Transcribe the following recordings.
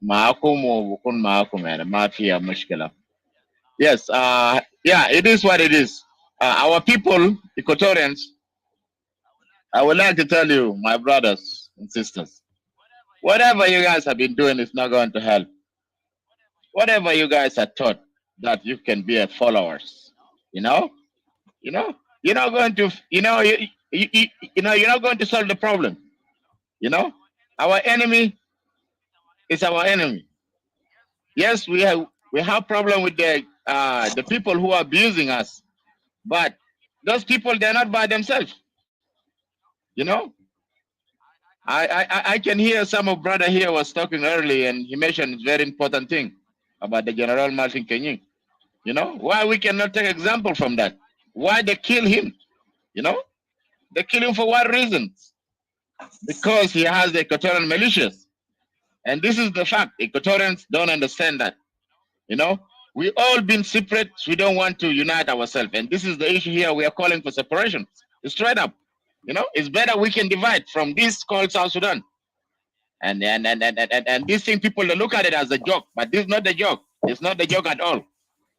معكم وبكون معكم يعني ما فيها مشكلة. Yes, yeah, it is what it is. Our people, Equatorians, I would like to tell you, my brothers and sisters, whatever you guys have been doing is not going to help. Whatever you guys are taught that you can be a followers, you know, you know, you're not going to, you're not going to solve the problem. You know, our enemy is our enemy. Yes, we have problem with the people who are abusing us, but those people they're not by themselves. You know, I can hear some of brother here was talking early, and he mentioned a very important thing about the General Martin Kenying. You know, why we cannot take example from that? Why they kill him? You know, they kill him for what reasons? Because he has the Equatorian militias, and this is the fact. Equatorians don't understand that. You know, we all been separate. We don't want to unite ourselves, and this is the issue here. We are calling for separation, straight up. You know, it's better we can divide from this called South Sudan. And this thing, people they look at it as a joke, but this is not the joke. It's not the joke at all.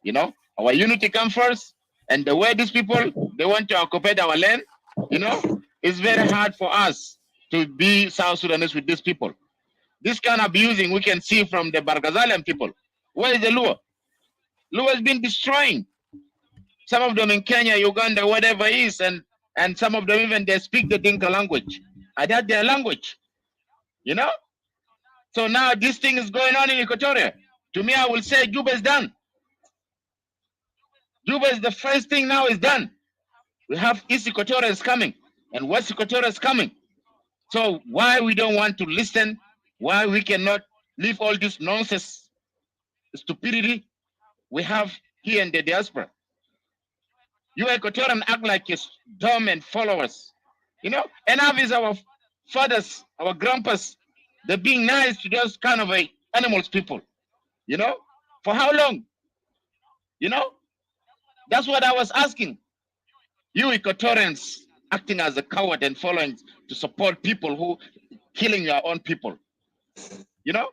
You know, our unity comes first, and the way these people they want to occupy our land, you know, it's very hard for us to be South Sudanese with these people. This kind of abusing we can see from the Barghazalian people. Where is the Luo? Luo has been destroying. Some of them in Kenya, Uganda, whatever it is, and some of them even they speak the Dinka language. And that's their language. You know? So now this thing is going on in Equatoria. To me, I will say Juba is done. Juba is the first thing now is done. We have East Equatoria is coming and West Equatoria is coming. So why we don't want to listen? Why we cannot leave all this nonsense, stupidity we have here in the diaspora? You Equatorian act like you're dumb and followers. You know, enough is our fathers, our grandpas, they're being nice to those kind of animals people. You know, for how long? You know, that's what I was asking. You Equatorians acting as a coward and following to support people who killing your own people. You know,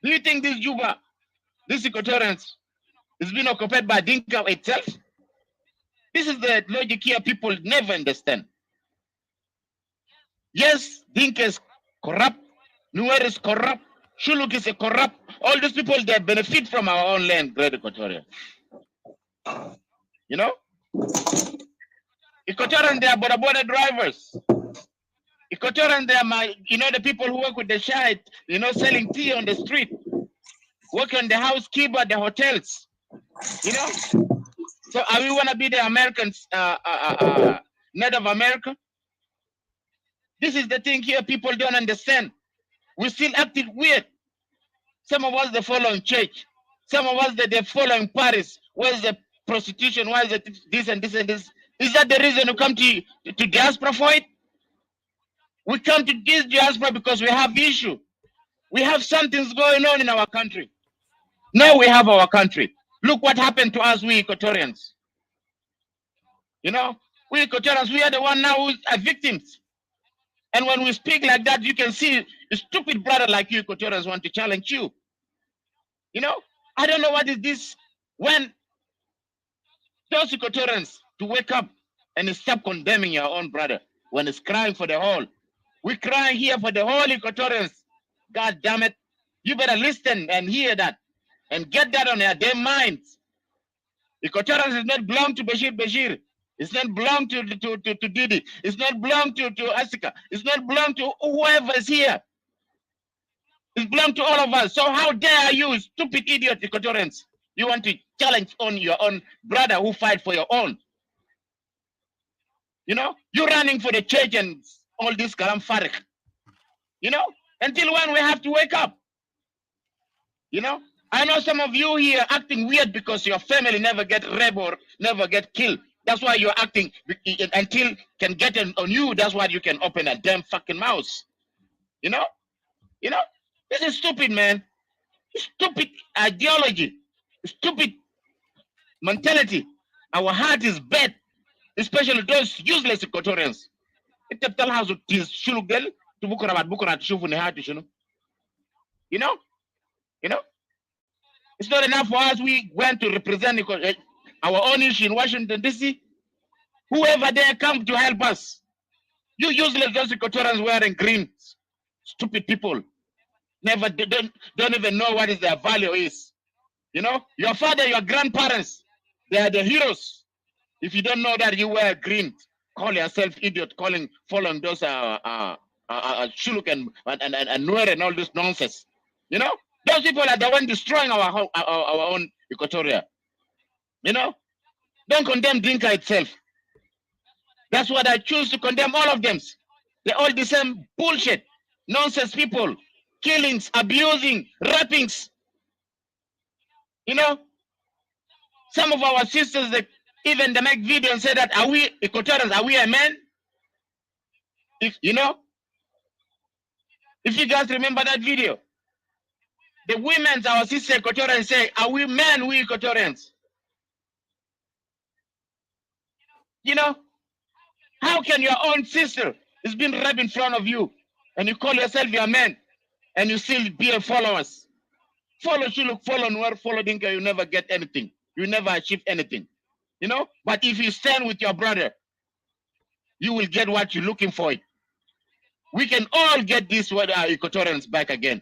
do you think this Juba, this Equatorians, is being occupied by Dinka itself? This is the logic here people never understand. Yes, Dinka is corrupt, Nuer is corrupt, Shuluk is a corrupt. All these people they benefit from our own land, Great Equatoria. You know, Equatorian they are border drivers. Equatorian they are the people who work with the shite, selling tea on the street, work on the housekeeper, the hotels. You know, so are we want to be the Americans, Native America? This is the thing here people don't understand. We still acting weird. Some of us they following church. Some of us they're following Paris. Where's the prostitution? Why is it this and this and this? Is that the reason to come to diaspora for it? We come to this diaspora because we have issue. We have something's going on in our country. Now we have our country. Look what happened to us, we Equatorians. You know, we Equatorians, we are the one now who are victims. And when we speak like that, you can see a stupid brother like you Equatorians want to challenge you. You know, I don't know what is this. When those Equatorians to wake up and stop condemning your own brother when it's crying for the whole. We're crying here for the whole Equatorians. God damn it. You better listen and hear that and get that on their damn minds. Equatorians is not belong to Bashir. It's not belong to Didi. It's not belong to Asika. It's not belong to whoever is here. It's belong to all of us. So how dare you, stupid idiot Equatorians? You want to challenge on your own brother who fight for your own. You know, you're running for the church and all this kalam farik. You know, until when we have to wake up. You know, I know some of you here acting weird because your family never get raped or never get killed. That's why you're acting until can get on you. That's why you can open a damn fucking mouth. You know, this is stupid, man. Stupid ideology, stupid mentality. Our heart is bad, especially those useless Equatorians. It tell how to shulugel to bukura bat bukura to shufu ni heart, you know. You know, you know, it's not enough for us. We went to represent our own issue in Washington D.C. Whoever there come to help us. You useless those Equatorians wearing green, stupid people. Never don't even know what is their value is. You know, your father, your grandparents, they are the heroes. If you don't know that you wear green, call yourself idiot, following those Shuluk and Nuer and all this nonsense. You know, those people are the one destroying our own Equatoria. You know, don't condemn Dinka itself. That's what I choose to condemn all of them. They're all the same bullshit, nonsense people, killings, abusing, rappings. You know, some of our sisters, even they make video and say that, are we Equatorians, are we a man? If you know, if you guys remember that video, the women, our sister Equatorians say, are we men, we Equatorians? You know, how can your own sister is being raped in front of you and you call yourself your man and you still be a followers? Follow Shuluk, follow Nuer, follow Dinka, you never get anything. You never achieve anything. You know, but if you stand with your brother, you will get what you're looking for. We can all get this Equatorians back again.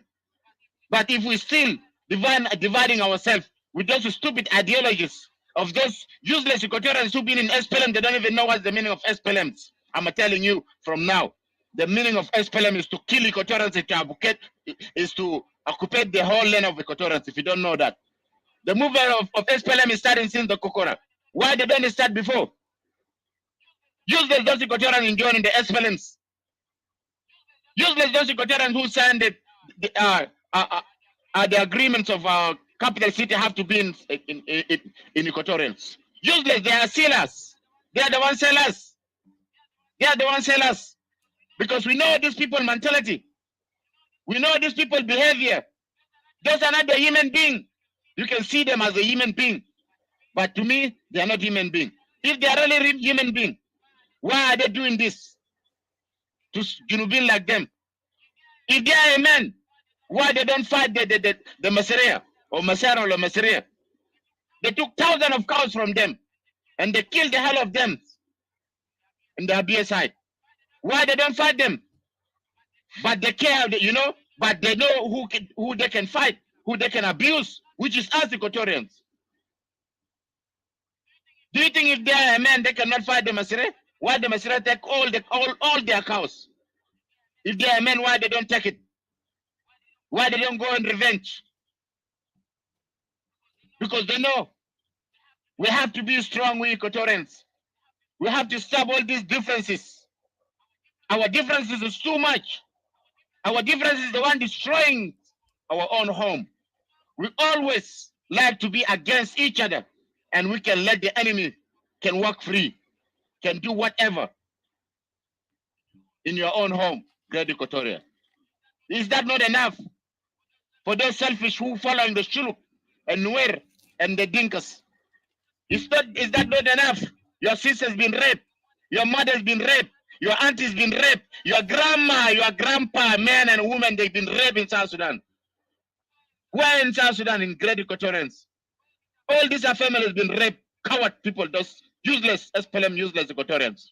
But if we still dividing ourselves with those stupid ideologies of those useless Equatorians who've been in SPLM, they don't even know what's the meaning of SPLMs. I'm telling you from now, the meaning of SPLM is to kill Equatorians, is to occupy the whole land of Equatorians, if you don't know that. The movement of SPLM is starting since the Kokora. Why they don't start before? Useless those Equatorians enjoying the SPLMs. Useless those Equatorians who signed the agreements of our capital city have to be in Equatorians. Useless, they are sellers. They are the ones sellers. They are the ones sellers. Because we know these people mentality. We know these people behavior. Those are not the human being. You can see them as a human being. But to me, they are not human being. If they are really human being, why are they doing this to Junubin like them? If they are a man, why they don't fight the Maseria or Masara or Maseria? They took thousands of cows from them and they killed the hell of them in the Abia side. Why they don't fight them? But they care, you know, but they know who they can fight, who they can abuse, which is us Equatorians. Do you think if they are a man, they cannot fight the Masere? Why the Masere take all their cows? If they are a man, why they don't take it? Why they don't go in revenge? Because they know we have to be strong, we Equatorians. We have to stop all these differences. Our differences is too much. Our difference is the one destroying our own home. We always like to be against each other, and we can let the enemy can walk free, can do whatever in your own home, Great Equatoria. Is that not enough for those selfish who following the Shuluk and Nuer and the Dinkas? Is that not enough? Your sister's been raped, your mother's been raped, your auntie's been raped, your grandma, your grandpa, men and women, they've been raped in South Sudan. Where in South Sudan, in Great Equatorians? All these are families been raped, coward people, those useless, SPLM useless Equatorians.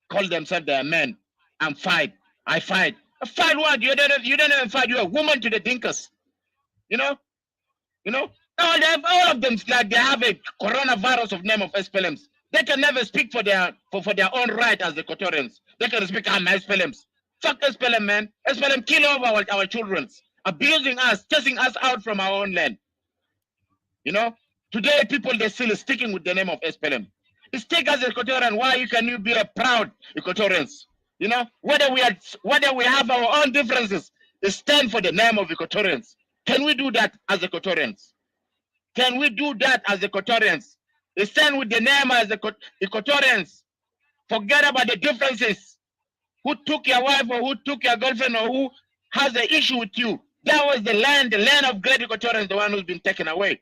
Call themselves their men and fight. I fight. Fight what? You don't even fight. You're a woman to the Dinkas. You know? All of them, like they have a coronavirus of name of SPLMs. They can never speak for their own right as the Equatorians. They can speak, I'm SPLMs. Fuck SPLM, man. SPLM kill over our children, abusing us, chasing us out from our own land. You know? Today, people, they're still sticking with the name of SPLM. Stick as Equatorian. Why can you be a proud Equatorians? You know, whether we have our own differences, stand for the name of Equatorians. Can we do that as Equatorians? Can we do that as Equatorians? Stand with the name as Equatorians. Forget about the differences. Who took your wife or who took your girlfriend or who has an issue with you? That was the land of Great Equatorians, the one who's been taken away.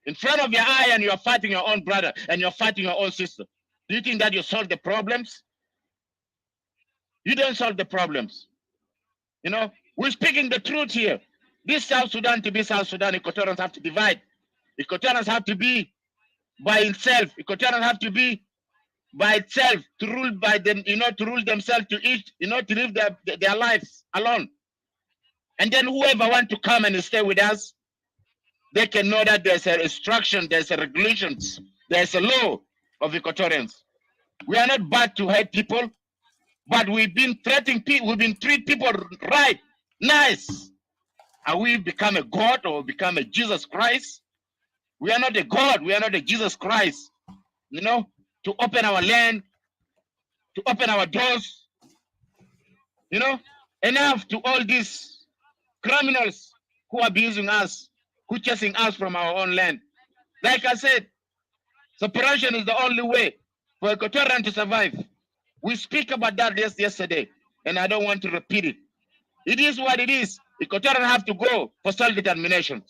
In front of your eye, and you're fighting your own brother and you're fighting your own sister. Do you think that you solve the problems? You don't solve the problems. You know, we're speaking the truth here. This South Sudan to be South Sudan, Equatorians have to divide. Equatorians have to be by itself. Equatorians have to be by itself, to rule by them, to rule themselves, to eat, to live their lives alone. And then whoever want to come and stay with us, they can know that there's a instruction, there's a regulations, there's a law of Equatorians. We are not bad to hate people, but we've been threatening people, we've been treating people right, nice. Are we become a God or become a Jesus Christ? We are not a God, we are not a Jesus Christ. To open our land, to open our doors, enough to all these criminals who are abusing us, who chasing us from our own land. Like I said, separation is the only way for Equatorian to survive. We speak about that yesterday, and I don't want to repeat it. It is what it is. Equatorians have to go for self-determination.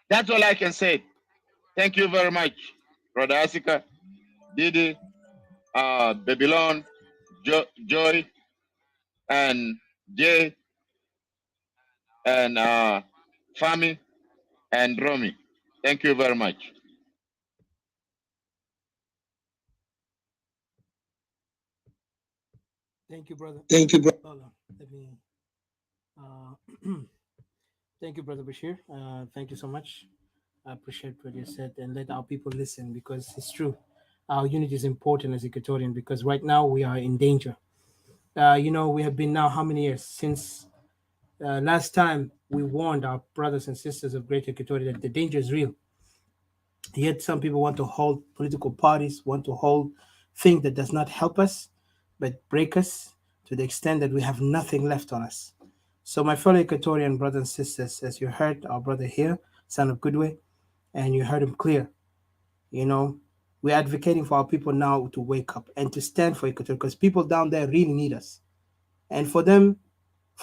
That's all I can say. Thank you very much, Brother Asika, Didi, Babylon, Joy, and Jay, and Fami, and Romy. Thank you very much. Thank you, brother. Thank you, brother. Hold on. Let me. Thank you, brother Bashir. Thank you so much. I appreciate what you said, and let our people listen because it's true. Our unity is important as Equatorian because right now we are in danger. We have been now how many years since last time we warned our brothers and sisters of Greater Equatoria that the danger is real. Yet some people want to hold political parties, want to hold things that does not help us, but break us to the extent that we have nothing left on us. So my fellow Equatorian brothers and sisters, as you heard our brother here, son of Goodway, and you heard him clear, you know, we're advocating for our people now to wake up and to stand for Equatoria because people down there really need us. And for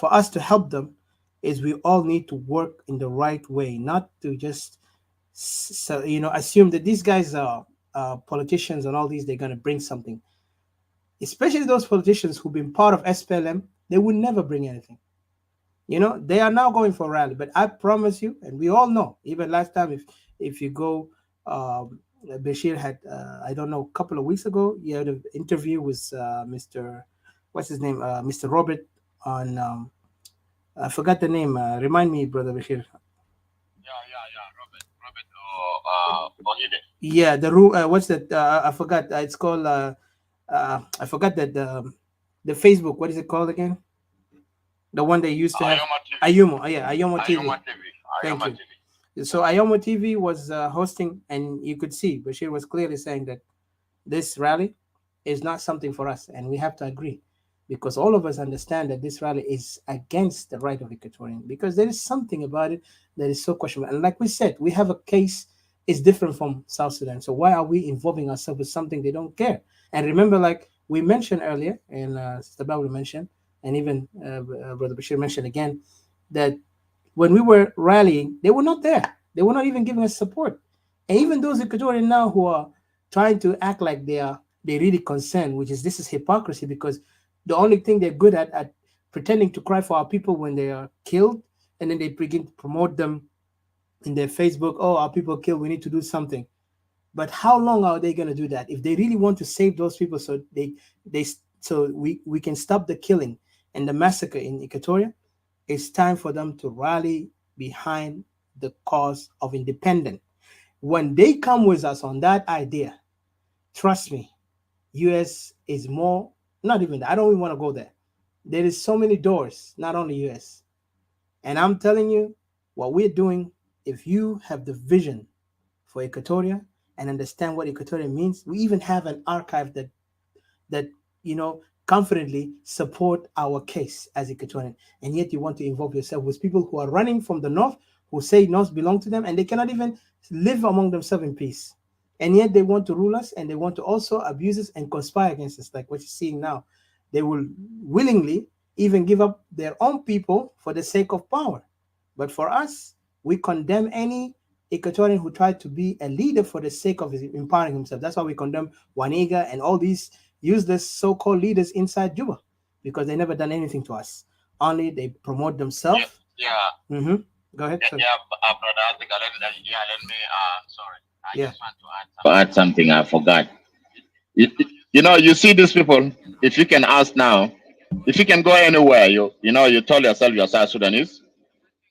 us to help them, is we all need to work in the right way, not to just assume that these guys are politicians and all these they're going to bring something, especially those politicians who've been part of SPLM. They would never bring anything. They are now going for a rally, but I promise you, and we all know, even last time, if you go, Bashir had I don't know, a couple of weeks ago, he had an interview with Mr. What's his name, Mr. Robert on I forgot the name. Remind me, brother Bashir. Robert. Yeah, the room. What's that? I forgot. It's called. I forgot that the Facebook. What is it called again? The one they used to have. Ayumo. Yeah, Ayumo TV. Thank you. So Ayumo TV was hosting, and you could see Bashir was clearly saying that this rally is not something for us, and we have to agree, because all of us understand that this rally is against the right of Equatorian, because there is something about it that is so questionable. And like we said, we have a case is different from South Sudan. So why are we involving ourselves with something they don't care? And remember, like we mentioned earlier, and Sister Babel mentioned, and even Brother Bashir mentioned again, that when we were rallying, they were not there. They were not even giving us support. And even those Equatorians now who are trying to act like they really concerned, which is this is hypocrisy, because the only thing they're good at pretending to cry for our people when they are killed, and then they begin to promote them in their Facebook. Oh, our people killed, we need to do something. But how long are they going to do that if they really want to save those people, so we can stop the killing and the massacre in Equatoria? It's time for them to rally behind the cause of independence. When they come with us on that idea, trust me, US is more, not even that. I don't even want to go there. There is so many doors, not only US. And I'm telling you, what we're doing, if you have the vision for Equatoria and understand what Equatoria means, we even have an archive that confidently support our case as Equatorian. And yet you want to involve yourself with people who are running from the north, who say north belong to them, and they cannot even live among themselves in peace. And yet they want to rule us, and they want to also abuse us and conspire against us, like what you're seeing now. They will willingly even give up their own people for the sake of power. But for us, we condemn any Equatorian who tried to be a leader for the sake of empowering himself. That's why we condemn Waniga and all these useless so-called leaders inside Juba, because they never done anything to us. only. They promote themselves. Yeah. Mm-hmm. Go ahead. Sorry. Yeah, brother. I think let me. Sorry. I Yeah. just want to add something. I forgot. You, you know, you see these people. If you can ask now, if you can go anywhere, you know, you tell yourself you're South Sudanese.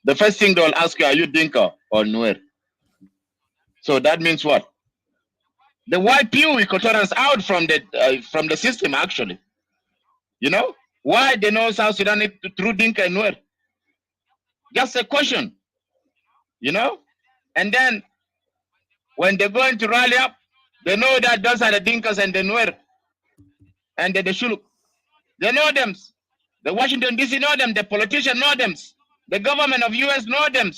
The first thing they'll ask you, are you Dinka or Nuer? So that means what? The white pew Equatorians out from the system actually. You know why they know South Sudan through Dinka and Nuer? Just a question. You know, and then when they're going to rally up, they know that those are the Dinkas and the Nuer and the Shuluk. They know them. The Washington DC know them. The politicians know them. The government of US know them.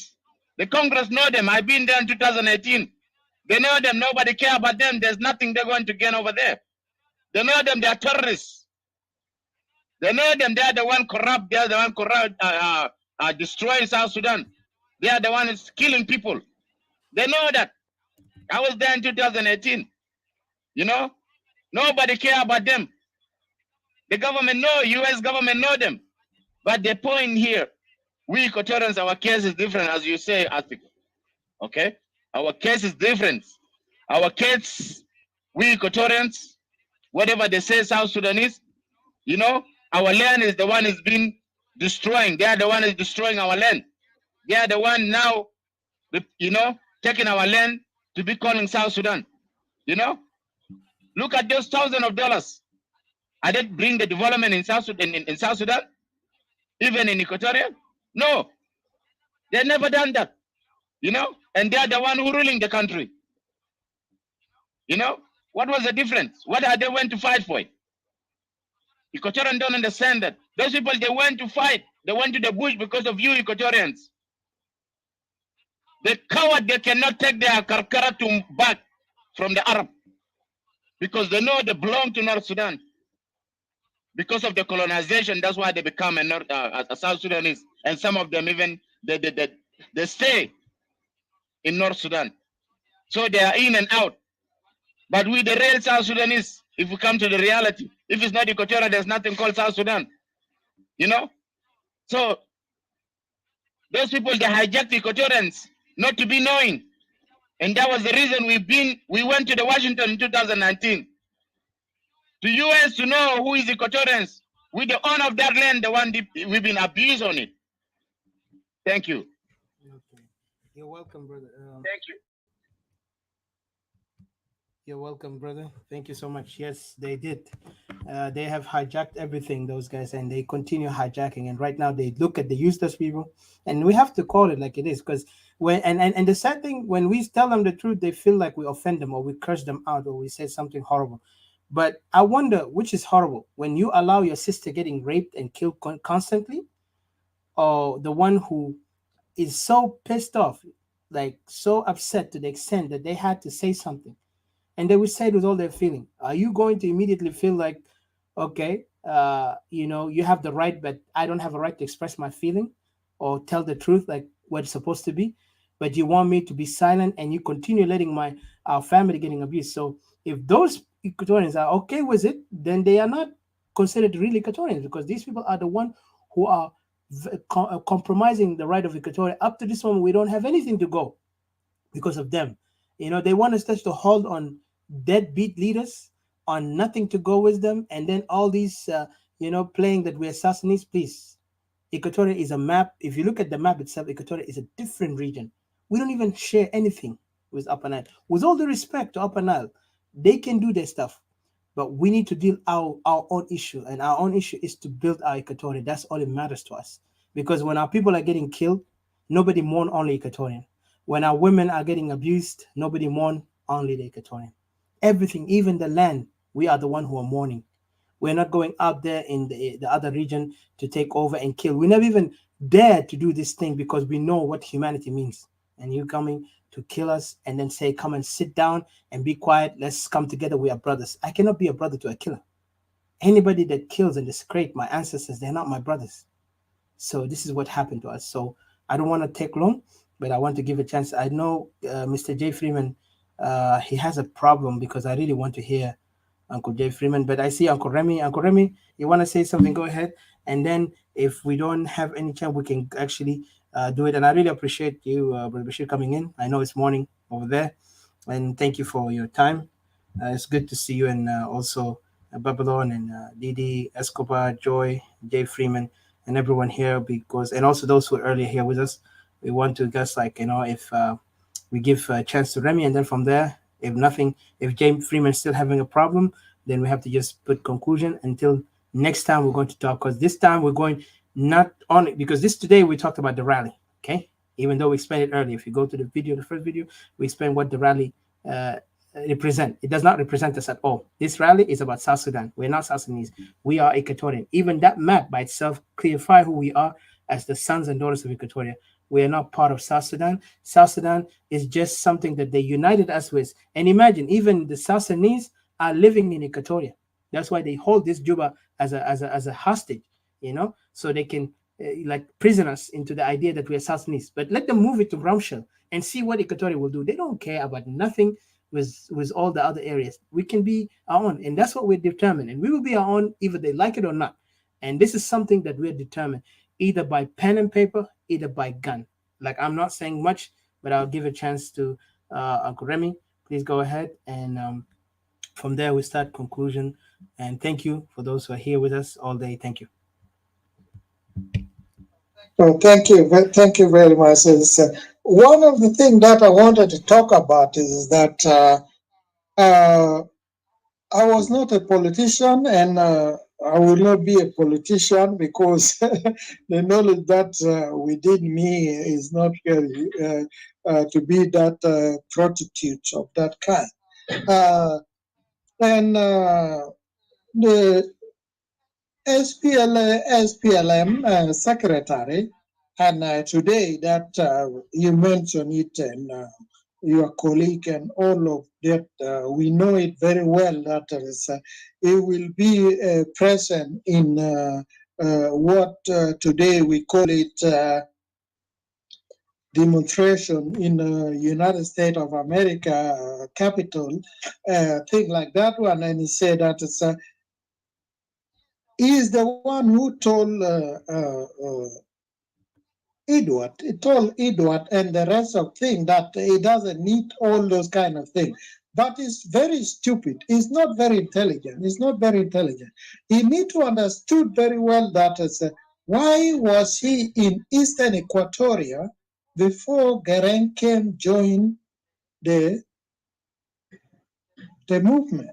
The Congress know them. I've been there in 2018. They know them. Nobody care about them. There's nothing they're going to gain over there. They know them. They are terrorists. They know them. They are the one corrupt. They are the one corrupt, destroying South Sudan. They are the ones killing people. They know that. I was there in 2018. You know, nobody care about them. The government know. US government know them. But the point here, we Equatorians, our case is different, as you say, Arctic. Okay? Our case is different. Our case, we Equatorians, whatever they say, South Sudanese, you know, our land is the one is being destroying. They are the one is destroying our land. They are the one now, you know, taking our land to be calling South Sudan. You know, look at those thousands of dollars. I did bring the development in South Sudan, in South Sudan, even in Equatoria. No, they never done that. You know, and they are the one who ruling the country. You know, what was the difference? What are they went to fight for? Equatorians don't understand that. Those people, they went to fight. They went to the bush because of you Equatorians. The coward, they cannot take their Karkara back from the Arab because they know they belong to North Sudan. Because of the colonization, that's why they become a South Sudanese. And some of them even, they stay in North Sudan. So they are in and out. But we, the real South Sudanese, if we come to the reality, if it's not Equatorial, there's nothing called South Sudan. You know? So those people, they hijacked the Equatorians not to be knowing. And that was the reason we went to the Washington in 2019. To US to know who is Equatorians. We the owner of that land, the one we've been abused on it. Thank you. Okay. You're welcome, brother. Thank you. You're welcome, brother. Thank you so much. Yes, they did. They have hijacked everything, those guys, and they continue hijacking. And right now, they look at the useless people, and we have to call it like it is. Because when and the sad thing, when we tell them the truth, they feel like we offend them or we curse them out or we say something horrible. But I wonder which is horrible when you allow your sister getting raped and killed constantly, or the one who is so pissed off, like so upset to the extent that they had to say something, and they will say it with all their feeling. Are you going to immediately feel like, okay, you have the right, but I don't have a right to express my feeling or tell the truth like what it's supposed to be, but you want me to be silent and you continue letting my our family getting abused? So if those Equatorians are okay with it, then they are not considered really Equatorians, because these people are the one who are compromising the right of Equatoria. Up to this moment, we don't have anything to go because of them. They want us to hold on deadbeat leaders, on nothing to go with them, and then all these, playing that we're assassinates. Please, Equatoria is a map. If you look at the map itself, Equatoria is a different region. We don't even share anything with Upper Nile. With all the respect to Upper Nile, they can do their stuff, but we need to deal our own issue, and our own issue is to build our Equatoria. That's all that matters to us. Because when our people are getting killed, nobody mourn only Equatorian. When our women are getting abused, nobody mourn only the Equatorian. Everything, even the land, we are the one who are mourning. We're not going out there in the other region to take over and kill. We never even dare to do this thing because we know what humanity means. And you coming to kill us and then say, come and sit down and be quiet. Let's come together. We are brothers. I cannot be a brother to a killer. Anybody that kills and discredit my ancestors, they're not my brothers. So this is what happened to us. So I don't want to take long, but I want to give a chance. I know Mr. J. Freeman, he has a problem because I really want to hear Uncle Jay Freeman. But I see Uncle Remy. Uncle Remy, you want to say something? Go ahead. And then if we don't have any chance, we can actually do it. And I really appreciate you, Brother Bashir, coming in. I know it's morning over there, and thank you for your time. It's good to see you, and also Babylon and Didi Escobar, Joy, Jay Freeman, and everyone here. Because and also those who are earlier here with us. We want to just like if we give a chance to Remy, and then from there, if nothing, if James Freeman's still having a problem, then we have to just put conclusion until next time we're going to talk. Because this time we're going not on it because this today we talked about the rally. Okay, even though we explained it earlier. If you go to the video, the first video, we explained what the rally represent. It does not represent us at all. This rally is about South Sudan. We're not South Sudanese. We are Equatorian. Even that map by itself clarify who we are as the sons and daughters of Equatoria. We are not part of South Sudan. South Sudan is just something that they united us with. And imagine, even the South Sudanese are living in Equatoria. That's why they hold this Juba as a hostage, so they can like prison us into the idea that we are South Sudanese. But let them move it to Ramshell and see what Equatoria will do. They don't care about nothing with all the other areas. We can be our own, and that's what we're determined. And we will be our own, either they like it or not. And this is something that we're determined, either by pen and paper, either by gun. Like I'm not saying much, but I'll give a chance to Uncle Remy. Please go ahead, and from there we start conclusion. And thank you for those who are here with us all day. Thank you. Oh, thank you very much. One of the things that I wanted to talk about is that I was not a politician, and I will not be a politician because the knowledge that within me is not really to be that prostitute of that kind. And the SPLM secretary, and today that you mentioned it, and your colleague and all of that, we know it very well that it will be present in what today we call it demonstration in United States of America Capitol, thing like that one. And he said that he is the one who told Edward, and the rest of things that he doesn't need all those kind of things. But it's very stupid. It's not very intelligent. It's not very intelligent. He need to understood very well that why was he in Eastern Equatoria before Geren came join the movement.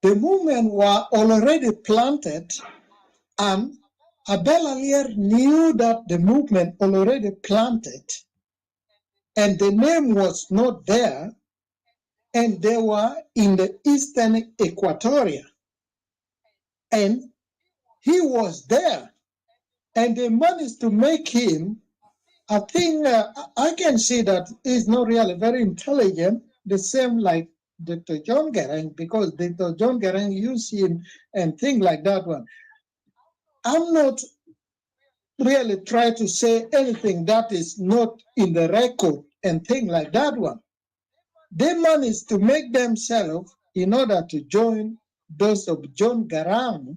The movement was already planted, and Abel Alier knew that the movement already planted, and the name was not there, and they were in the Eastern Equatoria, and he was there, and they managed to make him. I think I can see that he's not really very intelligent, the same like Dr. John Garang, because Dr. John Garang used him and things like that one. I'm not really trying to say anything that is not in the record and things like that one. They managed to make themselves in order to join those of John Garang,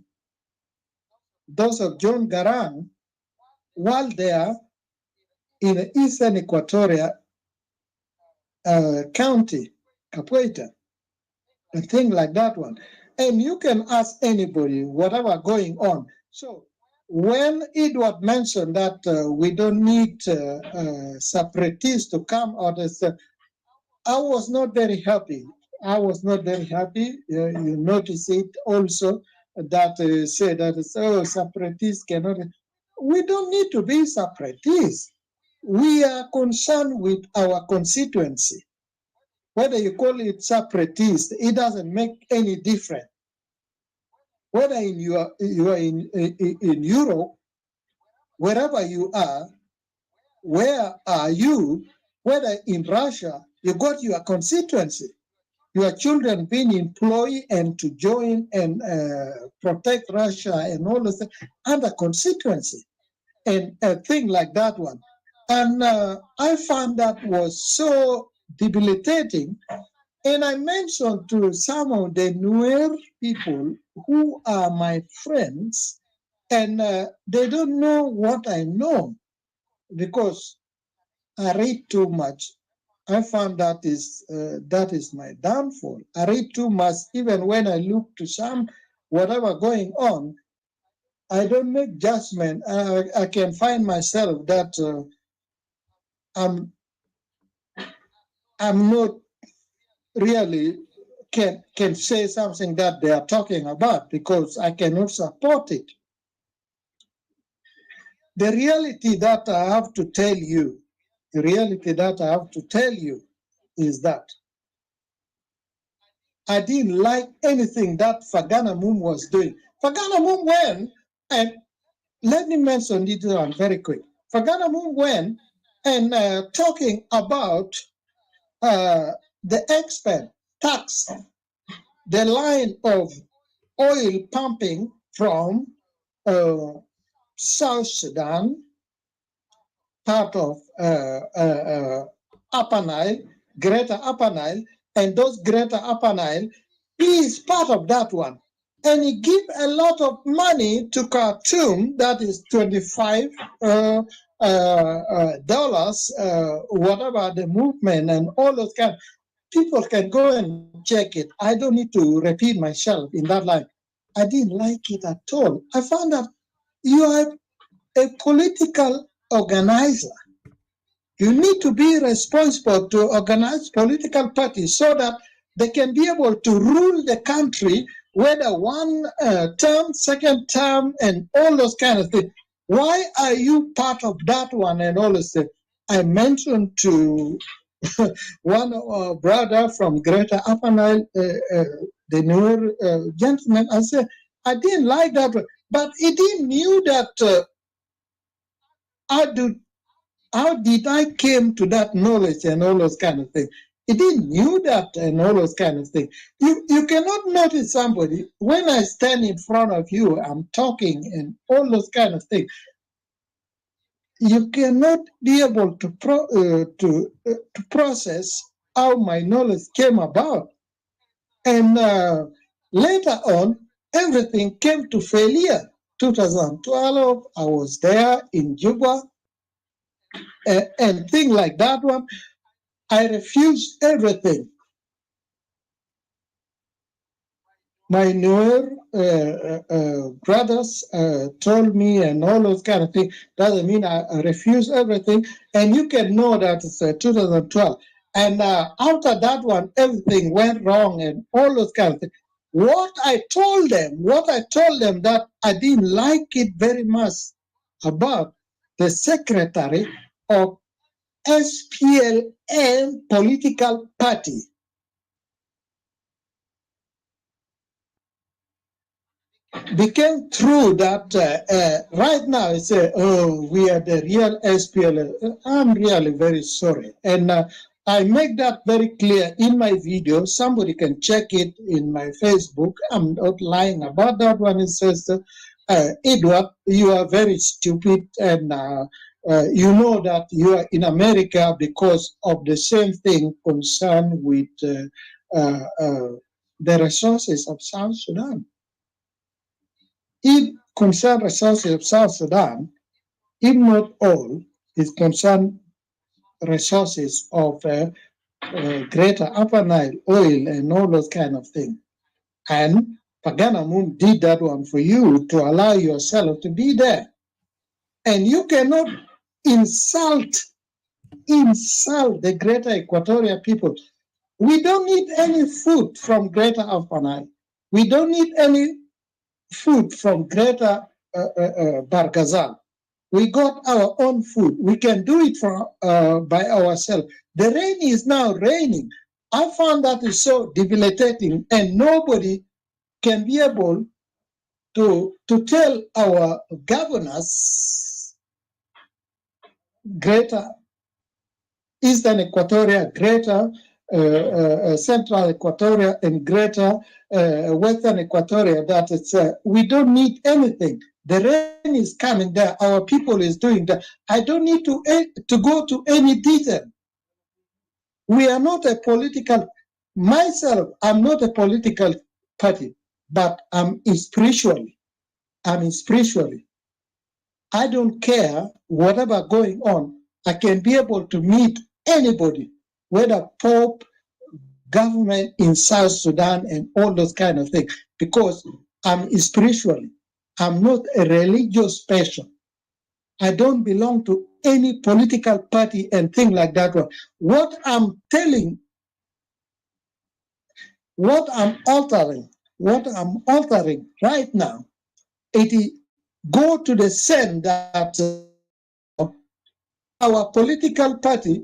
while they are in the Eastern Equatoria County, Capoeira, and things like that one. And you can ask anybody, whatever going on. So when Edward mentioned that we don't need separatists to come out, I was not very happy. I was not very happy. You notice it also that say that separatists cannot. We don't need to be separatists. We are concerned with our constituency. Whether you call it separatist, it doesn't make any difference. Whether you are in Europe, wherever you are, where are you? Whether in Russia, you got your constituency, your children being employed and to join and protect Russia and all this under constituency, and a thing like that one. And I found that was so debilitating And I mentioned to some of the newer people who are my friends, and they don't know what I know because I read too much. I found that is my downfall. I read too much. Even when I look to some whatever going on, I don't make judgment. I can find myself that I'm not really can say something that they are talking about because I cannot support it. The reality that I have to tell you, is that I didn't like anything that Fagana Moom was doing. Fagana Moom went, and let me mention this one very quick. Fagana Moom went and talking about the expert tax, the line of oil pumping from South Sudan, part of Upper Nile, Greater Upper Nile, and those Greater Upper Nile, he is part of that one. And he give a lot of money to Khartoum, that is $25, whatever the movement and all those kind. People can go and check it. I don't need to repeat myself in that line. I didn't like it at all. I found that you are a political organizer. You need to be responsible to organize political parties so that they can be able to rule the country, whether one term, second term, and all those kind of things. Why are you part of that one and all those things? I mentioned to one brother from Greater Upper Nile, the newer gentleman, I said, I didn't like that, but he didn't knew that how did I came to that knowledge and all those kind of things. He didn't knew that and all those kind of things. You cannot notice somebody when I stand in front of you, I'm talking and all those kind of things. You cannot be able to process how my knowledge came about. And later on, everything came to failure. 2012, I was there in Juba, and things like that one. I refused everything. My newer brothers told me and all those kind of things. Doesn't mean I refuse everything. And you can know that it's 2012. And after that one, everything went wrong and all those kind of things. What I told them that I didn't like it very much about the secretary of SPLM political party. Became true that right now it's we are the real SPLM. I'm really very sorry. And I make that very clear in my video. Somebody can check it in my Facebook. I'm not lying about that one. It says, Edward, you are very stupid and you know that you are in America because of the same thing concerned with the resources of South Sudan. It concerns resources of South Sudan, if not all, it concerns resources of Greater Upper Nile, oil, and all those kind of things. And Pagana Moom did that one for you to allow yourself to be there. And you cannot insult the Greater Equatoria people. We don't need any food from Greater Upper Nile. We don't need any food from Greater Barghazal. We got our own food. We can do it by ourselves. The rain is now raining. I found that is so debilitating, and nobody can be able to tell our governors, Greater Eastern Equatoria, Greater Central Equatoria, and Greater Western Equatoria, that it's we don't need anything. The rain is coming there. Our people is doing that. I don't need to go to any detail. We are not a political. myself, I'm not a political party, but I'm spiritually. I don't care whatever going on. I can be able to meet anybody, whether Pope, government in South Sudan, and all those kind of things, because I'm spiritually. I'm not a religious person. I don't belong to any political party and thing like that. What I'm telling, what I'm altering right now, it is go to the sense that our political party,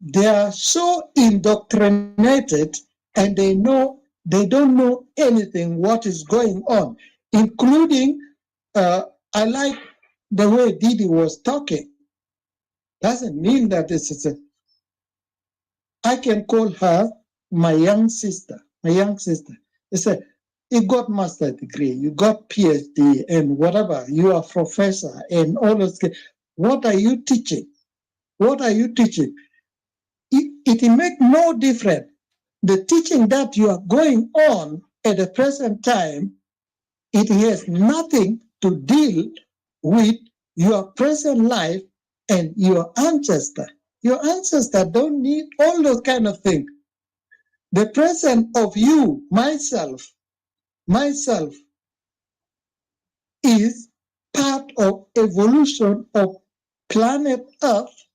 they are so indoctrinated and they don't know anything what is going on, including I like the way Didi was talking. Doesn't mean that this is I can call her my young sister. They say, you got master's degree, you got PhD, and whatever, you are professor, and all those things. What are you teaching? It makes no difference. The teaching that you are going on at the present time, it has nothing to deal with your present life and your ancestor. Your ancestor don't need all those kind of things. The present of you, myself, is part of evolution of planet Earth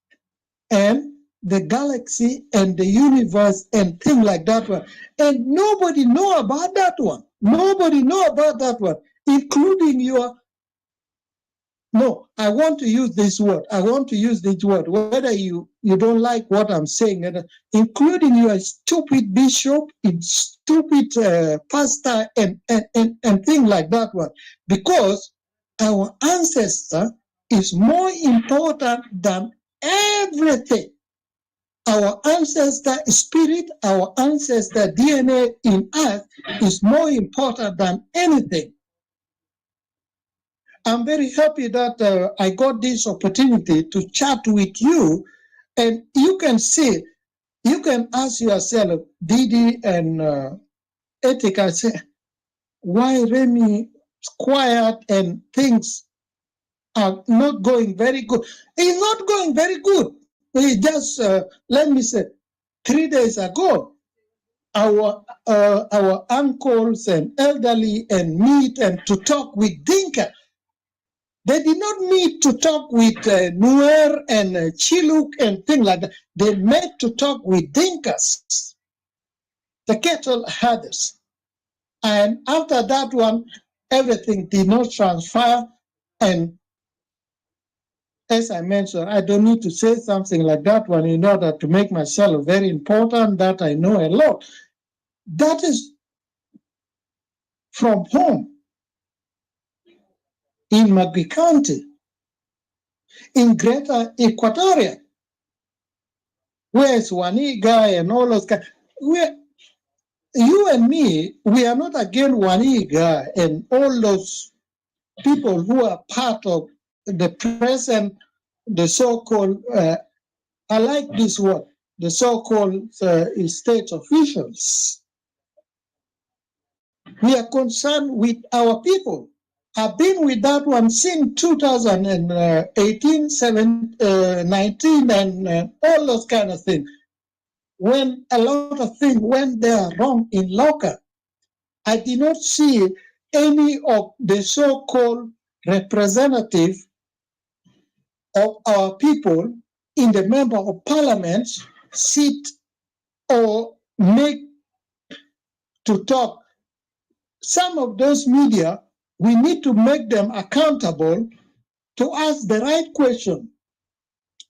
and the galaxy and the universe and things like that one. And nobody know about that one. Including your. No, I want to use this word. Whether you don't like what I'm saying, including your stupid bishop, stupid pastor, and things like that one. Because our ancestor is more important than everything. Our ancestor spirit, our ancestor DNA in us is more important than anything. I'm very happy that I got this opportunity to chat with you, and you can see, you can ask yourself, Didi and Etika, say, why Remy is quiet and things are not going very good? It's not going very good. We just, let me say, 3 days ago, our uncles and elderly and meet and to talk with Dinka. They did not meet to talk with Nuer and Chiluk and things like that. They met to talk with Dinkas, the cattle herders. And after that one, everything did not transpire. And as I mentioned, I don't need to say something like that one in order to make myself very important, that I know a lot. That is from home in Magui County, in Greater Equatoria, where's Waniga and all those guys. You and me, we are not against Waniga and all those people who are part of the present, the so-called, I like this word, the so-called state officials. We are concerned with our people. I've been with that one since 2018, 19, and all those kind of things. When a lot of things went there wrong in Loka, I did not see any of the so-called representatives of our people in the member of parliament sit or make to talk. Some of those media, we need to make them accountable to ask the right question.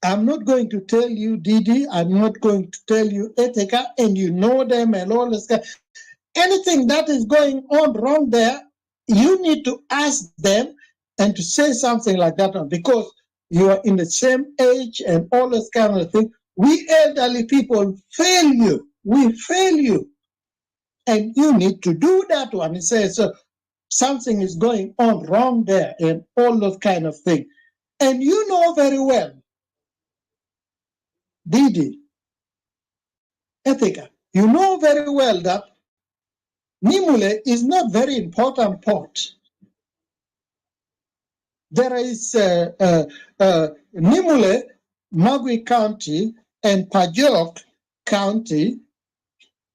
I'm not going to tell you, Didi, I'm not going to tell you, Eteka, and you know them and all this. Anything that is going on wrong there, you need to ask them and to say something like that one, because you are in the same age and all this kind of thing. We elderly people fail you. We fail you. And you need to do that one. It says something is going on wrong there and all those kind of things. And you know very well, Didi, Ethica. You know very well that Nimule is not very important port. There is Nimule, Magui County, and Pajok County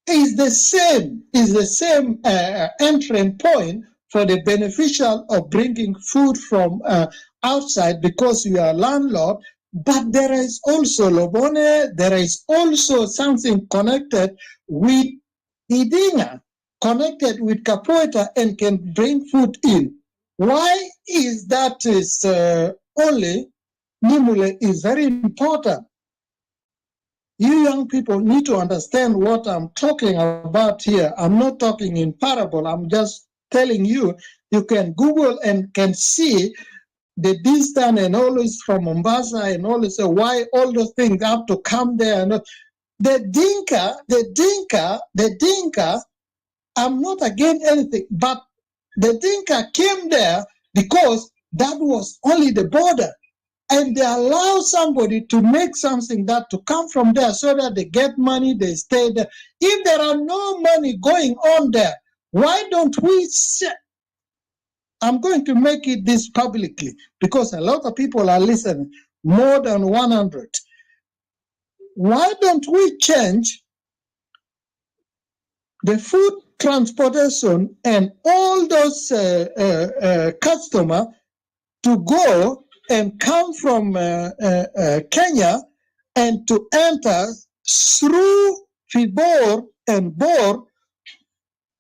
is the same entry point for the beneficial of bringing food from outside because you are landlord. But there is also Lobone, there is also something connected with Idinga, connected with Capoeira and can bring food in. Why is that is only Nimule is very important? You young people need to understand what I'm talking about here. I'm not talking in parable. I'm just telling you, you can Google and can see the distance and all this from Mombasa and all this, why all those things have to come there. And the Dinka, I'm not against anything, but the Dinka came there because that was only the border. And they allow somebody to make something that to come from there so that they get money, they stay there. If there are no money going on there, why don't we say, I'm going to make it this publicly because a lot of people are listening, more than 100. Why don't we change the food transportation and all those customers to go and come from Kenya and to enter through Fibor and Bor,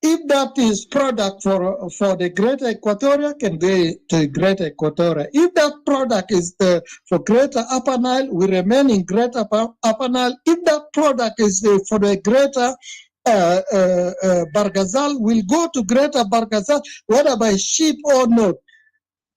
if that is product for the Greater Equatoria, can go to Greater Equatoria. If that product is for Greater Upper Nile, we remain in Greater Upper Nile. If that product is for the Greater Bargazal, we'll go to Greater Bargazal, whether by ship or not.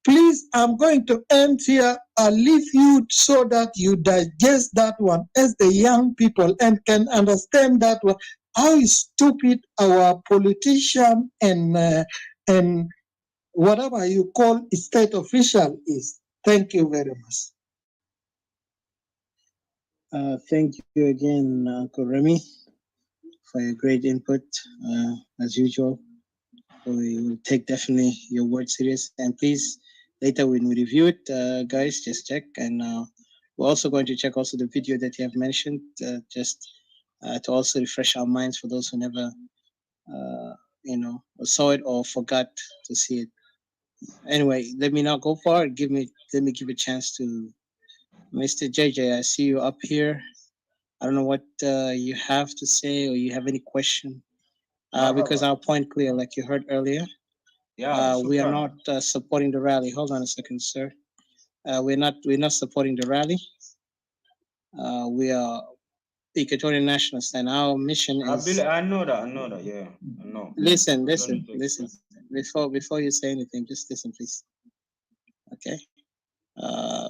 Please, I'm going to end here. I'll leave you so that you digest that one as the young people and can understand that one, how stupid our politician and whatever you call state official is. Thank you very much. Thank you again, Uncle Remy, for your great input, as usual. We will take definitely your word serious. And please, later when we review it, guys, just check. And we're also going to check also the video that you have mentioned, just to also refresh our minds for those who never, saw it or forgot to see it. Anyway, let me not go far. Let me give a chance to Mr. JJ. I see you up here. I don't know what you have to say or you have any question. Because our point clear, like you heard earlier. Yeah, we are not supporting the rally. Hold on a second, sir. We're not supporting the rally. We are Equatorian Nationalists, and our mission is. I know that. Yeah, I know. Listen. Before you say anything, just listen, please. Okay.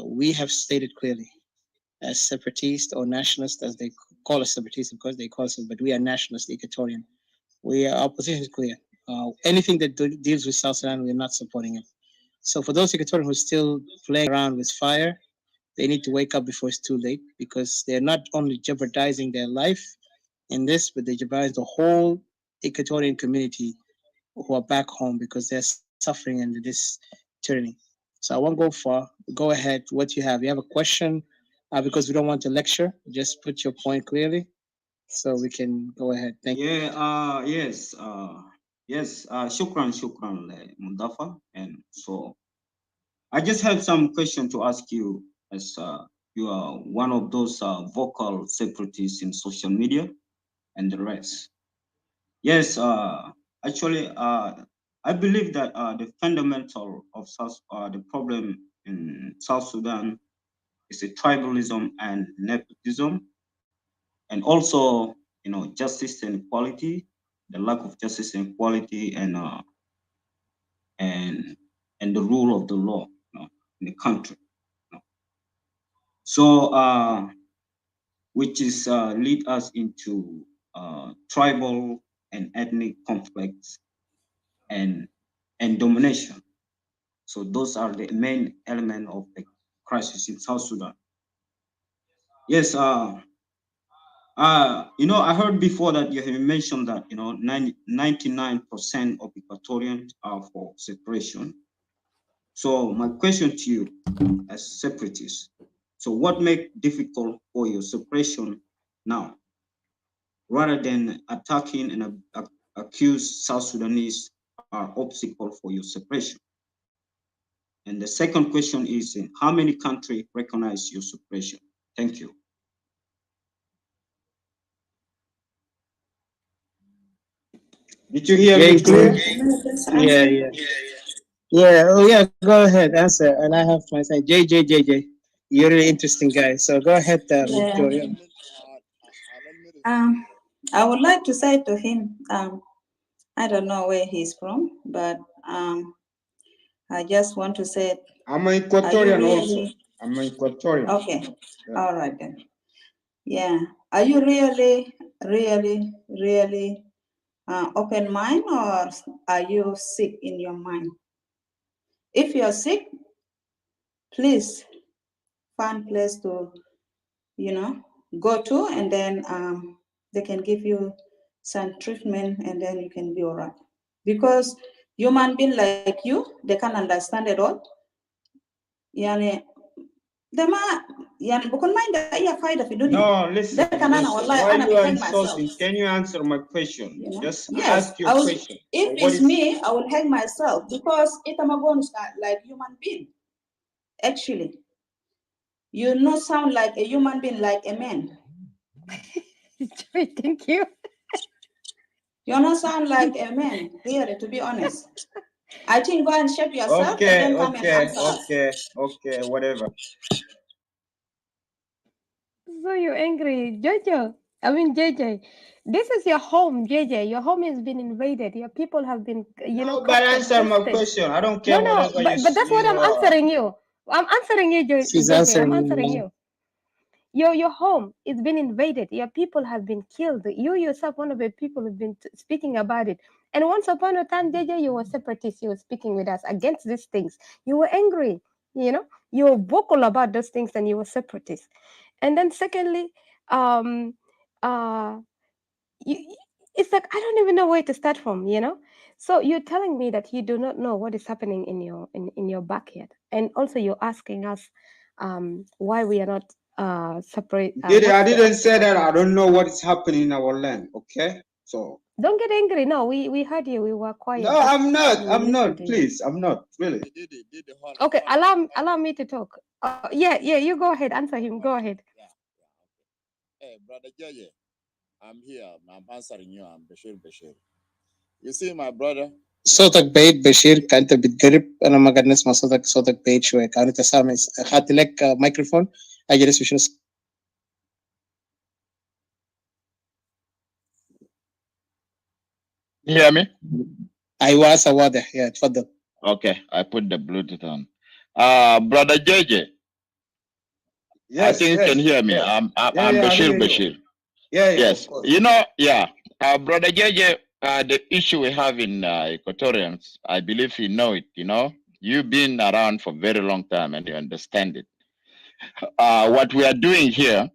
We have stated clearly, as separatists or nationalists, as they call us separatists, of course they call us, but we are nationalists, Equatorian. Our position is clear. Anything that deals with South Sudan, we're not supporting it. So for those Equatorians who are still playing around with fire, they need to wake up before it's too late, because they're not only jeopardizing their life in this, but they jeopardize the whole Equatorian community who are back home because they're suffering under this tyranny. So I won't go far. Go ahead. What you have? You have a question? Because we don't want to lecture. Just put your point clearly so we can go ahead. Thank you. Yeah, yes. Shukran, Mudafa. And so I just have some question to ask you, as you are one of those vocal separatists in social media and the rest. Yes, actually, I believe that the fundamental of the problem in South Sudan is a tribalism and nepotism, and also, justice and equality, the lack of justice and equality, and the rule of the law, in the country. So, which is lead us into tribal and ethnic conflicts and domination. So those are the main element of the crisis in South Sudan. Yes, I heard before that you have mentioned that 99% of Equatorians are for separation. So my question to you, as separatists, so what makes difficult for your separation now, rather than attacking and accuse South Sudanese are obstacle for your separation? And the second question is, how many countries recognize your separation? Thank you. Did you hear me clear? Yeah. Go ahead, answer, and I have my say. JJ. You're a really interesting guy. So go ahead, Victoria. I would like to say to him, I don't know where he's from, but I just want to say, I'm an Equatorian really, also. I'm an Equatorian. Okay, Yeah. All right then. Yeah, are you really open mind, or are you sick in your mind? If you're sick, please find place to, go to, and then they can give you some treatment, and then you can be all right. Because human being like you, they can understand it all. Yani, bukan main dah iya faida fi dunia. No, listen. Why you are insulting? Myself. Can you answer my question? Just Yes, ask your question. If it's me, I will hang myself, because I'm going to start like human being. Actually, you not sound like a human being, like a man. Thank you. You not sound like a man, really, to be honest. I think go and shape yourself, and then come and answer us. Okay, whatever. So you're angry, JJ. This is your home, JJ. Your home has been invaded. Your people have been, But answer my question. I don't care whatever you. But that's what I'm answering you. I'm answering you, JJ. She's answering I'm answering you. Your home is been invaded. Your people have been killed. You yourself, one of the people, have been speaking about it. And once upon a time, JJ, you were separatist. You were speaking with us against these things. You were angry. You were vocal about those things, and you were separatist. And then secondly, it's like I don't even know where to start from. So you're telling me that you do not know what is happening in your backyard, and also you're asking us why we are not separate. I didn't say that. I don't know what is happening in our land. Okay, so don't get angry. No, we heard you. We were quiet. No, I'm not. Please, I'm not really. Okay, allow me to talk. Yeah. You go ahead. Answer him. Go ahead. Hey, brother Jaye, I'm here. I'm answering you. I'm Bashir. You see, my brother. صوتك بعيد بشير، كأنت بتقرب. أنا ما قاعد نسمع صوتك بعيد شوية. كأنت سامع. أخذت لك ميكروفون أجلس بشنو. You hear me? أيوة واضح. يا تفضل. Okay, I put the Bluetooth on. Brother JJ. Yes, I think you can hear me. Yeah. I'm Bashir. Yes. Brother JJ, the issue we have in Equatorians, I believe you know it, You've been around for a very long time and you understand it. What we are doing here,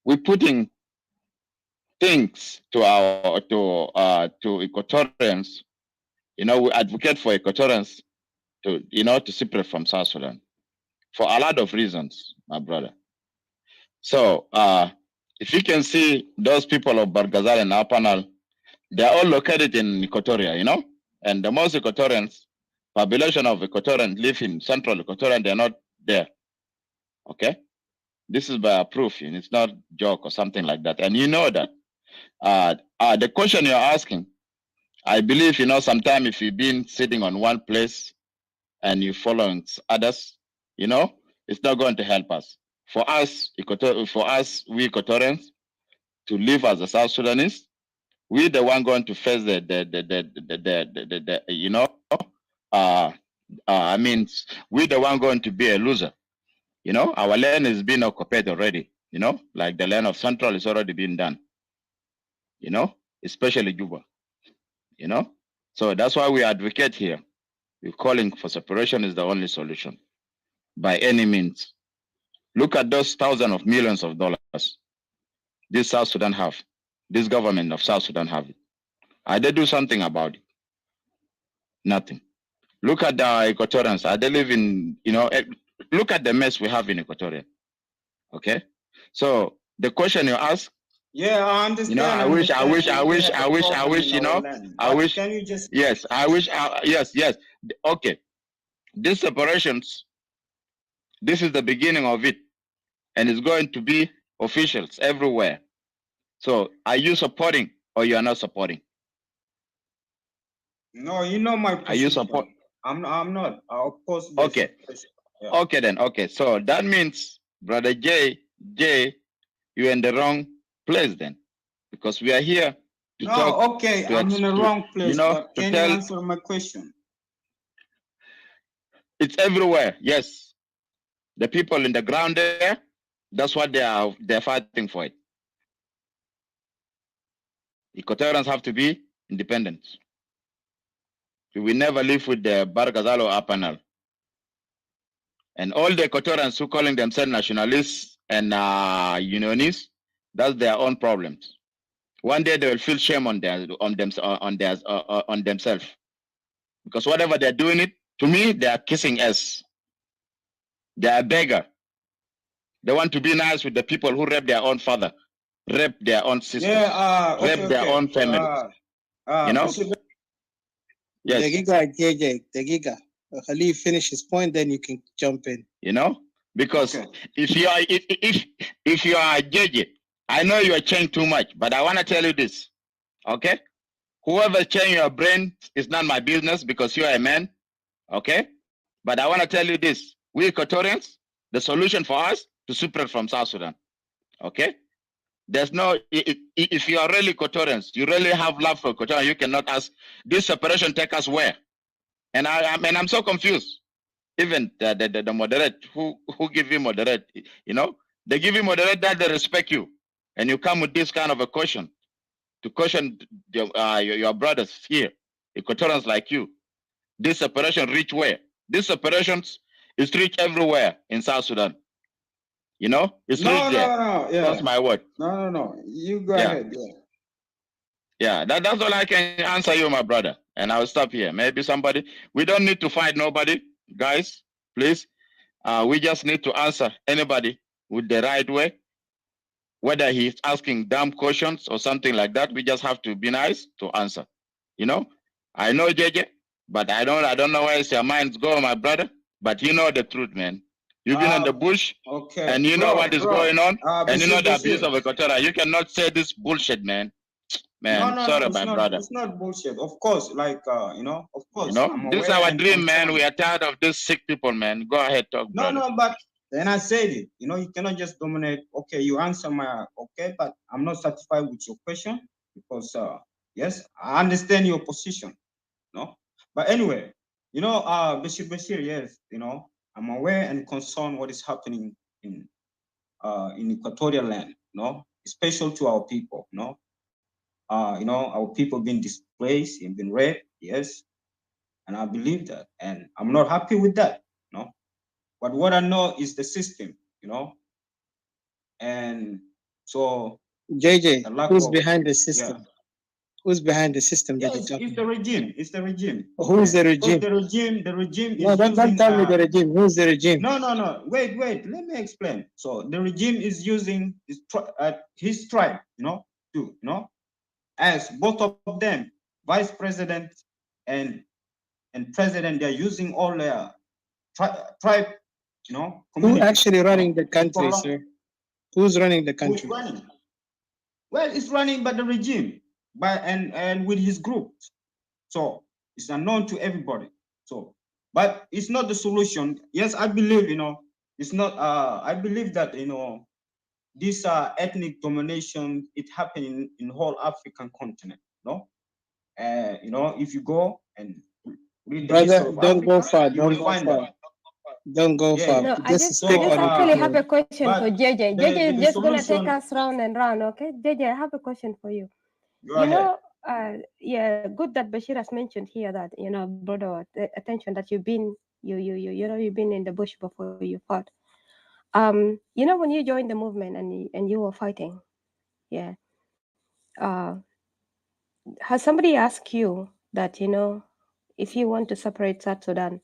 we're putting things to Equatorians. We advocate for Equatorians to separate from South Sudan for a lot of reasons, my brother. So if you can see those people of Bargazal and Apanal, they're all located in Equatoria, and the most Equatorians, population of Equatorians live in central Equatoria, they're not there. Okay? This is by proof, and it's not joke or something like that. And you know that. The question you're asking, I believe, sometimes if you've been sitting on one place and you're following others, it's not going to help us. For us, we Equatorians, to live as a South Sudanese, we're the one going to face we're the one going to be a loser. Our land is being occupied already, like the land of Central is already being done, especially Juba, So that's why we advocate here. We're calling for separation is the only solution by any means. Look at those thousands of millions of dollars. this South Sudan have, this government of South Sudan have it? Are they do something about it? Nothing. Look at the Equatorians. Are they living, look at the mess we have in Equatoria. Okay? So the question you ask, yeah, I understand. I wish, Can you just? Yes, yes. Okay. These separations, this is the beginning of it, and it's going to be officials everywhere. So are you supporting or you are not supporting? No, you know my position. Are you support? I'm not. Of course. Okay. Yeah. Okay then. Okay. So that means, Brother J, you're in the wrong place then, because we are here to talk. Okay, I'm in the wrong place. But can you answer my question? It's everywhere. Yes, the people in the ground there. That's what they're fighting for it. Equatorians have to be independent. We will never live with the Bargazalo Apanal. And all the Equatorians who calling themselves nationalists and unionists, that's their own problems. One day they will feel shame on themselves, because whatever they're doing it, to me, they are kissing ass. They are a beggar. They want to be nice with the people who rape their own father, rape their own sisters, rape their own family. Yes. Degiga. Khalif finish his point, then you can jump in. Because if you are a judge, I know you are changed too much, but I want to tell you this, okay? Whoever changed your brain is not my business, because you are a man, okay? But I want to tell you this: we Equatorians, the solution for us to separate from South Sudan, okay? There's no, if you are really Equatorians, you really have love for Equatoria, you cannot ask this separation take us where? And I'm so confused. Even the moderate who give you moderate, they give you moderate that they respect you, and you come with this kind of a question to question your brothers here, Equatorians like you. This separation reach where? This separations is reach everywhere in South Sudan. It's reached there. No. Yeah. That's my word. No. You go ahead. Yeah. That's all I can answer you, my brother. And I'll stop here. Maybe somebody. We don't need to fight nobody, guys. Please. We just need to answer anybody with the right way. Whether he's asking dumb questions or something like that, we just have to be nice to answer. I know JJ, but I don't know where your mind's going, my brother. But you know the truth, man. You've been in the bush, and you know what is going on, and you know the abuse of Equatoria. You cannot say this bullshit, man. Man, sorry, my brother. It's not bullshit. Of course, of course. This is our dream, man. We are tired of these sick people, man. Go ahead, talk, brother. No, but then I said it. You cannot just dominate. Okay, you answer but I'm not satisfied with your question, because yes, I understand your position. No, but anyway, Bashir, yes, I'm aware and concerned what is happening in Equatorial land, especially to our people, our people being displaced and been raped, yes, and I believe that, and I'm not happy with that, but what I know is the system, and so JJ, who's behind the system? Yeah. Who's behind the system? Yes, it's the regime. It's the regime. Who's the regime? The regime is no, don't tell me the regime. Who's the regime? No. Wait. Let me explain. So the regime is using his tribe, as both of them, vice president and president. They're using all their tribe, Who actually running the country, sir? Who's running the country? Who's running? Well, it's running by the regime. And with his group, so it's unknown to everybody. So, but it's not the solution. Yes, I believe it's not. I believe that this ethnic domination it happening in whole African continent. If you go and read the history of don't Africa, go far. Don't go far. No, I just actually have a question for JJ. JJ is just gonna take us round and round, okay? JJ, I have a question for you. Yeah, good that Bashir has mentioned here that brought our attention that you've been you've been in the bush before you fought. When you joined the movement and you were fighting, Yeah. Has somebody asked you that, if you want to separate South Sudan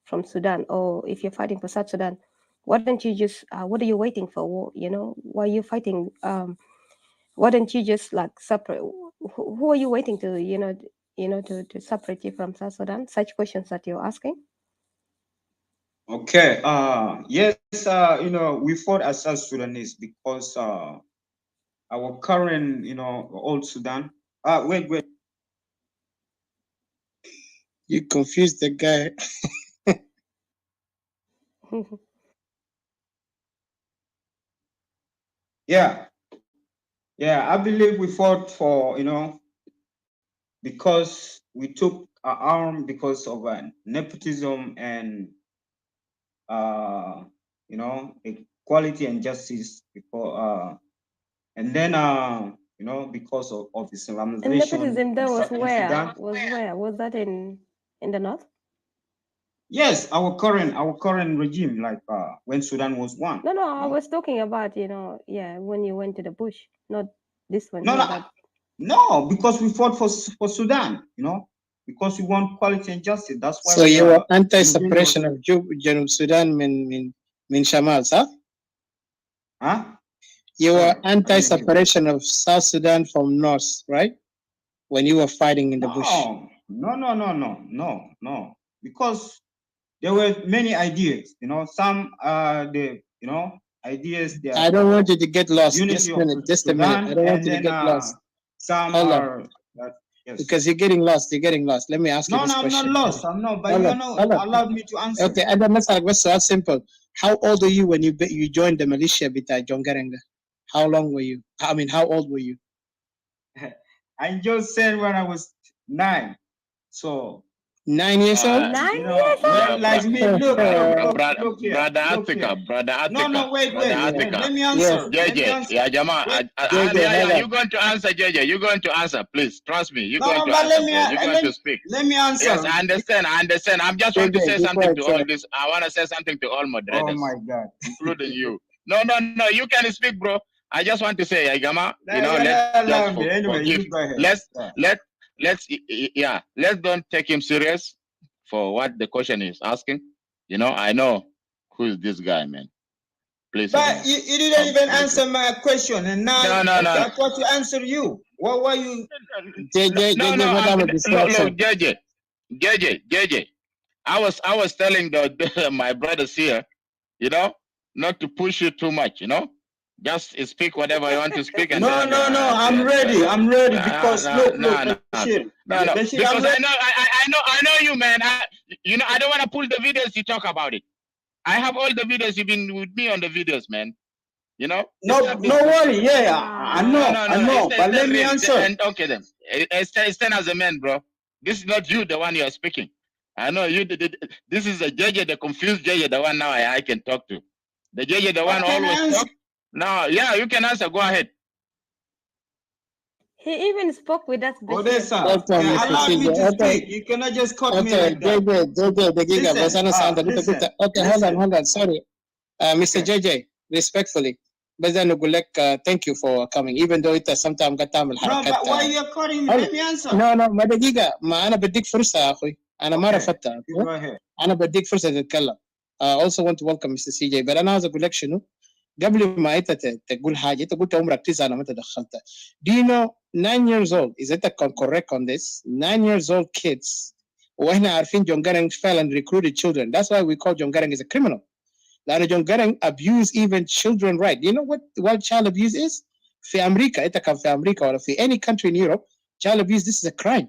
from Sudan, or if you're fighting for South Sudan, why don't you just, what are you waiting for? Why are you fighting? Why don't you just like separate? Who are you waiting to, to separate you from South Sudan? Such questions that you're asking. Okay. Yes. We fought as South Sudanese because our current, old Sudan. Wait. You confused the guy. Yeah. I believe we fought for, because we took our arm because of nepotism and equality and justice before, and then because of Islamization. And nepotism, that was in where? Sudan. Was that in the north? Yes, our current regime, like when Sudan was one. No, I was talking about, when you went to the bush, not this one. No, because we fought for Sudan, because we want quality and justice. That's why. So you were anti-separation of Sudan min Shamal, huh? Huh? You were anti-separation of South Sudan from North, right? When you were fighting in the bush. No. Because there were many ideas, some ideas. I don't want you to get lost. Just a minute. I don't want you to get lost. Some Hold are. Yes. Because you're getting lost. Let me ask you this question. No, I'm not lost. I'm not. But allowed me to answer. Okay, and that's so simple. How old are you when you joined the militia bita John Garanga? How long were you? I mean, how old were you? I just said when I was 9. So 9 years old? 9 years old? Like me, look here. Brother Attica. No, wait. Let me answer. JJ, yeah, Jama. You're going to answer, JJ. You're going to answer, please. Trust me. You're going to answer. You're going to speak. Let me answer. Yes, I understand. I'm just want to say something to all this. I want to say something to all moderators. Oh my God, including you. No. You can speak, bro. I just want to say, Yagama, let's don't take him serious for what the question is asking. I know who is this guy, man. Please. But you didn't even answer my question, and now I thought to answer you. What were you? JJ. I was telling my brothers here, not to push you too much, just speak whatever you want to speak. And no, I'm ready. I'm ready because Bashir, because I know you, man. I don't want to pull the videos you talk about it. I have all the videos. You've been with me on the videos, man. No worry. Yeah, I know. But let me answer. And okay, then stand as a man, bro. This is not you, the one you are speaking. I know you did. This is the JJ, the confused JJ, the one now I can talk to. The JJ, the one always talk. No, yeah, you can answer. Go ahead. He even spoke with us. Odessa, allow me to speak. You cannot just cut me like that. Okay, hold on. Sorry. Mr. JJ, respectfully. Thank you for coming, even though it sometimes got time. No, but why you are calling me? Let me answer. No, ما دقيقة ما أنا بديك فرصة يا أخوي. أنا ما رفضت. أنا بديك فرصة تتكلم. I also want to welcome Mr. CJ, but أنا عاوز أقول لك شنو؟ قبل ما أنت تقول حاجة أنت قلت عمرك 9 أنا ما تدخلت. Do you know 9 years old? Is it correct on this? 9 years old kids. وإحنا عارفين John Garang fell and recruited children. That's why we call John Garang as a criminal. John Garang abuse even children right. Do you know what child abuse is? في أمريكا أنت كان في أمريكا ولا في any country in Europe, child abuse, this is a crime.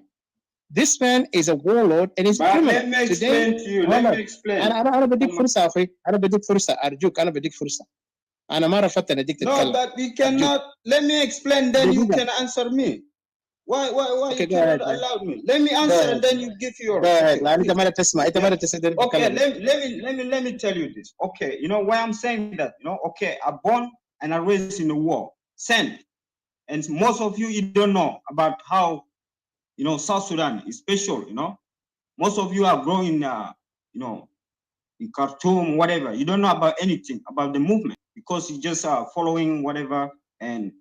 This man is a warlord and he's a criminal. Let me explain to you. Let me explain. أنا بديك فرصة أخي. أنا بديك فرصة أرجوك. أنا بديك فرصة. أنا ما رفضت أن أديك تتكلم. No, but we cannot. Let me explain. Then you can answer me. Why you cannot allow me? Let me answer and then you give your. Go ahead. أنت ما تسمع. أنت ما تسمع. Okay. Let me tell you this. Okay. Why I'm saying that. Okay. I'm born and I raised in the war. Sent. And most of you don't know about how. South Sudan is special, Most of you are growing, in Khartoum, whatever. You don't know about anything about the movement because you just are following whatever. And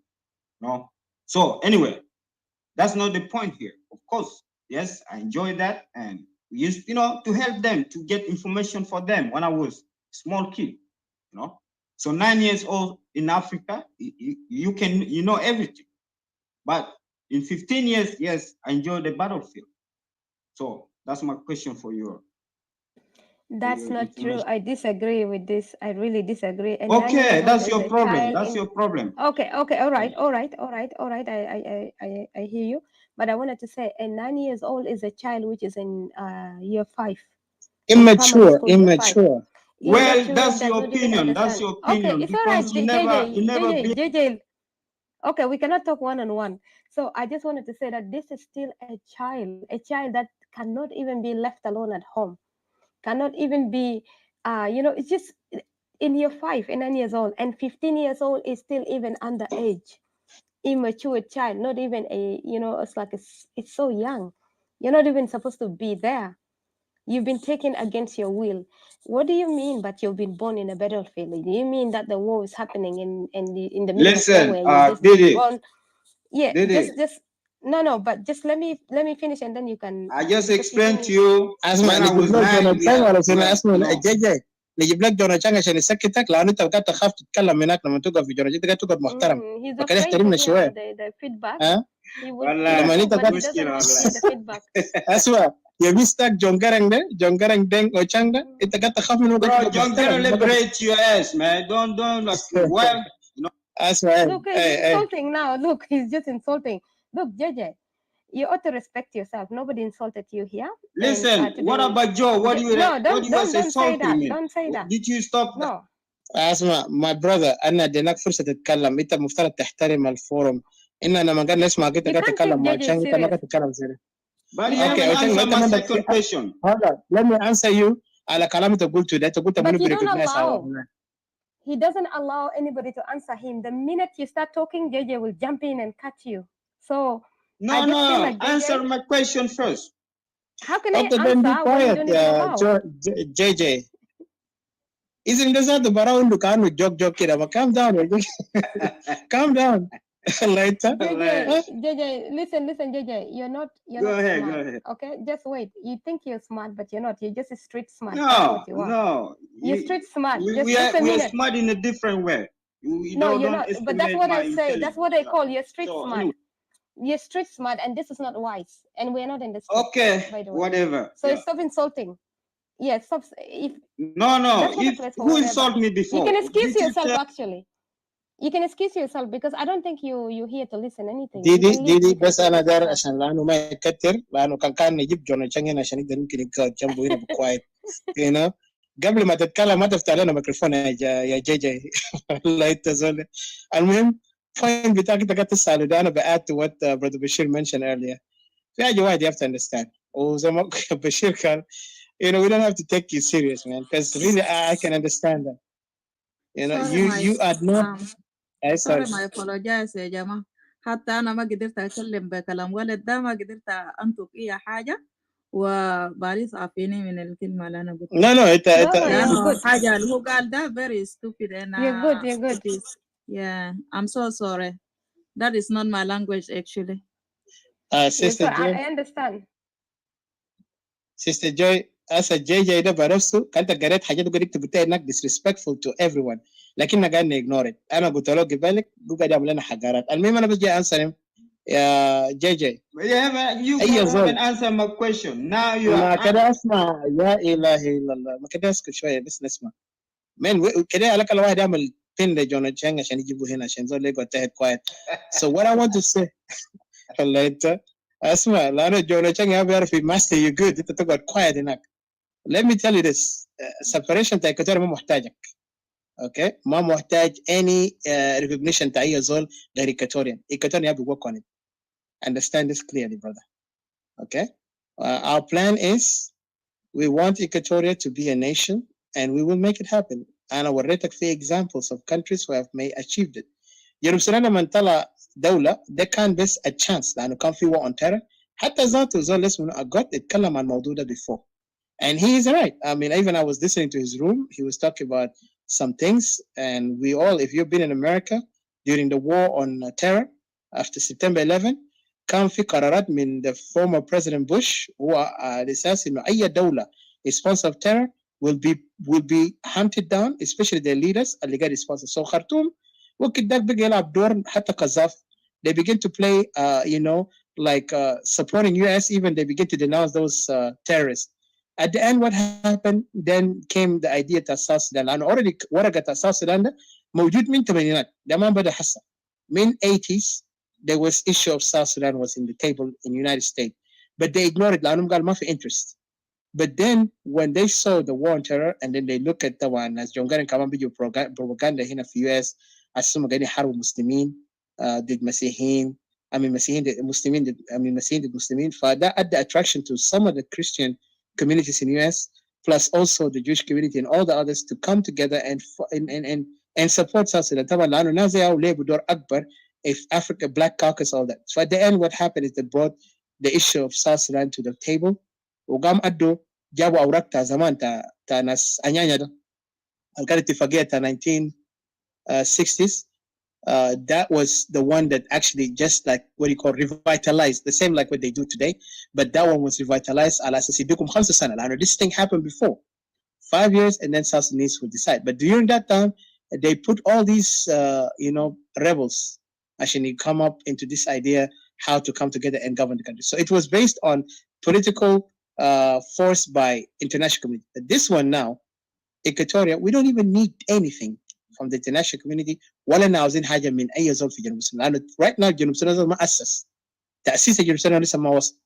No. So anyway, that's not the point here. Of course, yes, I enjoy that, and we used, to help them to get information for them when I was a small kid, So 9 years old in Africa, you can know everything. But in 15 years, yes, I enjoy the battlefield. So that's my question for you. That's not true. I disagree with this. I really disagree. And okay, that's your problem. That's your problem. Okay, all right. I hear you. But I wanted to say, a 9 years old is a child which is in year 5. Immature. Well, that's your opinion. That's your opinion. Okay, it's all right, JJ. Okay, we cannot talk one-on-one. So I just wanted to say that this is still a child that cannot even be left alone at home, cannot even be, it's just in year 5 and 9 years old, and 15 years old is still even underage, immature child, not even it's like it's so young. You're not even supposed to be there. You've been taken against your will. What do you mean? But you've been born in a battlefield. Do you mean that the war is happening in the middle of nowhere? Born? Yeah, just no. But just let me finish, and then you can. I just explained to you. نجيب لك جونا تشانغ عشان يسكتك لانه انت قاعد تخاف تتكلم هناك لما تقعد في جونا قاعد تقعد محترم فكده احترمنا شويه لما انت قاعد اسمع يا مستك جونغرانغ ده جونغرانغ دين او تشانغ ده انت قاعد تخاف منه جونغرانغ liberate your ass man don't well اسمع look he's insulting now. Look, he's just insulting. Look, JJ, you ought to respect yourself. Nobody insulted you here. Listen, what about Joe? What do you say that. Don't say that. Did you stop? No. اسمع my brother انا اديناك فرصه تتكلم انت المفترض تحترم الفورم انا ما قاعد نسمع قلت قاعد تتكلم مع تشانغ انت ما قاعد تتكلم زي But you haven't answered my second question. Hold on, let me answer you على كلام انت قلته ده انت قلت منو بيريكوجنايز He doesn't allow anybody to answer him. The minute you start talking, JJ will jump in and cut you. So no, like answer my question first. How can I answer when you don't even allow? JJ. Isn't this the baround look on joke kid? Calm down, calm down. Later. JJ, listen, JJ. You're not go ahead, smart. Go ahead. Okay, just wait. You think you're smart, but you're not. You're just street smart. No, that's what you are. No. You're street smart. We are smart in a different way. You're not. But that's what I say. That's what I call you're street smart. Anyway. You're street smart, and this is not wise. And we're not in the street. Okay, by the way. Whatever. So stop insulting. Yeah, stop. No. Who insulted me before? You can excuse yourself, actually. You can excuse yourself because I don't think you're here to listen anything. دي بس أنا دار عشان لأنه ما يكتر لأنه كان نجيب جونا تشانغ عشان يقدر يمكن يقعد جنبه هنا بكوايت. قبل ما تتكلم ما تفتح لنا ميكروفون يا جي الله يتزول. المهم point بتاعك انت قاعد تسأله ده أنا بأد to what brother Bashir mentioned earlier. في حاجة واحد you have to understand. وزي ما بشير كان we don't have to take you serious man because really I can understand that. You are not. sorry my apologize يا جماعة. حتى أنا ما قدرت أتكلم بكلام ولد ده ما قدرت أنطق أي حاجة وباريس عافيني من الكلمة اللي أنا قلتها. No, it's حاجة اللي هو قال ده very stupid and you're good. Yeah, I'm so sorry. That is not my language actually. Sister Joy, I understand. Sister Joy, as a JJ ده بنفسه كانت قريت حاجات قاعد يكتب بتاعي انك disrespectful to everyone لكننا قاعد نignore it. انا قلت له قبلك قاعد يعمل لنا حقارات. المهم انا بس جاي انسر يا JJ. You haven't answered my question. Now you ما كده اسمع يا اله الا الله ما كده اسكت شويه بس نسمع. من كده لك الواحد يعمل pin لجونا تشانغ عشان يجيبه هنا عشان زول يقعد تحت quiet. So what I want to say الله انت اسمع لانه جونا تشانغ بيعرف master you good انت تقعد quiet هناك. Let me tell you this. Separation تاع Equatoria ما محتاجك. Okay? ما محتاج any recognition تاع أي زول غير Equatorian. Equatorian have to work on it. Understand this clearly, brother. Okay? Our plan is we want Equatoria to be a nation and we will make it happen. And I will rate a few examples of countries who have achieved it. جنوب السودان لما طلع دولة ده كان بس a chance لأنه كان في war on terror. حتى ذاته زول اسمه أقعد اتكلم عن الموضوع ده before. And he is right. I mean, even I was listening to his room. He was talking about some things. And we all, if you've been in America during the war on terror, after September 11 كان في قرارات من the former President Bush هو على أساس إنه أي دولة sponsor of terror will be hunted down, especially the leaders اللي قاعد sponsor. So خرطوم وقت ده بقى يلعب دور حتى قذاف. They begin to play, like supporting US. Even they begin to denounce those terrorists. At the end, what happened? Then came the idea of South Sudan. And already ورقة South Sudan ده موجود من الثمانينات. ده ما بدأ حصل. من 80s there was issue of South Sudan was in the table in the United States, but they ignored it. لأنهم قال ما في interest. But then when they saw the war on terror, and then they look at the one as John Garen كمان بيجوا propaganda هنا في US أسمى قاعدين يحاربوا مسلمين ضد مسيحيين. مسيحيين ضد مسلمين مسيحيين ضد مسلمين. فده أدى attraction to some of the Christian communities in US, plus also the Jewish community and all the others to come together and support South Sudan. طبعا لأنه ناس زيهم لعبوا دور أكبر if Africa, Black Caucus, all that. So at the end, what happened is they brought the issue of South Sudan to the table. وقام أدوا جابوا أوراق تا زمان تا ناس أنيانيا ده كانت اتفاقية تا 1960s. That was the one that actually just like what you call revitalized, the same like what they do today, but that one was revitalized على أساس يدوكم 5 سنة. I know this thing happened before 5 years, and then South Sudanese would decide. But during that time, they put all these rebels actually come up into this idea how to come together and govern the country. So it was based on political force by international community. But this one now, Equatoria, we don't even need anything from the international community. ولا ناوزين حاجة من أي زول في جنوب السودان. لأنه right now جنوب السودان ما أسس. تأسيس جنوب السودان لسه ما وصل.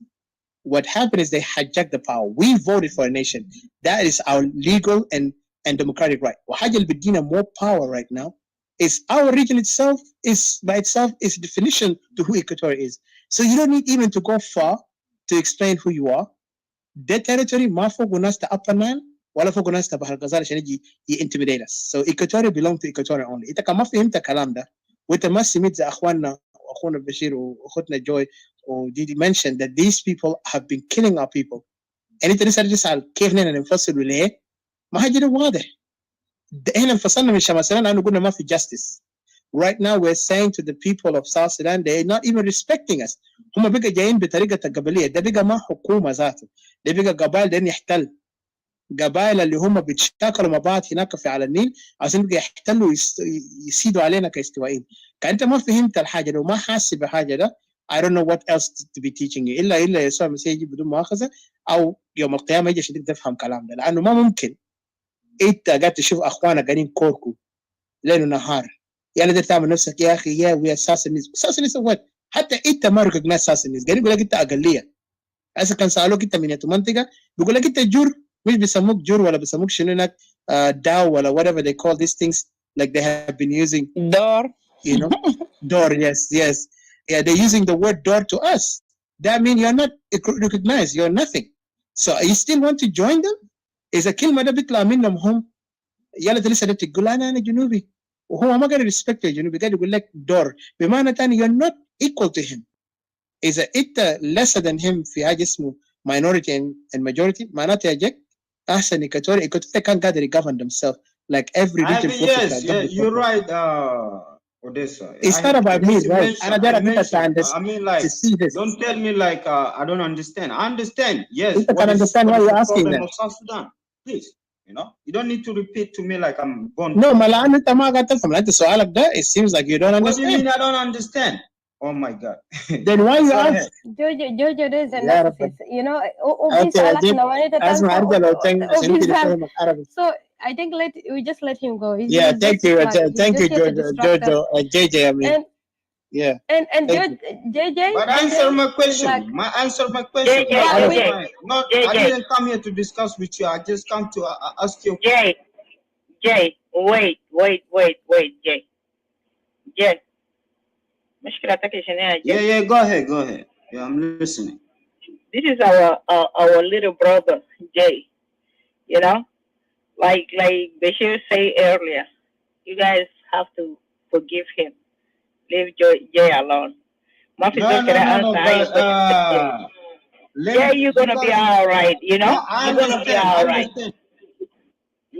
What happened is they hijacked the power. We voted for a nation. That is our legal and democratic right. وحاجة اللي بدينا more power right now is our region itself is by itself is definition to who Equatoria is. So you don't need even to go far to explain who you are. The territory ما فوق ناس تا Upper Nile ولا فوق ناس تا بحر الغزال عشان يجي intimidate us. So Equatoria belong to Equatoria only. إنت كمان فهمت الكلام ده وإنت ما سمعت زي أخواننا وأخونا بشير وأخوتنا جوي وديدي mentioned that these people have been killing our people. And أنت لسه تسأل كيف نحن ننفصل وليه؟ ما هي واضح. احنا انفصلنا من شمال سودان لأنه قلنا ما في justice. Right now we're saying to the people of South Sudan they're not even respecting us. هم بقى جايين بطريقة قبلية. ده بقى ما حكومة ذاته. ده بقى قبائل دين يحتل. قبائل اللي هم بيتشاكلوا مع بعض هناك في على النيل عشان بقى يحتلوا يسيدوا علينا كاستوائيين. كأنت ما فهمت الحاجة ده وما حاسس بحاجة ده. I don't know what else to be teaching you. إلا يسوع المسيح يجي بدون مؤاخذة أو يوم القيامة يجي عشان تفهم كلام ده. لأنه ما ممكن انت قاعد تشوف اخوانك قاعدين كوركو ليل ونهار يعني ده تعمل نفسك يا اخي يا ويا ساسنيز وات حتى انت ما ريكوجنايز ساسنيز قاعدين يقول لك انت اقليه. هسه كان سالوك انت من يا منطقه بيقول لك انت جور مش بيسموك جور ولا بيسموك شنو هناك داو ولا whatever they call these things like they have been using door door yes yeah they're using the word door to us. That means you're not recognized, you're nothing. So you still want to join them? إذا كلمة ده بيطلع منهم هم يلا ده لسه ده بتقول أنا جنوبي وهو ما قادر يرسبكت الجنوبي قاعد يقول لك دور بمعنى تاني you're not equal to him. إذا أنت lesser than him في حاجة اسمه minority and majority معناته يا جاك أحسن إيكواتوريا كان قادر govern themselves like every region. Yes, you're right, Odessa. It's not about me, right? I mean, like, don't tell me like I don't understand. I understand. Yes. I can understand why you're asking that. Of South Sudan, please. You don't need to repeat to me like I'm born. No, Malan, it seems like you don't understand. What do you mean I don't understand? Oh my God. Then why you ask? Jojo, there is analysis. So I think we just let him go. Thank you, Jojo, JJ. I mean, and JJ. But answer my question. Answer my question. I didn't come here to discuss with you. I just come to ask you. Jay, wait, Jay. Yeah, go ahead. Yeah, I'm listening. This is our little brother, Jay. Like Bashir said earlier, you guys have to forgive him. Leave Jay alone. No, you're gonna be all right. You're gonna be all right.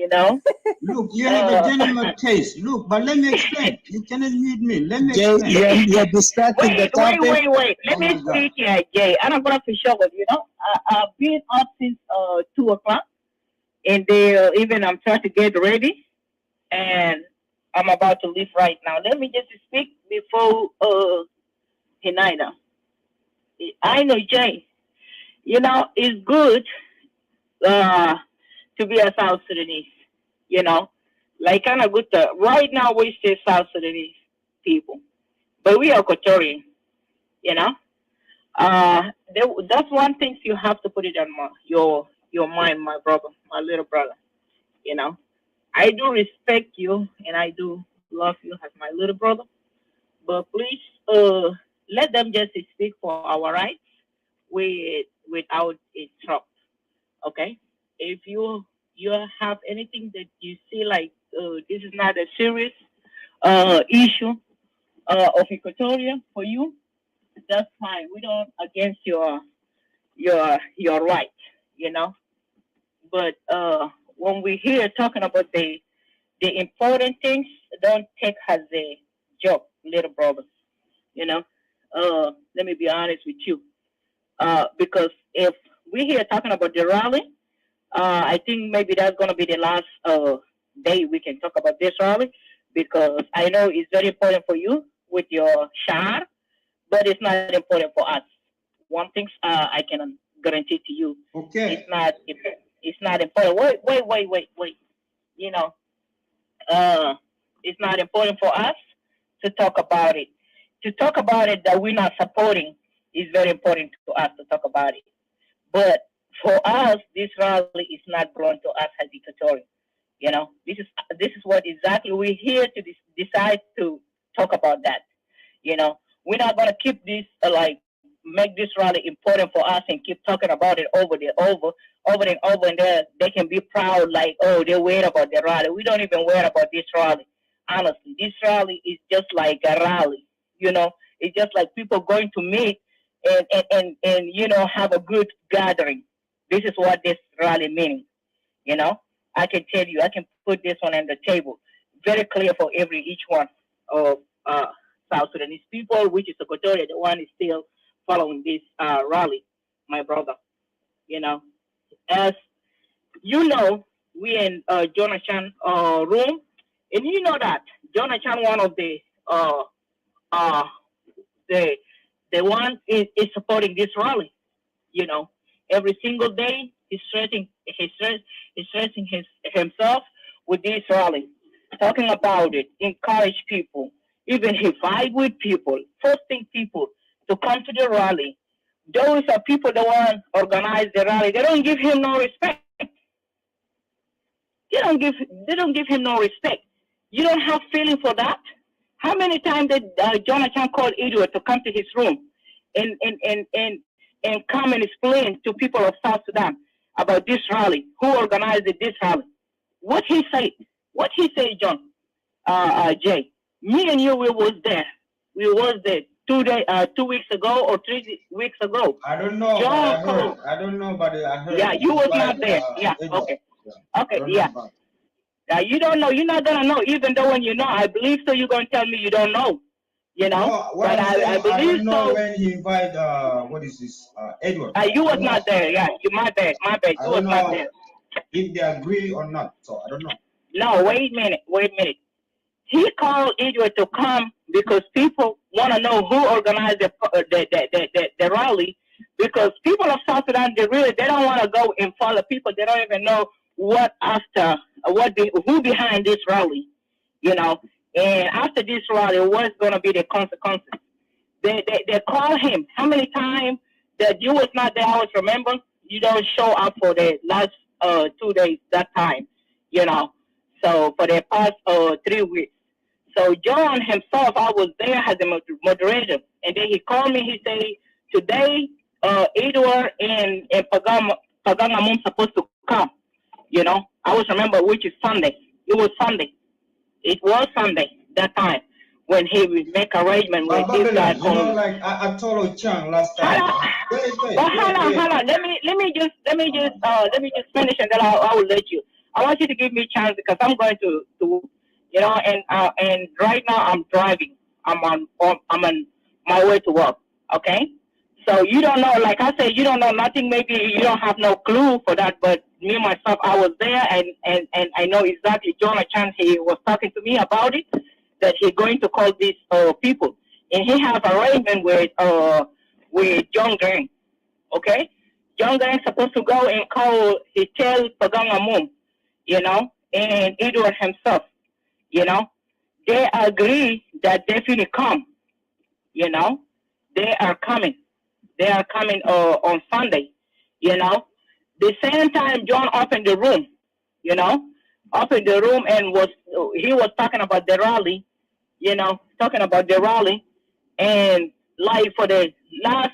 you know. Look, you have a genuine case. Look, but let me explain. You cannot mute me. Let me Jay, explain. you're distracting the topic. Wait. Let Oh me my God. speak here, Jay. And I'm gonna for sure, you know. I've been up since 2 o'clock, and even I'm trying to get ready, and I'm about to leave right now. Let me just speak before Hinaida. I know, Jay. You know, it's good to be a South Sudanese. You know, like kind of good. Right now, we say South Sudanese people, but we are Equatorian. You know, that's one thing you have to put it on your mind, my brother, my little brother. You know, I do respect you and I do love you as my little brother, but please, let them just speak for our rights without interrupt. Okay, if you have anything that you see like this is not a serious issue of Equatoria for you, that's fine. We don't against your right, you know. But when we hear talking about the important things, don't take as a joke, little brother. You know. Let me be honest with you. Because if we here talking about the rally, I think maybe that's gonna be the last day we can talk about this rally, because I know it's very important for you with your shar, but it's not important for us. One thing I can guarantee to you, Okay. it's not important. Wait. You know, it's not important for us to talk about it. To talk about it that we're not supporting is very important to us to talk about it. But for us, this rally is not belong to us as Equatorial. You know, this is what exactly we're here to decide to talk about that. You know, we're not gonna keep this like make this rally important for us and keep talking about it over and over, and they can be proud like, oh, they worry about the rally. We don't even worry about this rally. Honestly, this rally is just like a rally. You know, it's just like people going to meet and you know have a good gathering. This is what this rally means. You know, I can tell you, I can put this one on the table, very clear for each one of South Sudanese people, which is Equatoria, the one is still following this rally, my brother. You know, as you know, we in Jonathan room, and you know that Jonathan, one of uh, the one is supporting this rally. You know, every single day he's stressing himself with this rally, talking about it, encourage people, even he fight with people, forcing people to come to the rally. Those are people that want to organize the rally. They don't give him no respect. They don't give him no respect. You don't have feeling for that. How many times did Jonathan call Edward to come to his room and come and explain to people of South Sudan about this rally, who organized this rally? What he said? What he said, John, Jay? Me and you, we was there. We was there 2 weeks ago or 3 weeks ago. I don't know, John but I heard. I don't know, but I heard. Yeah, you was not there. Yeah, Edward. okay. Yeah. Okay, yeah. You don't know. You're not gonna know, even though when you know, I believe so. You're gonna tell me you don't know. You know, No, what but I'm saying, I believe don't know so. when he invited what is this Edward. You was not there. Yeah, my bad. I You was don't not know there. if they agree or not, so I don't know. No, wait a minute. He called Edward to come because people want to know who organized the rally. Because people of South Sudan, they don't want to go and follow people. They don't even know who behind this rally, you know. And after this rally, what's going to be the consequences? They call him. How many times that you was not there? I was remember you don't show up for the last 2 days that time, you know. So for the past 3 weeks. So John himself, I was there as a moderator, and then he called me. He said, today, Edward and Pagangamum supposed to come. You know, I was remember which is Sunday. It was Sunday. It was Sunday that time when he would make arrangement with this guy. You know, like I told Chang last time. Hold on. Let me just finish, and then I will let you. I want you to give me a chance because I'm going to you know, and right now I'm driving. I'm on my way to work. Okay, so you don't know, like I said, you don't know nothing. Maybe you don't have no clue for that. But me myself, I was there, and I know exactly. Jonathan, he was talking to me about it, that he's going to call these people, and he has arrangement with John Grant. Okay, John Grant supposed to go and call. He tell Pagangamum, you know, and Edward himself, you know, they agree that they finna come, you know, they are coming. They are coming on Sunday, you know. The same time John opened the room, you know, opened the room and he was talking about the rally, you know, talking about the rally, and like for the last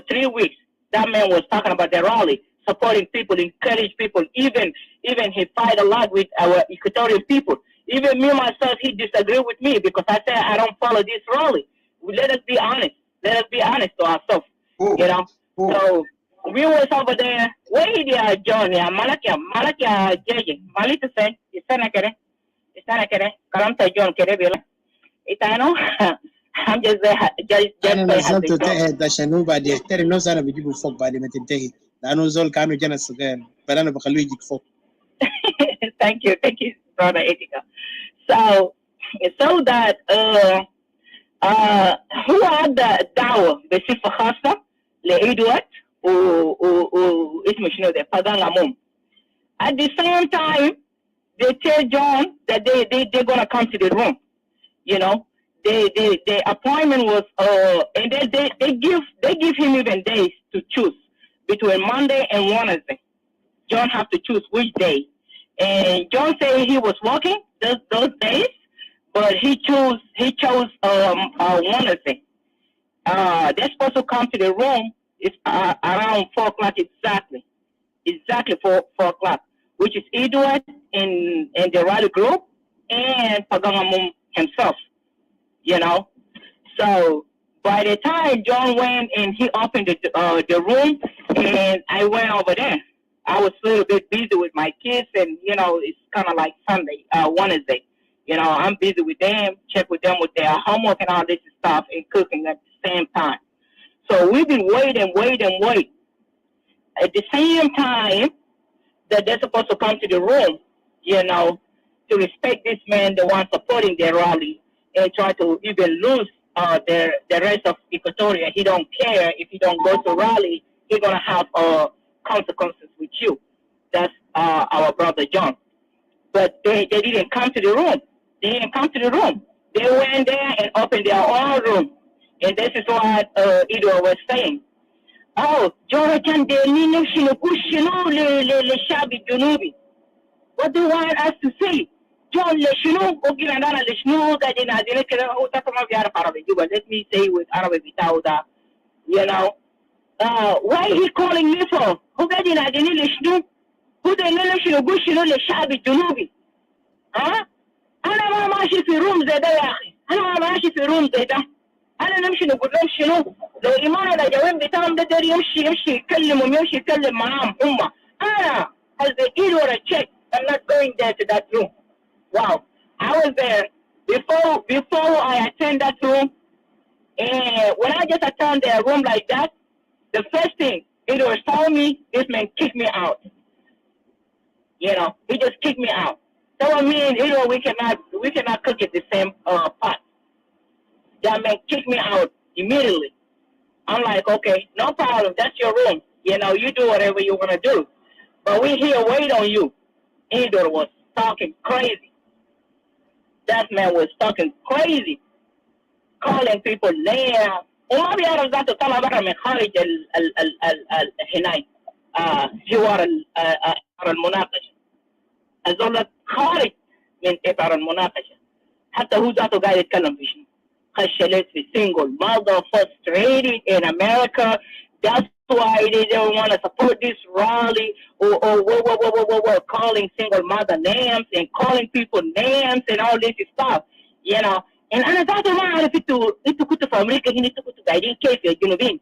3 weeks, that man was talking about the rally, supporting people, encourage people. Even he fight a lot with our Equatorian people. Even me myself, he disagreed with me because I said I don't follow this rally. Let us be honest. Let us be honest to ourselves. You know. So we was over there. Where is John? Malakia JJ. Malita said, "It's not kere. It's not kere. Karamta John kere bila." Itano. I'm just انا نزلت تحت عشان هو بعد يحترم نفسه انا بجيبه فوق بعد ما تنتهي لانه زول كانوا جنى الصغير فانا بخليه يجيك فوق. Thank you, brother Etika. So that هو هذا دعوة بصفة خاصة لإدوارد واسمه شنو ده Pagangamum. At the same time, they tell John that they're gonna come to the room. You know, the appointment was and they give him even days to choose between Monday and Wednesday. John have to choose which day, and John said he was working those days, but he chose Wednesday. They're supposed to come to the room. It's around 4 o'clock exactly 4 o'clock, which is Edward in the rally group and Pagangamum himself. You know, so by the time John went and he opened the room, and I went over there. I was a little bit busy with my kids, and you know, it's kind of like Sunday, Wednesday. You know, I'm busy with them, check with them with their homework and all this stuff, and cooking at the same time. So we've been waiting. At the same time that they're supposed to come to the room, you know, to respect this man, the one supporting their rally, and try to even lose the rest of Equatoria. He don't care if you don't go to rally. He's gonna have consequences with you. That's our brother John. But they didn't come to the room. They went there and opened their own room, and this is what Edward was saying. Oh, Jonathan, what do you want us to say? John, let me say with Arabic without that, you know. Why he calling me for? Who got in who the نلشنو قشنو للشعب الجنوبي؟ أنا ما ماشي في روم زي ده يا أخي، أنا ما ماشي في روم زي ده. أنا نمشي نقول لهم شنو؟ لو إيمان الجواب بتاعهم ده داري يمشي يكلمهم يمشي يتكلم معاهم هم. أنا as the Edward a check, I'm not going there to that room. Wow, I was there before I attend that room, and when I just attend the room like that, the first thing Edward told me, this man kicked me out. You know, he just kicked me out. So me and Edward, we cannot cook at the same pot. That man kicked me out immediately. I'm like, okay, no problem. That's your room. You know, you do whatever you want to do. But we here wait on you. Edward was talking crazy. That man was talking crazy. Calling people names. وما بيعرف ذاته طلع برا من خارج هناك جوار المناقشة. أزول خارج من إطار المناقشة. حتى هو ذاته قاعد يتكلم في شنو. خشلت في single mother, frustrated in America. That's why they don't want to support this rally or calling single mother names and calling people names and all this stuff, you know. And أنا ذاته ما أعرف أنتوا كنتوا في أمريكا هنا أنتوا كنتوا قاعدين كيف يا جنوبين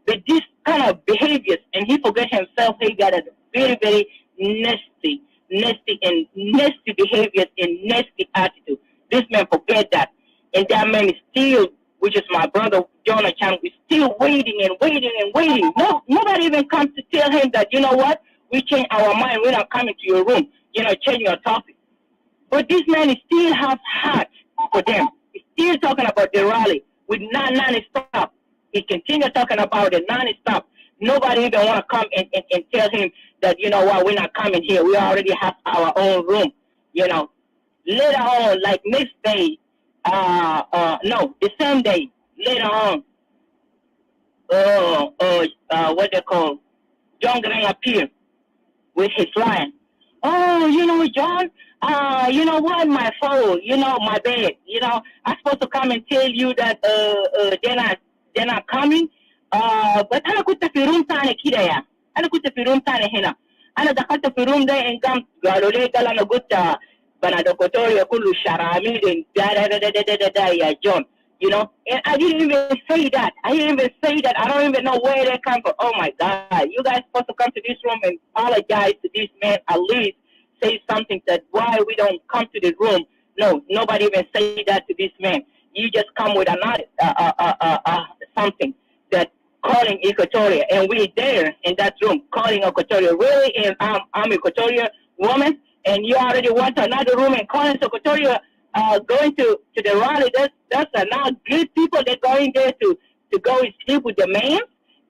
with this kind of behaviors, and he forget himself. He got very, very nasty behaviors and nasty attitude. This man forget that. And that man is still, which is my brother, Jonathan, is still waiting and waiting and waiting. No, nobody even comes to tell him that, you know what, we change our mind, we're not coming to your room, change your topic. But this man still has heart for them. He's still talking about the rally with non-stop. He continues talking about it non-stop. Nobody even want to come and tell him that, you know what, we're not coming here. We already have our own room, Later on, like next day, no, the same day, later on, what they call, John Grant appeared with his line. Oh, John, you know what, my phone, my bad, I'm supposed to come and tell you that they're not coming. But أنا كنت في روم ثاني كده يا. أنا كنت في روم ثاني هنا. أنا دخلت في روم ده إن قالوا لي قال أنا قلت بنات إكواتوريا كله شراميل دا يا John. And I didn't even say that. I don't even know where they come from. Oh my God. You guys supposed to come to this room and apologize to this man, at least say something that why we don't come to the room. No, nobody even say that to this man. You just come with another something that calling Equatoria, and we're there in that room calling Equatoria. Really? And I'm Equatoria woman, and you already went to another room and calling Equatoria going to the rally. That's not good people. They're going there to go and sleep with the man.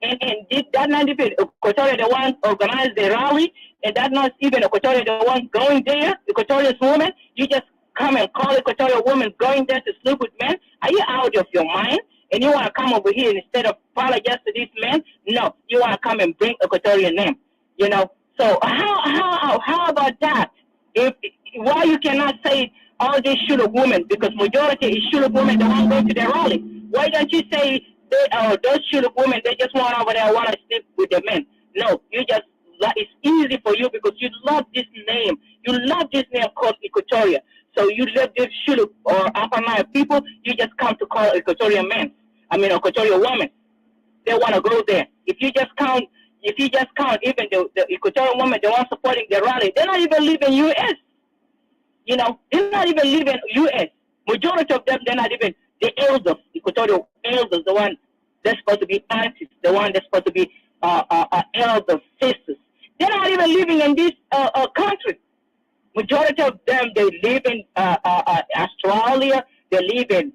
And did that not even Equatoria the one organized the rally, and that not even Equatoria the one going there, Equatoria's woman. You just come and call Equatorial woman going there to sleep with men. Are you out of your mind? And you want to come over here and instead of apologize to this man? No, you want to come and bring Equatorial name. So how about that? Why you cannot say all these Shula women, because majority is Shula women that want to go to the rally. Why don't you say those Shula women, they just want over there want to sleep with the men? No, it's easy for you because you love this name. You love this name called Equatoria. So you love this Shulu or Upper Nile people, you just come to call Equatorial men. Equatorial women. They want to go there. If you just count even the Equatorial women, the ones supporting the rally, they're not even living U.S. They're not even living U.S. Majority of them, they're not even the elders, Equatorial elders, the one that's supposed to be aunties, the one that's supposed to be elders, sisters. They're not even living in this country. Majority of them, they live in Australia, they live in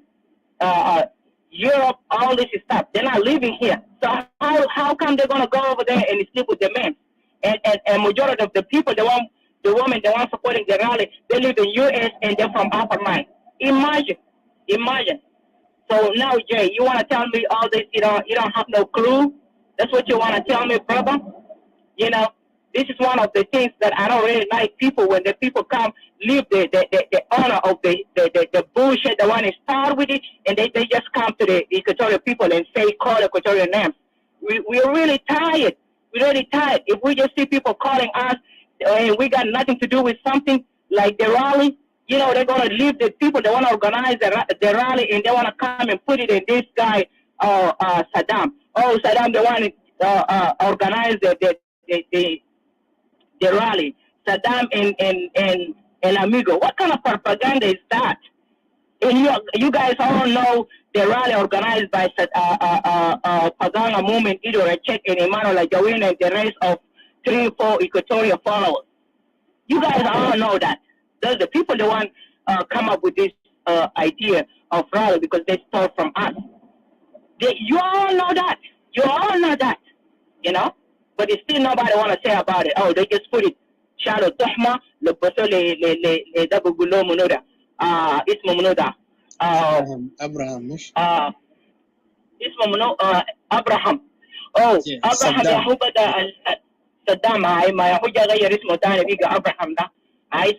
Europe, all this stuff. They're not living here. So how come they're gonna go over there and sleep with the men? And majority of the people, the women, the one supporting the rally, they live in US and they're from Upper Nile. Imagine. So now, Jay, you wanna tell me all this? You don't have no clue. That's what you wanna tell me, brother? This is one of the things that I don't really like people when the people come leave the honor of the bullshit, the one who start with it, and they just come to the Equatorial people and say, call Equatorial names. We're really tired. We're really tired. If we just see people calling us and we got nothing to do with something like the rally, they're going to leave the people. They want to organize the rally and they want to come and put it in this guy, Saddam. Oh, Saddam, the one organized the rally. Saddam and El Amigo. What kind of propaganda is that? And you guys all know the rally organized by Paganga Movement, Idora Check and Emmanuel Jawin and the rest of 3-4 Equatoria followers. You guys all know that. Those the people that want come up with this idea of rally because they stole from us. You all know that. But it's still nobody want to say about it. Oh, they just put it. Shadow Tahma, le Bosole, le Dabugulo Munoda. Ismo Munoda. Abraham, مش Ismo Abraham. Oh, Abraham Yahuba Saddam. ما يحوجا غير اسمه تاني بيجا Abraham ده.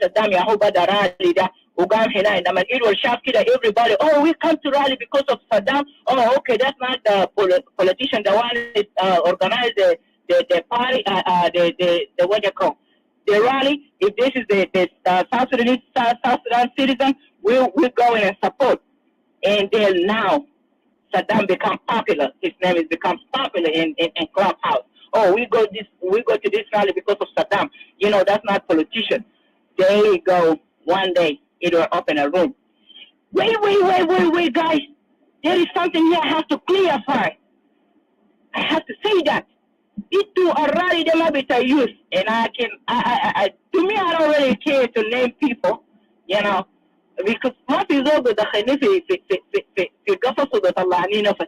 Saddam Yahuba da rally da. Ugam hina and man it will shock that everybody. Oh, we come to rally because of Saddam. Oh, okay, that's not the politician. The one that organized the party, the what you call the rally. If this is the South Sudan citizen, we'll go in and support. And then now Saddam becomes popular. His name is becomes popular in Clubhouse. oh, we go to this rally because of Saddam. You know, that's not politician. They go one day, it will open a room. Wait, guys. There is something here I have to clarify. I have to say that. It to a rally they might be use, and I to me I don't really care to name people, you know, because ما في زول بدخلني في قفص وبطلعني نفس.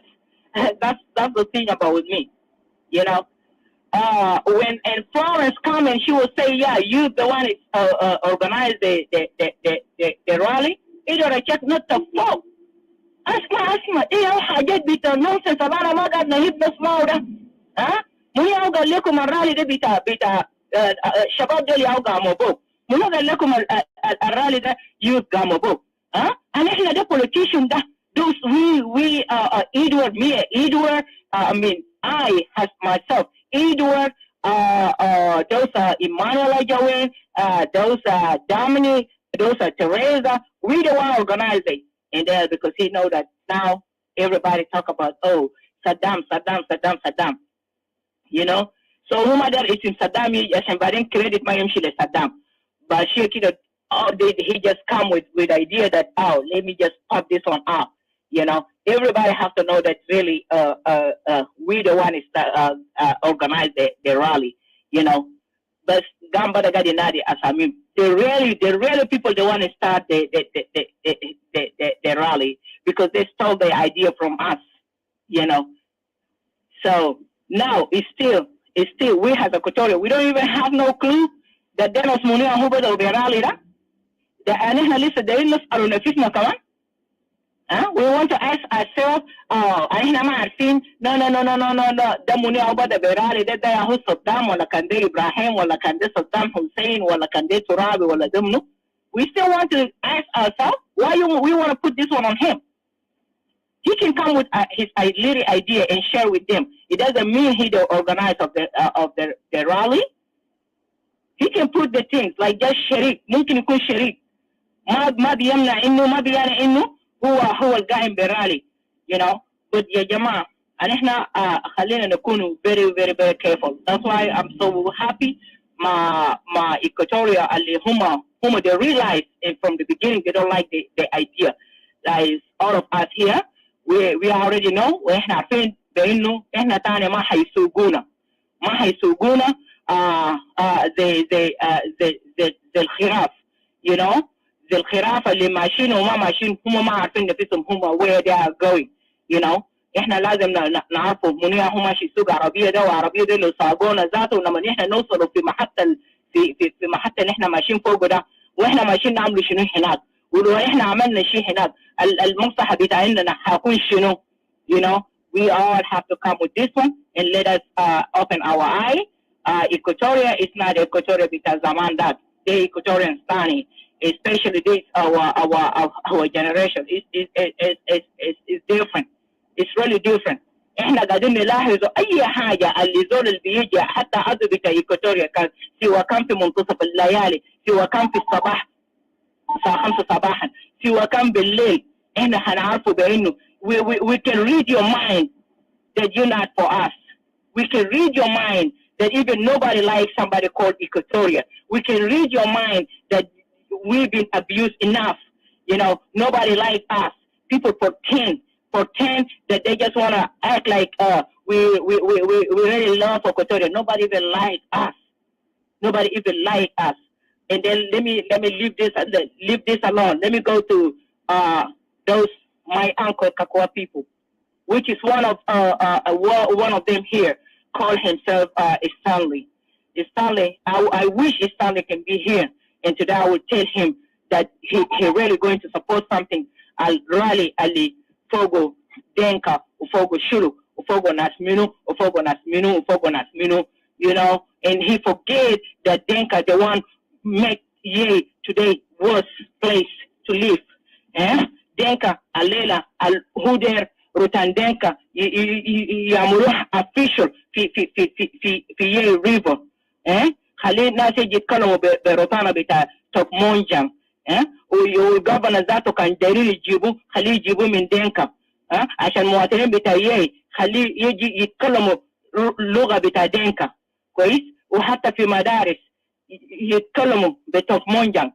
That's the thing about me, you know. When and Florence come and she will say, yeah, you the one organized the rally. It will check not the fault. اسمع ايه حاجات بتاع نونسنس انا ما قاعد نهيب نسمعه ده. ها مو قال لكم الرالي ده بتاع الشباب دول يوقع موبو. مو قال لكم الرالي ده يوث قاموا بو. ها احنا ده politician ده. Those we Edward, me Edward, I mean I as myself Edward, those are Emmanuel Ajawen, those are Dominic, those are Teresa. We the one organizing. And there, because he know that now everybody talk about, oh, Saddam. You know? So who mother is in Saddam, but didn't credit my Saddam. But he just come with idea that, oh, let me just pop this one up. You know, everybody have to know that really we the one is organize the rally, you know. But Gamba the Gadinadi as I mean the really people they want to start the rally because they stole the idea from us, you know. So now it's still we have Equatoria. We don't even have no clue that there was money on who the rally that. The analysts they look at the kaman. We want to ask ourselves, احنا ما عارفين no ده مني عقبة ده بيرالي ده هو صدام ولا كان ده إبراهيم ولا كان ده صدام حسين ولا كان ده ترابي ولا ده منو. We still want to ask ourselves why we want to put this one on him. He can come with his little idea and share with them. It doesn't mean he the organizer of the rally. He can put the things like just شريك ممكن يكون شريك ما بيمنع إنه ما بيعني إنه هو القائم بالرالي, you know. But يا جماعة احنا خلينا نكون very very very careful. That's why I'm so happy مع Equatoria اللي هم they realize and from the beginning they don't like the idea. Like all of us here we already know واحنا عارفين بانه احنا تاني ما حيسوقونا زي الخراف, you know. زي الخراف اللي ماشيين وما ماشيين هم ما عارفين نفسهم هم where they are going, you know. احنا لازم نعرفوا منو هو ماشي يسوق عربيه ده وعربيه ده لو ساقونا ذاته ولما احنا نوصلوا في محطه في محطه اللي احنا ماشيين فوقه ده واحنا ماشيين نعملوا شنو هناك, ولو احنا عملنا شيء هناك المصلحه بتاعنا حيكون شنو, you know. We all have to come with this one and let us open our eye. Equatoria is not Equatoria because zaman that the Equatorian stanny, especially this our generation is different. It's really different. احنا قاعدين نلاحظ اي حاجه اللي زول اللي بيجي حتى عضو بتاع إيكواتوريا كان سواء كان في منتصف الليالي سواء كان في الصباح الساعه 5 صباحا سواء كان بالليل احنا هنعرفه بانه we can read your mind that you're not for us. We can read your mind that even nobody likes somebody called Equatoria. We can read your mind that we've been abused enough. You know, nobody likes us. People pretend that they just want to act like we really love Equatoria. Nobody even likes us. Nobody even likes us. And then let me leave this alone. Let me go to those my uncle Kakwa people, which is one of them here, call himself Stanley. Stanley, I wish Stanley can be here, and today I will tell him that he really going to support something. I'll rally Ali Fogo Denka Ufogo Shuru Ufogo Nasminu, you know, and he forget that Denka the one make Ye today worst place to live. Denka Alela Al Huder Rutandenka يعملوها official في Ye River. خلي الناس يجي يتكلموا بروتانا بتاع توك مونجام. والجوفرنر ذاته كان دايرين يجيبوه خليه يجيبوه من دينكا. عشان المواطنين بتاع Ye خليه يجي يتكلموا لغة بتاع دينكا كويس وحتى في مدارس يتكلموا بتوك مونجان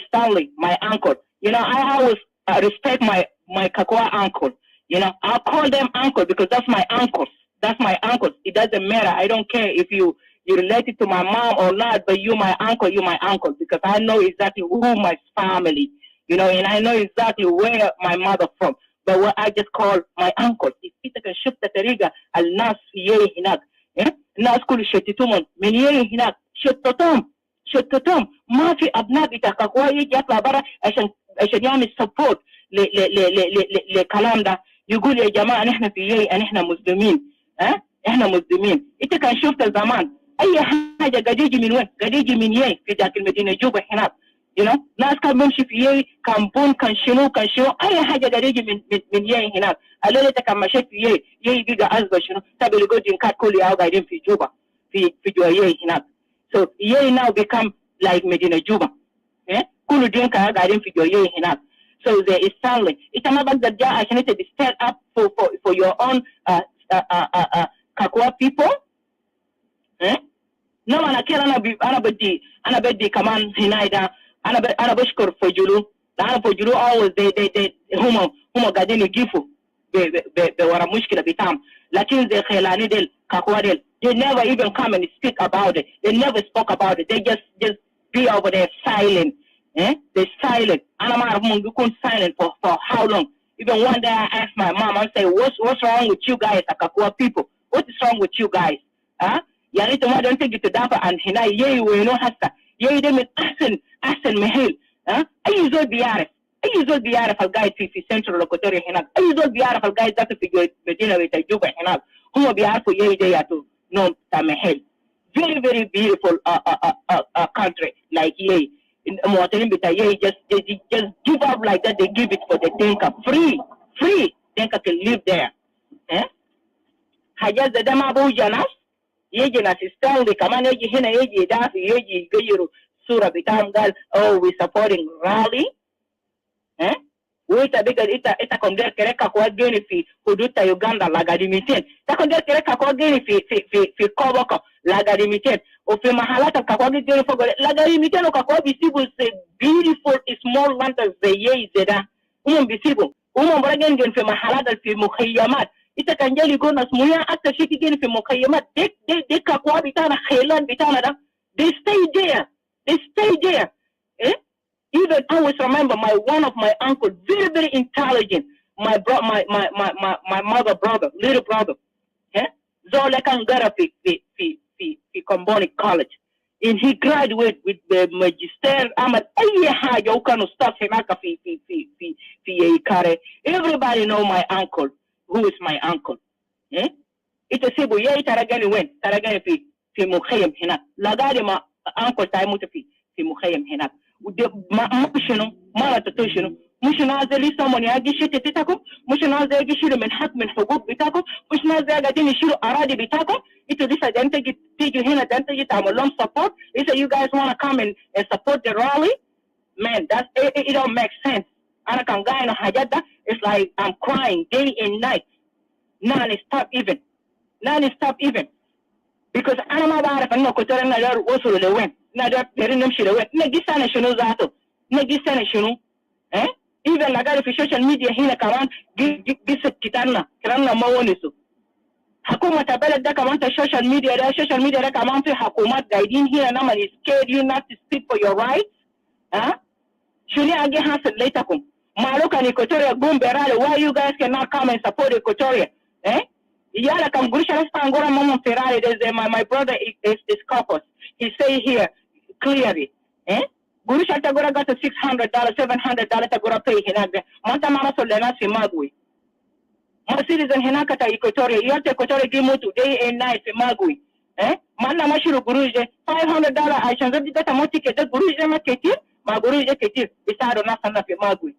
Stanley, my uncle. You know, I always respect my Kakwa uncle. You know, I call them uncle because that's my uncles. That's my uncles. It doesn't matter. I don't care if you're related to my mom or not, but you my uncle because I know exactly who my family, you know, and I know exactly where my mother from. But what I just call my uncle. If you can shift the tariga al nas yeh hinak, nas kul shetitumon min yeh hinak شتتهم ما في ابناء بتاع كاكوا يجي يطلع برا عشان يعمل سبورت للكلام ده يقول يا جماعه نحن في يي نحن مسلمين احنا مسلمين. انت كان شفت زمان اي حاجه قاعد يجي من وين؟ قاعد يجي من يي في ذاك المدينه جوبا هناك ناس كان بيمشي في يي كان بون كان شنو اي حاجه قاعد يجي من يي هناك. الليله كان مشيت في يي بقى ازبا شنو تبي لقوا جنكات كل يوم قاعدين في جوبا في جوا يي هناك. So Yei now become like Medina Juba. Kulu Dinka Gadim figure Yei Hinab. So there is Stanley. It's another that I can be set up for your own Kakwa people. No man I can't anabedi kaman hinaida anabashkur for Julu. For Julu always they humo gadini gifu be wara mushkila bitam. Lakin the khelani del Kakwa del. They never even come and speak about it. They never spoke about it. They just be over there silent. They're silent. And I'm silent for how long? Even one day I asked my mom, I say, what's wrong with you guys, Akakua people? What is wrong with you guys? Yani to don't take it to Dafa and Hina, ye we no hasta. Ye them in Asen Mehil. I usually be Arif. I usually be Arif al guide في Central Equatoria Hina. I usually be Arif al guide that to figure Medina with Juba Hina. Who will be Arif for ye day to no Tamehel. Very, very beautiful country like ye. In Motalimita, just give up like that. They give it for the Dinka free. Dinka can live there. Hajas the Damabu Janas, Yejanas is strong. The command Hina Yeji Dafi Yeji Gayuru Sura Bitangal. Oh, we supporting Raleigh. Wait a bigger ita kondea kereka kwa geni fi huduta Uganda lagadimitin. Ta kondea kereka kwa geni fi Koboko lagadimitin. O fi mahalata kwa geni for lagadimitin o kwa bisibu se beautiful small land as the ye zeda. Bisibu. Mbora geni fi mahalata fi mukhayamat. Ita kanjali gona smuya ata shiki geni fi mukhayamat. De kwa bitana khailan bitana da. They stay there. Even I always remember one of my uncles, very, very intelligent. My mother brother, little brother. Zola Kangara fi Comboni College. And he graduated with the magister. Stuff everybody know my uncle, who is my uncle. It's a sibu ye taragani went. Taragani fi Mukhayam hina. Lagari ma uncle taimuta fi Mukhayam hina. مشنو ما تتوشنو مش نازل لسه من يجي شيء تتاكم مش نازل يجي شيء من حق من حقوق بتاعكم مش نازل قاعدين يشيلوا أراضي بتاعكم إنتوا لسه ده أنت تيجي هنا ده أنت تعمل لهم support إذا you guys wanna come and support the rally man that it don't make sense أنا كان قاعد حاجات ده it's like I'm crying day and night non-stop even because أنا ما بعرف إنه كتير نقدر وصلوا لوين نقدر نمشي لوين نجي سنة شنو ذاته نجي سنة شنو even نقدر في السوشيال ميديا هنا كمان قصة كتارنا ما ونسوا حكومة البلد ده كمان السوشيال ميديا ده كمان في حكومات قاعدين هنا نعمل scared you not to speak for your rights شنو أجي حاصل ليتكم مالو كان Equatoria قوم برالي why you guys cannot come and support Equatoria Yala kam gurisha angora mama Ferrari. There's my brother is Copos. He say here clearly. Gurisha tagora got a $600, $700 tagora pay hinagre. Manta mama solena si magui. My citizen hinakata Equatoria. You have to Equatoria gimutu day and night si magui. Manna mashiru guruje $500. I shall not get a moticket. The guruje ma ketir. Ma guruje ketir. Bisado na sana fi magui.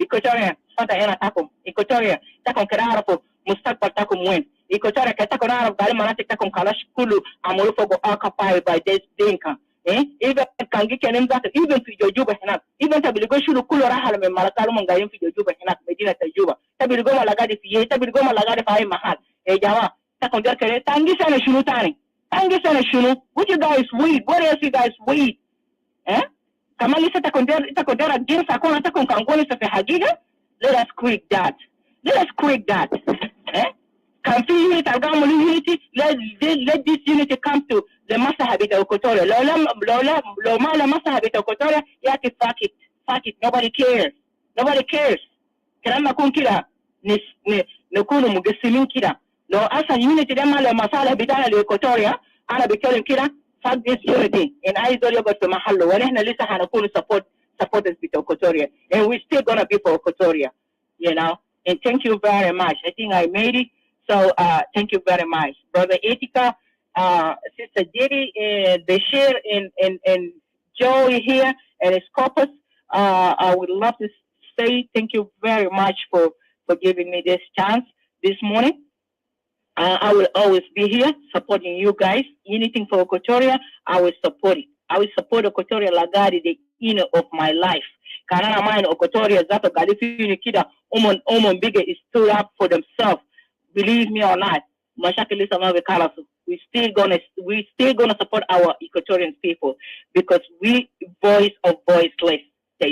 Equatoria. Fata ena takum. Equatoria. Takum kerarapo. Mustaqbal takum win. Equatoria katakum arab gali manatik takum kalash kulu amulu fogo occupied by this Dinka. Even kangi kenim that even fi Juba hinak. Even tabiligo shulu kulu rahal me malakalu mangayim fi Juba hinak Medina ta Juba. Tabiligo malagadi fi ye tabiligo malagadi fi ay mahal. Jawa Tangi sana shunu tani. Tangi sana shunu. What you guys weed? What else you guys weed? Eh? Kama lisa takondera against akona takonkangoni sa hagiga? Let us quit that. Let us quit that. Eh? Can unity, let this unity come to the master habit of Equatoria. Loma la master habit of Equatoria, yaki fuck it. Fuck it. Nobody cares. Nobody cares. Kalama kun kira nekunu mugesimin kira. Lo asa unity dama la masala bidana le Equatoria, ana bitolim kira, fuck this unity. And I don't go to mahallo. Wanehna lisa hanakunu supporters bit Equatoria. And we're still gonna be for Equatoria. You know? And thank you very much. I think I made it. So thank you very much. Brother Etika, Sister Didi, Bashir, and Joey here, and Scopus. I would love to say thank you very much for giving me this chance this morning. I will always be here supporting you guys. Anything for Equatoria, I will support it. I will support Equatoria Lagari, the inner of my life. Kanana mine Equatoria Zato Galifi Kida Omon Bigger is stood up for themselves. Believe me or not, we still gonna support our Equatorian people because we voice of voiceless. The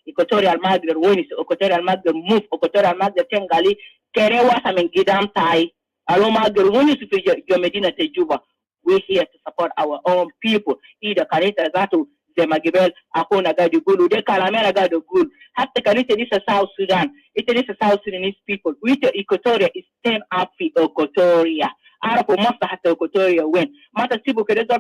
Equatoria Almagre wins, Equatoria Almagre move, Equatoria Almagre Tengali, Kerewa Samengidam Tai, Alomagre wins if your Medina Tejuba. We're here to support our own people. Either Karita Zatu, Zemagibel, Akona Gadu Gulu, De Kalamera Gadu Gulu. Hatta Karita is a South Sudan. It is a South Sudanese people. With the Equatoria is stand up for Equatoria. Arapo Masta Hatta Equatoria win. Mata Sibu Kerezo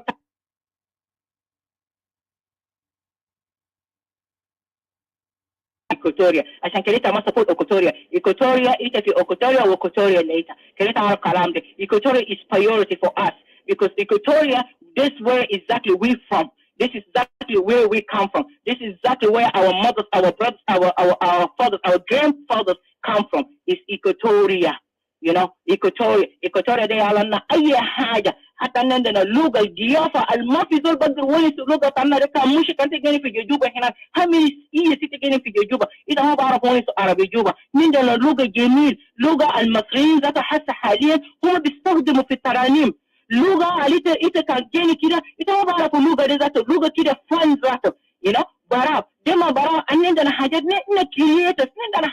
Equatoria. عشان كده ما support Equatoria. Equatoria إذا في Equatoria و Equatoria later. كده تعرف كلام ده. Equatoria is priority for us because Equatoria, this where exactly we from. This is exactly where we come from. This is exactly where our mothers, our brothers, our fathers, our grandfathers come from. It's Equatoria. You know, Equatoria they are na أي حاجة. حتى عندنا اللغة الجيافة ما في زول بقدر وين اللغة تاعنا ده مش كانت جاني في جوجوبا هنا هم هي ست جاني في جوجوبا إذا ما بعرف وين عربي جوبا عندنا اللغة جميل لغة المصريين ذات حتى حاليا هم بيستخدموا في الترانيم لغة إذا كان جاني كده إذا ما بعرف اللغة دي ذاته لغة كده فن ذاته you know برا دما برا عندنا حاجات نكريتس عندنا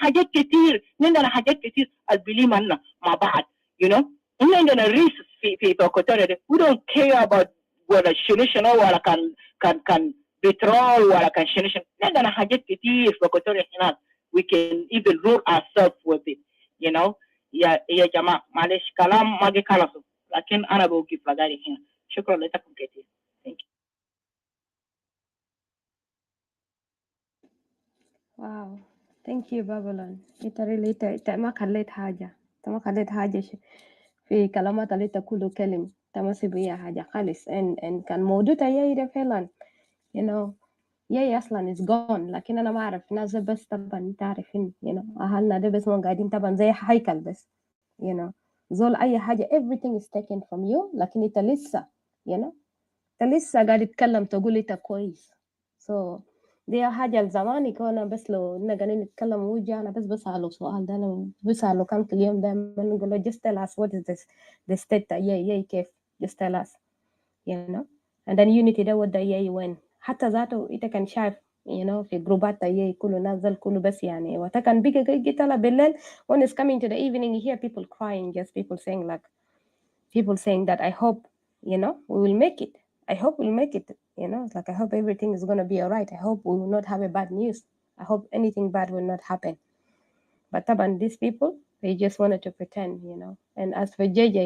حاجات كتير البليم عنا مع بعض you know عندنا ريسس في Equatoria. We don't care about ولا شنو ولا كان بترول ولا كان شنو عندنا حاجات كتير في Equatoria هنا we can even rule ourselves with it you know يا جماعة معلش كلام ما جي خلصوا لكن أنا بوقف لغاية هنا شكرا لكم كتير thank you. Wow, thank you Babylon. انت ما خليت حاجة. انت ما خليت حاجة في كلامات اللي انت كله كلم. انت ما سيب اي حاجة خالص. ان كان موجود ياي ده فعلا. You know, ياي اصلا is gone. لكن انا ما اعرف ناس بس طبعا انت عارفين. You know, اهلنا ده بس ما قاعدين طبعا زي هيكل بس. You know, زول اي حاجة everything is taken from you. لكن انت لسه you know, انت لسه قاعد تتكلم تقول انت كويس. So دي حاجة الزمان يكون بس لو إننا قاعدين نتكلم وجه أنا بس بسأله سؤال ده أنا بسأله كم كل يوم دايما نقول له just tell us what is this the state ياي كيف just tell us you know and then unity ده وده ياي وين حتى ذاته إنت كان شايف you know في جروبات ياي كله نازل كله بس يعني وقتها كان بيجي جيتلا بالليل when it's coming to the evening you hear people crying just people saying that I hope you know we will make it. I hope we'll make it, you know, it's like I hope everything is going to be all right. I hope we will not have a bad news. I hope anything bad will not happen. But taban, these people, they just wanted to pretend, you know. And as for JJ,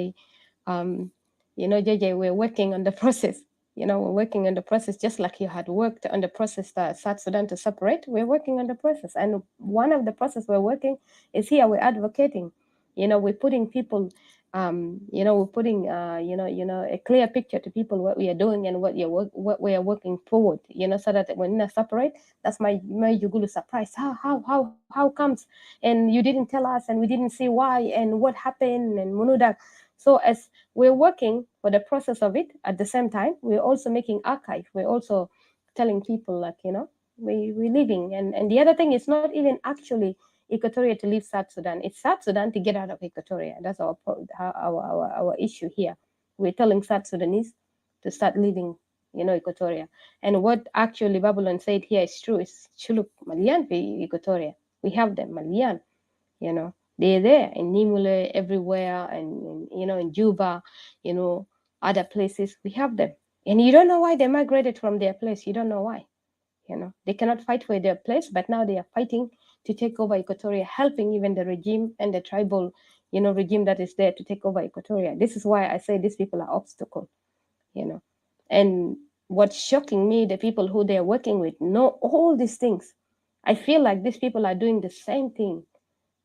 you know, JJ, we're working on the process. You know, we're working on the process just like you had worked on the process that South Sudan to separate. We're working on the process. And one of the process we're working is here, we're advocating. You know, we're putting people you know, we're putting you know a clear picture to people what we are doing and what we are working forward, you know, so that when they separate, that's my Jugulu surprise. How comes and you didn't tell us and we didn't see why and what happened and Munudak. So as we're working for the process of it, at the same time we're also making archive. We're also telling people like, you know, we're living and the other thing is not even actually Equatoria to leave South Sudan. It's South Sudan to get out of Equatoria. That's our issue here. We're telling South Sudanese to start leaving, Equatoria. And what actually Babylon said here is true. It's Chuluk Malian Equatoria. We have them, Malian, They're there in Nimule, everywhere, and in Juba, other places. We have them. And you don't know why they migrated from their place. You don't know why. They cannot fight for their place, but now they are fighting to take over Equatoria, helping even the regime and the tribal, regime that is there to take over Equatoria. This is why I say these people are obstacle, And what's shocking me, the people who they're working with know all these things. I feel like these people are doing the same thing.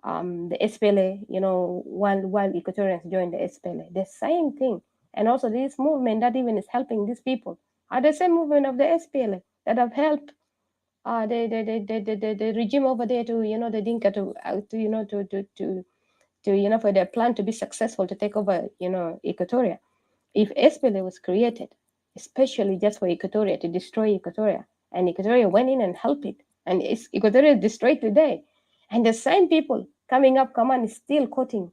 The SPLA, while Equatorians join the SPLA, the same thing. And also this movement that even is helping these people are the same movement of the SPLA that have helped the regime over there to, the Dinka to for their plan to be successful to take over, Equatoria. If SPLA was created, especially just for Equatoria, to destroy Equatoria, and Equatoria went in and helped it, and Equatoria is destroyed today, and the same people coming up, come on, is still quoting,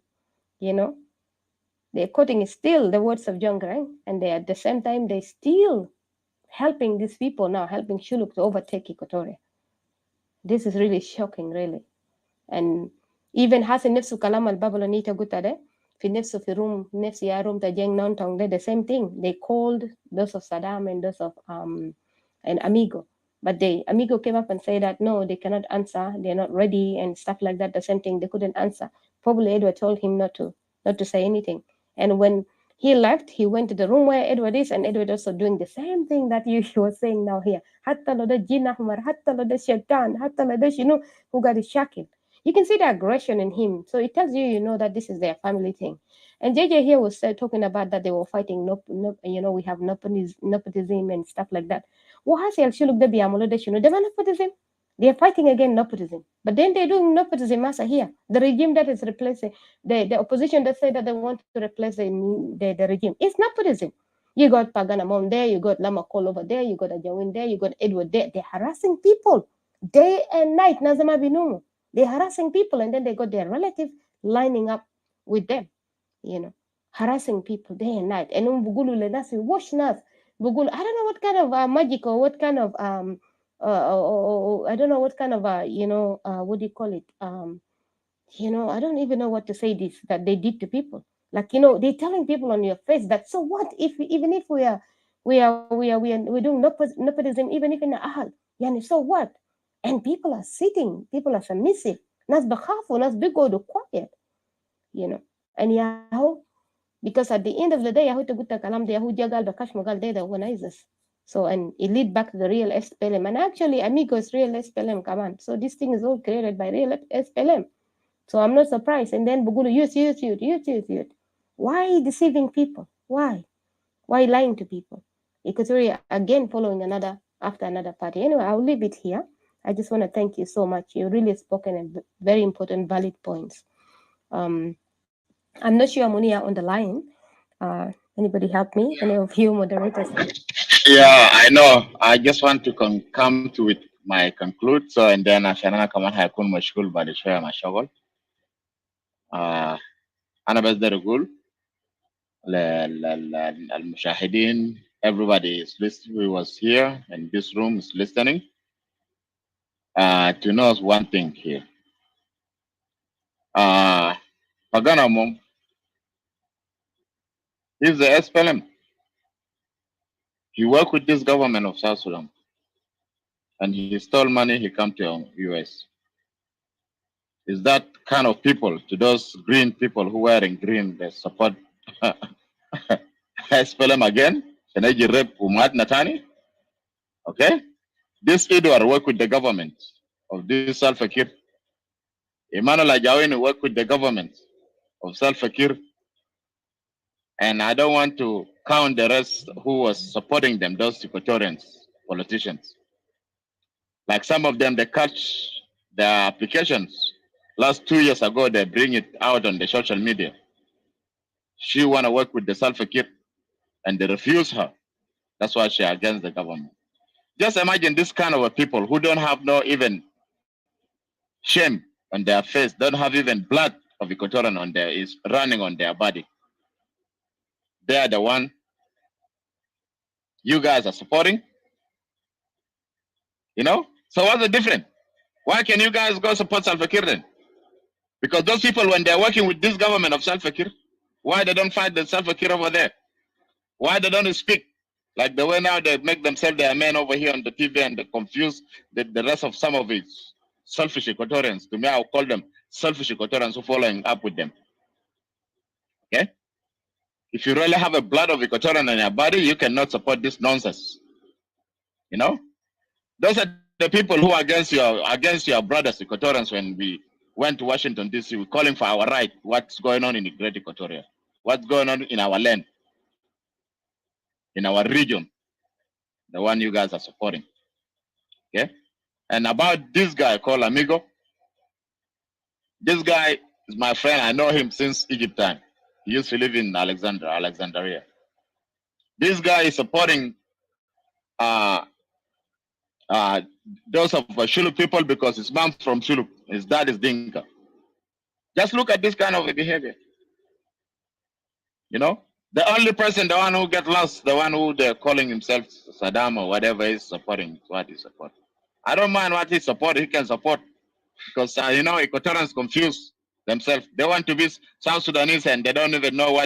they're quoting still the words of John Grant, and they at the same time they still helping these people now, helping Shuluk to overtake Equatoria. This is really shocking, really. And even has نفسه كلام البابلو نيتا قلت ده في نفسه في روم نفسي يا روم تجين نونتون ده the same thing. They called those of Saddam and those of and Amigo, but Amigo came up and said that no, they cannot answer, they're not ready and stuff like that. The same thing, they couldn't answer. Probably Edward told him not to say anything. And when he left, he went to the room where Edward is, and Edward also doing the same thing that you were saying now here. حتى لو ده جين أحمر، حتى لو ده شيطان، حتى لو ده who got it shaking. You can see the aggression in him. So it tells you, that this is their family thing. And JJ here was talking about that they were fighting, we have nepotism and stuff like that. Nepotism. They are fighting against nepotism. But then they're doing nepotism as here. The regime that is replacing, the opposition that say that they want to replace the regime. It's nepotism. You got Paganamon there, you got Lama Cole over there, you got Ajawin there, you got Edward there. They're harassing people day and night. Nazama Binumu. They're harassing people, and then they got their relative lining up with them, harassing people day and night. And Bugulu Lenasi, wash nas. Bugulu, I don't know what kind of magic or what kind of I don't know what kind of what do you call it? I don't even know what to say this that they did to people. Like, they're telling people on your face that so what if even if we're doing nepotism, even if in the ahal, yani so what? And people are sitting, people are submissive. Nas bakhafu, nas bigodu quiet, And Yahoo, because at the end of the day, Yahoo to gutta kalam de Yahoo jagal bakash magal de the organizers. So, and it lead back to the real SPLM. And actually, Amigos real SPLM, come on. So this thing is all created by real SPLM. So I'm not surprised. And then Bugulu, use. Why deceiving people? Why? Why lying to people? Equatoria again following another party. Anyway, I'll leave it here. I just want to thank you so much. You really spoken and very important, valid points. I'm not sure Munia on the line. Anybody help me? Any of you moderators? Yeah, I know. I just want to come to with my conclude. So and then عشان كمان هيكون مشغول بعد شوية مع شغل. أنا بس بدي أقول للمشاهدين, everybody is listening, who was here in this room is listening, to know one thing here. Paganamum is the SPLM. He worked with this government of South Sudan, and he stole money. He come to US. Is that kind of people, to those green people who wearing green, they support SPLM again? Can I rep Umad Natani? Okay, this Edward work with the government of this Salva Kiir. Emmanuel Ajawin work with the government of Salva Kiir. And I don't want to count the rest who was supporting them, those Equatorians, politicians. Like some of them, they catch their applications. Last 2 years ago, they bring it out on the social media. She want to work with the Salva Kiir, and they refuse her. That's why she against the government. Just imagine this kind of a people who don't have no even shame on their face, don't have even blood of Equatorian on there, is running on their body. They are the one you guys are supporting, you know? So what's the difference? Why can you guys go support Salva Kiir then? Because those people, when they're working with this government of Salva Kiir, why they don't fight the Salva Kiir over there? Why they don't speak? Like the way now they make themselves their men over here on the TV and they confuse the rest of some of it selfish Equatorians. To me, I'll call them selfish Equatorians who are following up with them. Okay? If you really have a blood of Equatorian in your body, you cannot support this nonsense. You know? Those are the people who are against your brothers, Equatorians, when we went to Washington, D.C., we're calling for our right. What's going on in the Great Equatoria? What's going on in our land? In our region? The one you guys are supporting. Okay? And about this guy called Amigo, this guy is my friend. I know him since Egypt time. He used to live in Alexandria. This guy is supporting those of Shuluk people because his mom from Shuluk, his dad is Dinka. Just look at this kind of behavior. You know, the only person, the one who get lost, the one who they're calling himself Saddam or whatever is supporting what he supports. I don't mind what he supports. He can support because you know, Equatorians confuse themselves. They want to be South Sudanese and they don't even know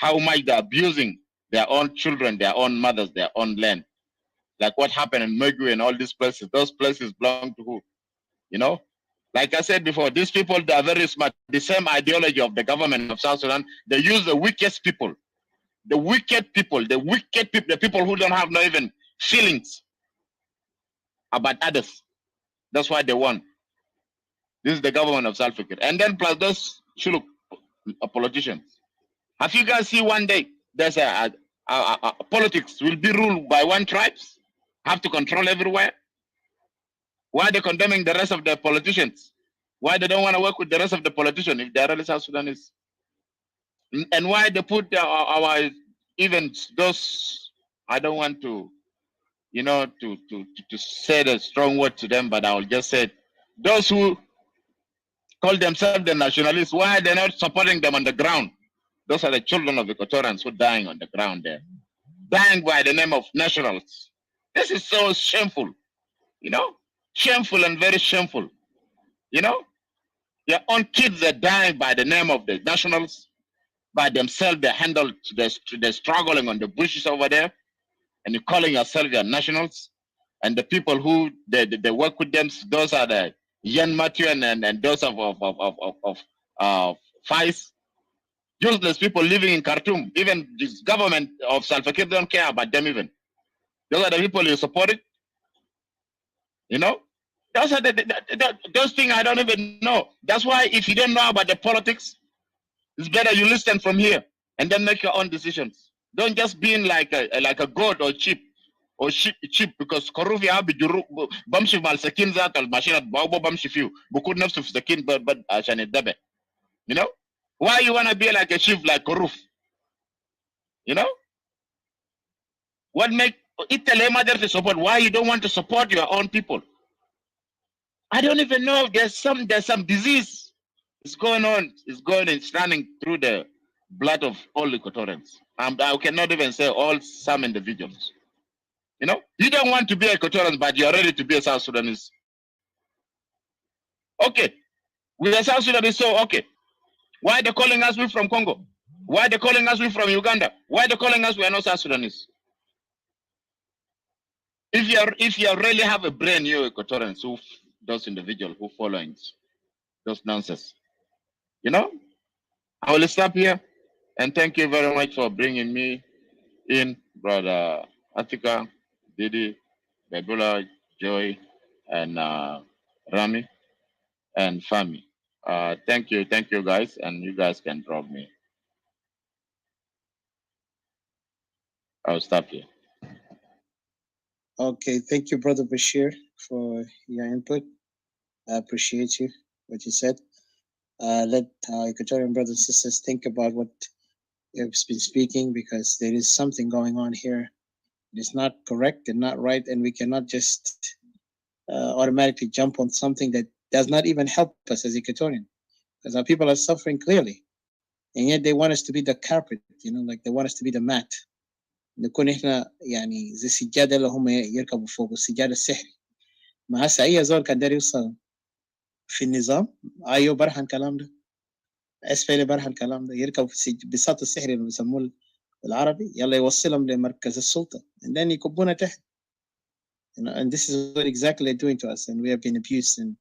how much they're abusing their own children, their own mothers, their own land. Like what happened in Megui and all these places. Those places belong to who? You know? Like I said before, these people, they are very smart. The same ideology of the government of South Sudan, they use the weakest people. The wicked people, the people who don't have no even feelings about others. That's why they won. This is the government of Salva Kiir. And then plus those Shuluk politicians. Have you guys seen one day there's politics will be ruled by one tribes? Have to control everywhere? Why are they condemning the rest of the politicians? Why they don't want to work with the rest of the politicians if they're really South Sudanese? And why they put our even those, I don't want to, you know, to say the strong word to them, but I will just say those who call themselves the nationalists, why are they not supporting them on the ground? Those are the children of the Equatorians who are dying on the ground there. Dying by the name of nationals. This is so shameful, you know? Shameful and very shameful, you know? Your own kids are dying by the name of the nationals. By themselves, they handle, they're struggling on the bushes over there. And you're calling yourself your nationals. And the people who they work with them, those are the Ian Matthew and those of FICE. Useless people living in Khartoum. Even this government of Salva Kiir don't care about them even. Those are the people you support it. You know? Those are those things I don't even know. That's why if you don't know about the politics, it's better you listen from here and then make your own decisions. Don't just be in like a goat or sheep because Korufia biduru bamshi mal sakin zat al mashinat babo bamshi fiu bukun nafsu fi sakin but ashan dabe. You know? Why you wanna be like a sheep like Koruf? You know? What make it to support? Why you don't want to support your own people? I don't even know. There's some disease. It's going on. It's running through the blood of all Equatorians. I cannot even say all, some individuals. You know, you don't want to be a Equatorian, but you're ready to be a South Sudanese. Okay, we are South Sudanese, so okay. Why are they calling us we from Congo? Why are they calling us we from Uganda? Why are they calling us we are not South Sudanese? If you really have a brain, you Equatorians, those individuals who following those nonsense, you know, I will stop here and thank you very much for bringing me in, brother Atika, Didi, Babula, Joy, and Rami and Fami. Thank you guys, and you guys can drop me. I'll stop here. Okay, thank you, Brother Bashir, for your input. I appreciate you, what you said. Let Equatorian brothers and sisters think about what you've been speaking, because there is something going on here. It is not correct and not right, and we cannot just automatically jump on something that does not even help us as Equatorian, because our people are suffering clearly, and yet they want us to be the carpet, like they want us to be the mat. نكون احنا يعني زي السجاده اللي هم يركبوا فوق السجاده السحري. ما هسه اي زول كان داير يوصل في النظام ايوه برهن الكلام ده، اسفل برهن الكلام ده، يركب في بساط السحري اللي بيسموه بالعربي، يلا يوصلهم لمركز السلطه and then يكبونا تحت. And this is what exactly they're doing to us, and we have been abused and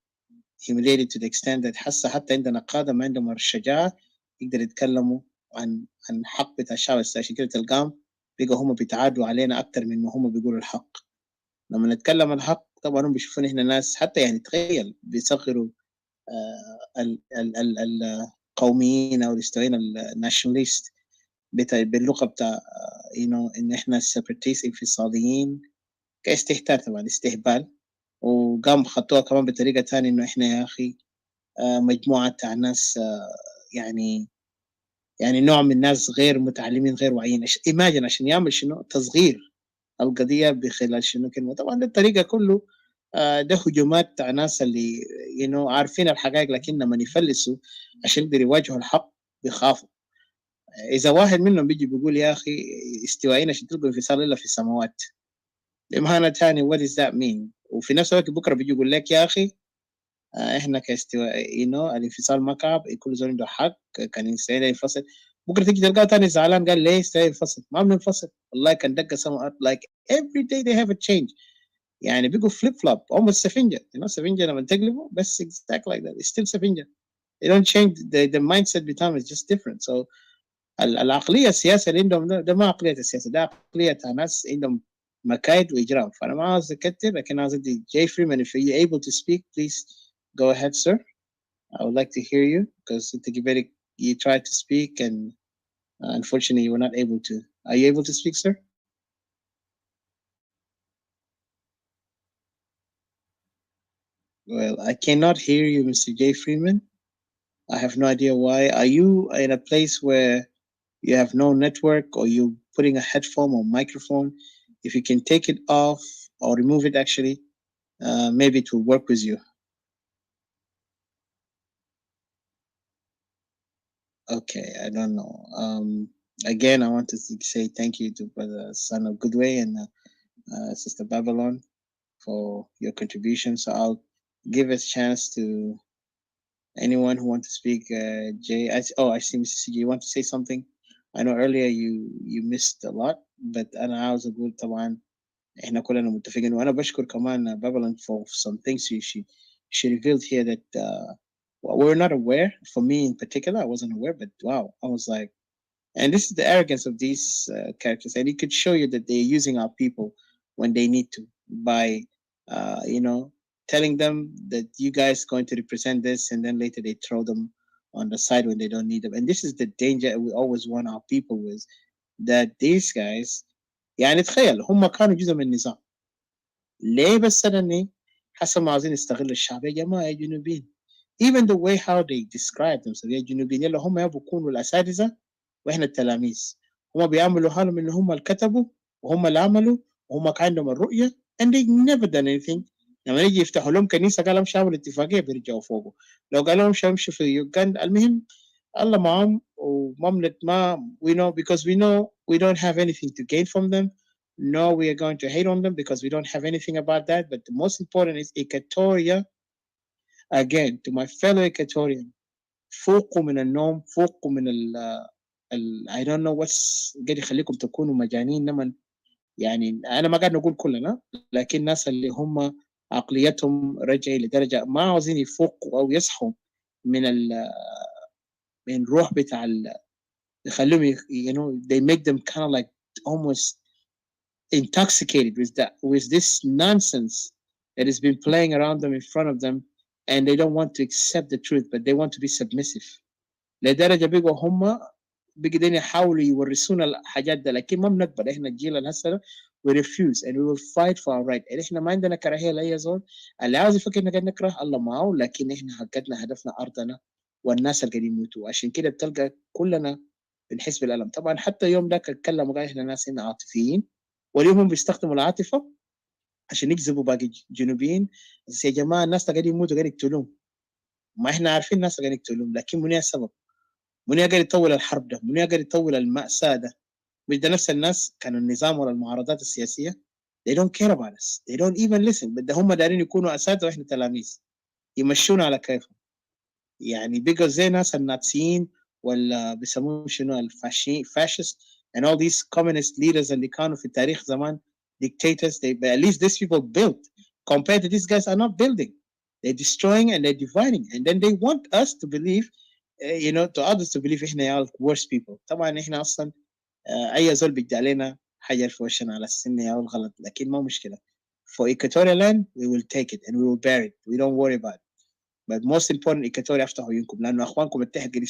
humiliated to the extent that حتى عندنا قادة ما عندهم الشجاعة يقدر يتكلموا عن حق بتاع الشعب. عشان كده تلقاهم بيقوا هم بيتعادوا علينا أكتر من ما هم بيقولوا الحق. لما نتكلم عن الحق طبعا هم بيشوفون إحنا ناس، حتى يعني تخيل بيصغروا القوميين أو الاستوائيين الناشوناليست باللغة بتاع إن إحنا Separatists انفصاليين كاستهتار، طبعا استهبال. وقام خطوها كمان بطريقة تانية إنه إحنا يا أخي مجموعة ناس يعني نوع من الناس غير متعلمين غير واعيين. imagine عشان يعمل شنو؟ تصغير القضية بخلال شنو كلمة. طبعا دي الطريقة كله ده هجومات تاع ناس اللي عارفين الحقائق، لكن لما يفلسوا عشان يقدروا يواجهوا الحق بيخافوا. إذا واحد منهم بيجي بيقول يا أخي استوائيين عشان تلقوا انفصال إلا في السماوات، بمعنى تاني what does that mean؟ وفي نفس الوقت بكرة بيجي يقول لك يا أخي احنا كاستواء الانفصال مكعب، كل زول عنده حق، كان يستاهل ينفصل. بكره تيجي تلقاه تاني زعلان قال ليه يستاهل ينفصل؟ ما بننفصل والله. كان دق سما like every day they have a change، يعني بيجوا flip flop almost سفنجة. سفنجة لما تقلبه بس exactly like that it's still سفنجة. they don't change the mindset بتاعهم is just different. so العقلية السياسية اللي عندهم ده ما عقلية السياسة، ده عقلية ناس عندهم مكايد وإجرام. فأنا ما عاوز أكتر، لكن عاوز أدي Jay Freeman if you're able to speak please go ahead sir. I would like to hear you because you tried to speak and unfortunately you were not able to. Are you able to speak, sir? Well, I cannot hear you, Mr. J. Freeman. I have no idea why. Are you in a place where you have no network, or you putting a headphone or microphone? If you can take it off or remove it, actually, maybe it will work with you. Okay, I don't know. Again, I want to say thank you to Brother Son of Goodway and Sister Babylon for your contribution. So I'll give a chance to anyone who wants to speak. Jay, I see Mr. CJ. You want to say something? I know earlier you missed a lot, but أنا عاوز أقول طبعا إحنا كلنا متفقين، وأنا بشكر كمان Babylon for some things she revealed here that we're not aware. For me in particular, I wasn't aware, but wow, I was like, and this is the arrogance of these characters, and it could show you that they're using our people when they need to by telling them that you guys going to represent this, and then later they throw them on the side when they don't need them. And this is the danger we always warn our people with, that these guys يعني تخيل هم كانوا جزء من النظام، ليه بس أنني حسب ما عاوزين يستغل الشعب يا جماعة يا جنوبيين. Even the way how they describe themselves يا جنوبيين، يلا هم يبقوا يكونوا الأساتذة واحنا التلاميذ. هم بيعملوا حالهم ان هم اللي كتبوا وهم اللي عملوا وهم كان عندهم الرؤيه and they never done anything. لما يجي يفتحوا لهم كنيسه قال لهم شعبوا الاتفاقيه بيرجعوا فوقه، لو قال لهم يمشوا في يوغندا المهم الله معهم. ومملة ما we know because we know we don't have anything to gain from them. No, we are going to hate on them because we don't have anything about that. But the most important is Equatoria. Again, to my fellow Equatorian, فوقوا من النوم، فوقوا من I don't know what's قاعد يخليكم تكونوا مجانين. نمن يعني أنا ما قاعد نقول كلنا، لكن الناس اللي هم عقليتهم رجعي لدرجة ما عاوزين يفوقوا أو يصحوا من الروح بتاع يخليهم they make them kind of like almost intoxicated with this nonsense that has been playing around them in front of them, and they don't want to accept the truth but they want to be submissive. لدرجة بيقوا هم بقدرين يحاولوا يورثونا الحاجات ده، لكن ما بنقبل. احنا الجيل الهسه we refuse and we will fight for our right. احنا ما عندنا كراهيه لاي زول، اللي عاوز يفكر اننا قاعد نكره الله معه، لكن احنا حققنا هدفنا ارضنا والناس اللي قاعدين يموتوا. عشان كده بتلقى كلنا بنحس بالالم. طبعا حتى يوم ذاك اتكلموا قال احنا ناس هنا عاطفيين، واليوم هم بيستخدموا العاطفه عشان يجذبوا باقي الجنوبيين. بس يا جماعه الناس قاعدين يموتوا قاعدين يقتلوهم، ما احنا عارفين الناس قاعدين يقتلوهم، لكن منو السبب؟ منو قاعد يطول الحرب ده؟ منو قاعد يطول المأساة ده؟ مش ده نفس الناس كانوا النظام ولا المعارضات السياسية؟ they don't care about us, they don't even listen. بدهم هم دارين يكونوا أساتذة وإحنا تلاميذ، يمشونا على كيفهم. يعني بقوا زي ناس النازيين ولا بيسموهم شنو الفاشيست and all these communist leaders اللي كانوا في التاريخ زمان dictators. But at least these people built compared to these guys are not building. They're destroying and they're dividing, and then they want us to believe to others to believe إحنا يا worst people. طبعا إحنا أصلا أي زول بيجي علينا حجر في وشنا على السن يا الغلط، لكن ما مشكلة. For Equatorial land we will take it and we will bear it, we don't worry about it. But most important Equatoria يفتحوا عيونكم، لأنه أخوانكم التحت قاعد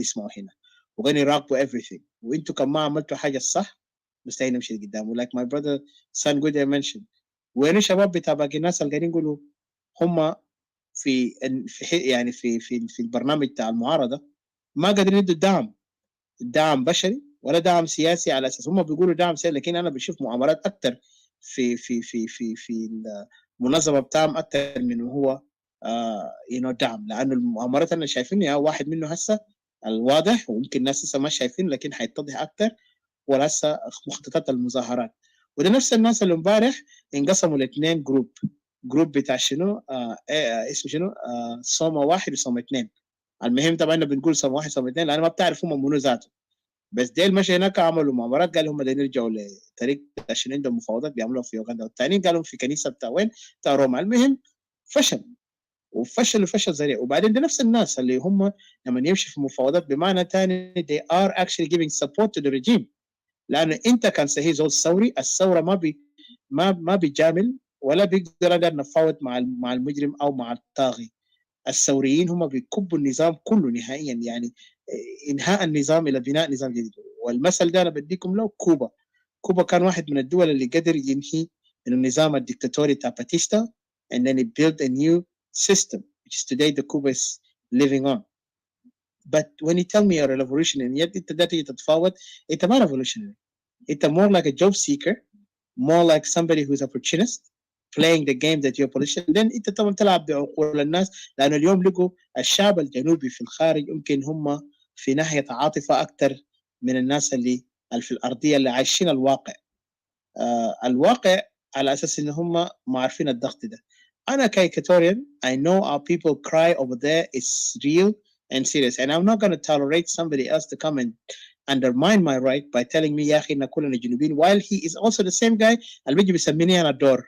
يسمعوا هنا وقاعد يراقبوا everything، وأنتوا كمان عملتوا حاجة الصح مستحيل نمشي لقدام. Like my brother son good mentioned، وين الشباب بتاع باقي الناس اللي قاعدين يقولوا هم يعني في البرنامج بتاع المعارضة ما قادرين يدوا دعم بشري ولا دعم سياسي، على اساس هم بيقولوا دعم سياسي، لكن انا بشوف مؤامرات اكثر في المنظمه بتاعهم اكثر من هو دعم. لانه المؤامرات انا شايفينها واحد منه هسه الواضح، وممكن الناس لسه ما شايفين لكن حيتضح اكثر، ولا هسه مخططات المظاهرات. وده نفس الناس اللي امبارح انقسموا لاثنين جروب بتاع شنو اسمه شنو صومه واحد وصومه اثنين. المهم طبعا بنقول صومه واحد صومه اثنين لان ما بتعرف هم منو ذاته، بس ديل مشى هناك عملوا مؤامرات، قالوا هم دايرين يرجعوا لطريق عشان عندهم مفاوضات بيعملوها في اوغندا، والثانيين قالوا في كنيسه بتاع وين بتاع روما. المهم فشل فشل ذريع. وبعدين ده نفس الناس اللي هم لما يمشي في مفاوضات بمعنى ثاني they are actually giving support to the regime، لانه انت كان صحيح زول ثوري، الثوره ما بيجامل ولا بيقدر نفاوض مع المجرم او مع الطاغي. الثوريين هم بيكبوا النظام كله نهائيا، يعني انهاء النظام الى بناء نظام جديد. والمثل ده انا بديكم له كوبا كان واحد من الدول اللي قدر ينهي من النظام الدكتاتوري بتاع باتيستا and then it built a new system which is today the Cuba is living on. But when you tell me you're a revolutionary and yet انت ده تيجي تتفاوض، انت ما revolutionary، انت more like a job seeker, more like somebody who's opportunist playing the game that you're politician. then انت طبعا تلعب بعقول الناس، لانه اليوم لقوا الشعب الجنوبي في الخارج يمكن هم في ناحيه عاطفه اكثر من الناس اللي في الارضيه اللي عايشين الواقع. الواقع على اساس ان هم ما عارفين الضغط ده. انا كايكاتوريان I know our people cry over there is real and serious, and I'm not going to tolerate somebody else to come and undermine my right by telling me يا اخي ان كلنا جنوبيين while he is also the same guy اللي بيجي بيسميني انا دور.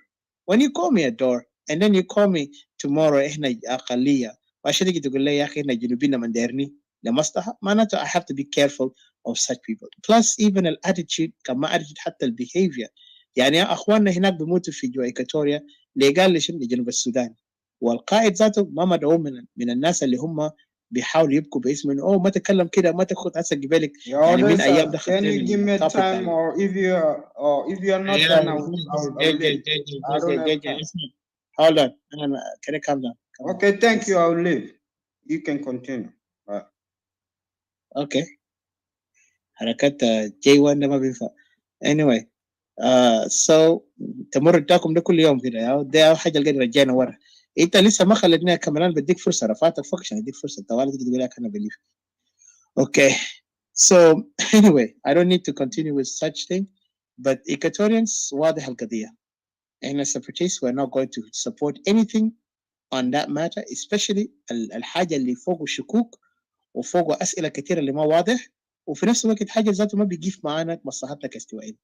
when you call me a door and then you call me tomorrow احنا اقليه، وعشان تيجي تقول لي يا اخي احنا جنوبيين لما نديرني لمصلحه، معناته I have to be careful of such people. plus even the attitude كما attitude حتى ال behavior. يعني يا اخواننا هناك بيموتوا في جوا ايكواتوريا لقال لي شنو لجنوب السودان، والقائد ذاته ما مدعو من الناس اللي هم بيحاولوا يبكوا باسم انه اوه ما تكلم كده ما تاخد هسه قبالك. يعني من ايام ده Can you give me time, or if you are not done, I will leave. I don't have time. Hold on. Can I calm down? Okay, thank you. I will leave. You can continue. Okay. حركات جي 1 ما بينفع. Anyway, so تمر بتاعكم ده كل يوم كده، ده حاجه اللي رجعنا ورا. انت لسه ما خلتني كمان بديك فرصه، رفعتك فوق عشان اديك فرصه طوال تيجي تقول لك انا بليف. Okay. So anyway, I don't need to continue with such thing, but Equatorians واضح القضيه. احنا Separatists we're not going to support anything on that matter, especially الحاجه اللي فوق الشكوك وفوق اسئله كثيره اللي ما واضح، وفي نفس الوقت حاجه ذاته ما بيجيف معانا مصلحتنا كاستوائيين.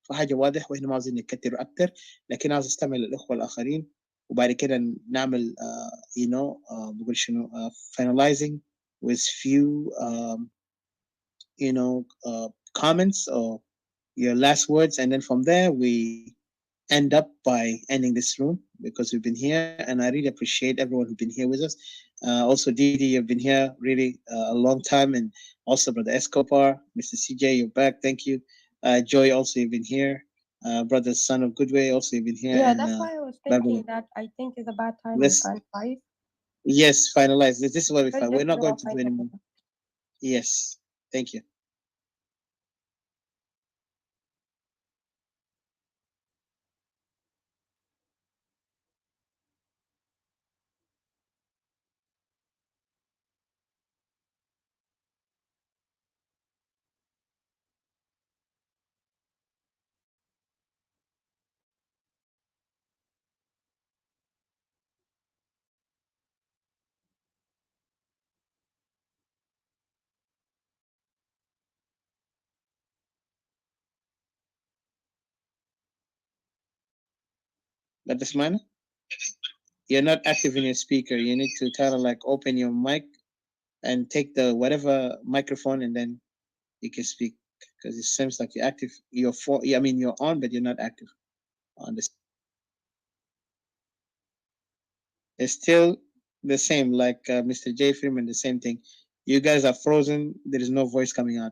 فحاجه واضح واحنا ما عاوزين نكتر اكثر، لكن عاوز استمع للاخوه الاخرين وبعد كده نعمل بقول شنو finalizing with few comments or your last words, and then from there we end up by ending this room because we've been here and I really appreciate everyone who's been here with us. Also Didi, you've been here really a long time, and also Brother Escobar, Mr. CJ, you're back, thank you. Joy, also you've been here. Brother Son of Goodway, also you've been here. Yeah, and, that's why I was thinking that I think it's about time we finalize. Yes, finalize. This is what we find. We're not going to do anymore. anymore. Yes, thank you. That is mine. You're not active in your speaker. You need to kind of like open your mic and take the whatever microphone, and then you can speak, because it seems like you're active. You're on, but you're not active on this. It's still the same, like Mr. J. Freeman, the same thing. You guys are frozen. There is no voice coming out.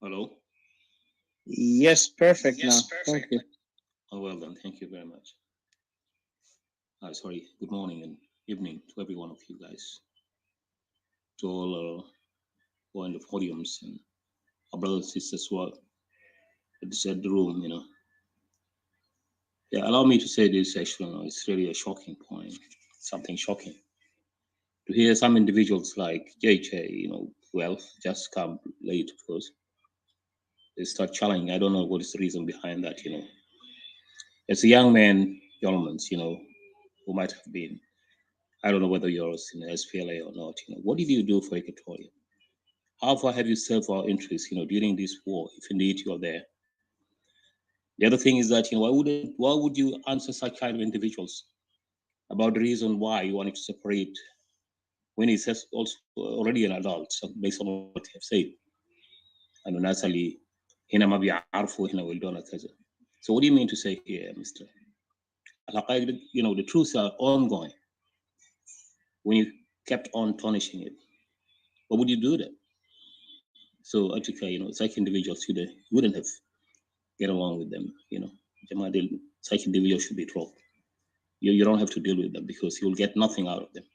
Hello? Yes, perfect now. Thank you. Oh, well done. Thank you very much. Sorry. Good morning and evening to every one of you guys. To all who are in the podiums and our brothers and sisters who are at the room, you know. Yeah, allow me to say this, actually, it's really a shocking point, something shocking. To hear some individuals like JJ, you know, well, just come late, of course. They start challenging. I don't know what is the reason behind that, you know. As a young man, Yolmans, you know, who might have been, I don't know whether you're in the SPLA or not, you know, what did you do for Equatoria? How far have you served our interests, you know, during this war, if indeed you're there? The other thing is that, you know, why would you answer such kind of individuals about the reason why you wanted to separate when he's also already an adult, so based on what you have said? And naturally, هنا ما بيعرفوا هنا ولدونا كذا. So what do you mean to say here, Mr.? You know, the truths are ongoing. When you kept on tarnishing it, what would you do then? So Atika, you know, such individuals, you wouldn't have get along with them, you know. Such individuals should be dropped. You don't have to deal with them because you'll get nothing out of them.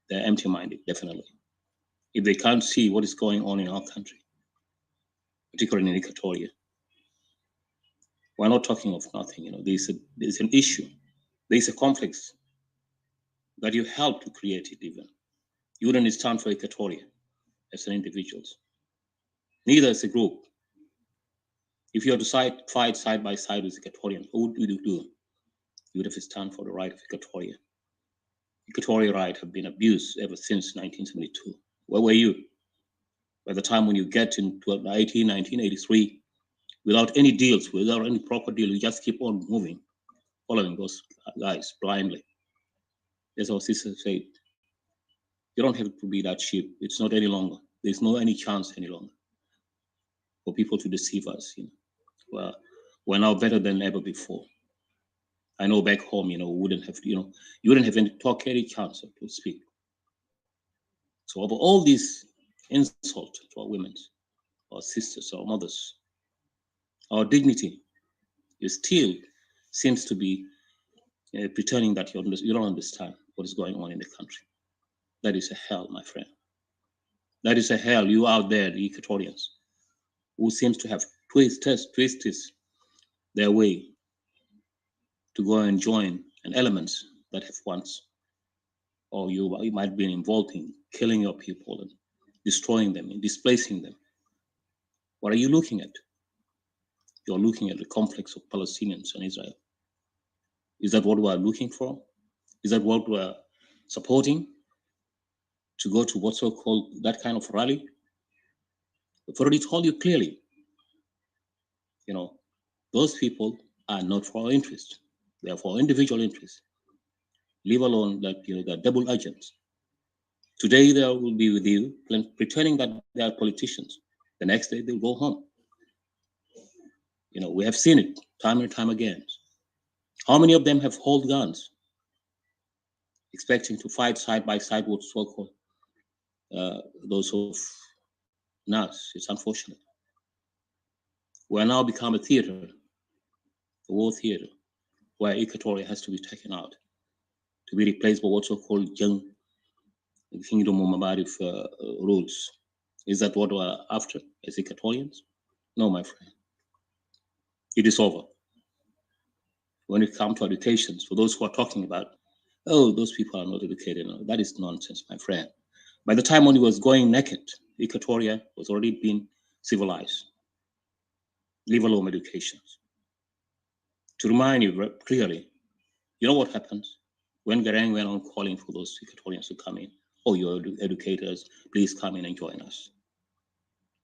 They're empty-minded, definitely. If they can't see what is going on in our country, particularly in Equatoria, we're not talking of nothing, you know. There's an issue. There's a conflict that you helped to create it even. You wouldn't stand for Equatoria as an individual, neither as a group. If you had to fight side by side with Equatorians, what would you do? You would have to stand for the right of Equatoria. Equatorial rights have been abused ever since 1972. Where were you? By the time when you get into 1983, without any deals, without any proper deal, you just keep on moving, following those guys blindly. As our sister said, you don't have to be that cheap. It's not any longer. There's no any chance any longer for people to deceive us. You know, well, we're now better than ever before. I know back home, you know, you wouldn't have any chance to speak. So over all these insults to our women, our sisters, our mothers, our dignity, you still seems to be pretending that you don't understand what is going on in the country. That is a hell, my friend. That is a hell. You out there, the Equatorians, who seems to have twisted their way to go and join an elements that have once, or you might be involved in killing your people and destroying them and displacing them. What are you looking at? You're looking at the conflicts of Palestinians and Israel. Is that what we're looking for? Is that what we're supporting? To go to what's so-called that kind of rally? I've already told you clearly, you know, those people are not for our interest. They are for individual interest. Leave alone that, you know, they're double agents. Today they will be with you pretending that they are politicians. The next day they'll go home. You know, we have seen it time and time again. How many of them have hold guns, expecting to fight side by side with so-called those of NAS? It's unfortunate. We are now become a theater, a war theater, where Equatoria has to be taken out, to be replaced by what's so-called young kingdom of Mabarif rules. Is that what we're after as Equatorians? No, my friend. It is over. When it comes to education, for those who are talking about, oh, those people are not educated, no, that is nonsense, my friend. By the time when he was going naked, Equatoria was already been civilized, leave alone education. To remind you very clearly, you know what happens when Garang went on calling for those Equatorians to come in? Oh, you're educators, please come in and join us.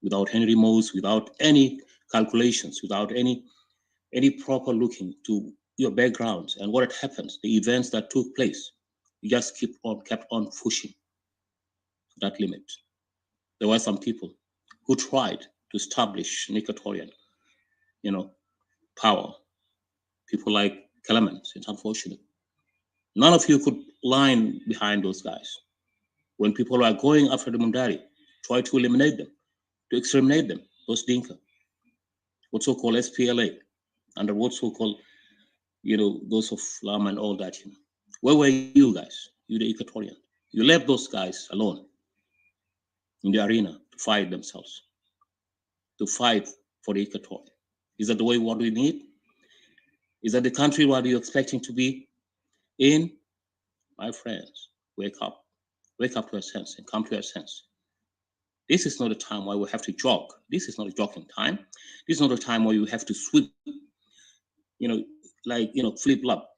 Without any remorse, without any calculations, without any proper looking to your backgrounds and what happens, the events that took place, you just kept on pushing that limit. There were some people who tried to establish an Equatorian, power. People like Clemens, it's unfortunate. None of you could line behind those guys. When people are going after the Mundari, try to eliminate them, to exterminate them, those Dinka, what so-called SPLA, under what so-called, those of Lama and all that, Where were you guys? You the Equatorian. You left those guys alone in the arena to fight themselves, to fight for the Equatoria. Is that the way what we need? Is that the country what you're expecting to be in? My friends, wake up. Wake up to a sense and come to a sense. This is not a time where we have to jog. This is not a jogging time. This is not a time where you have to sweep, flip-flop,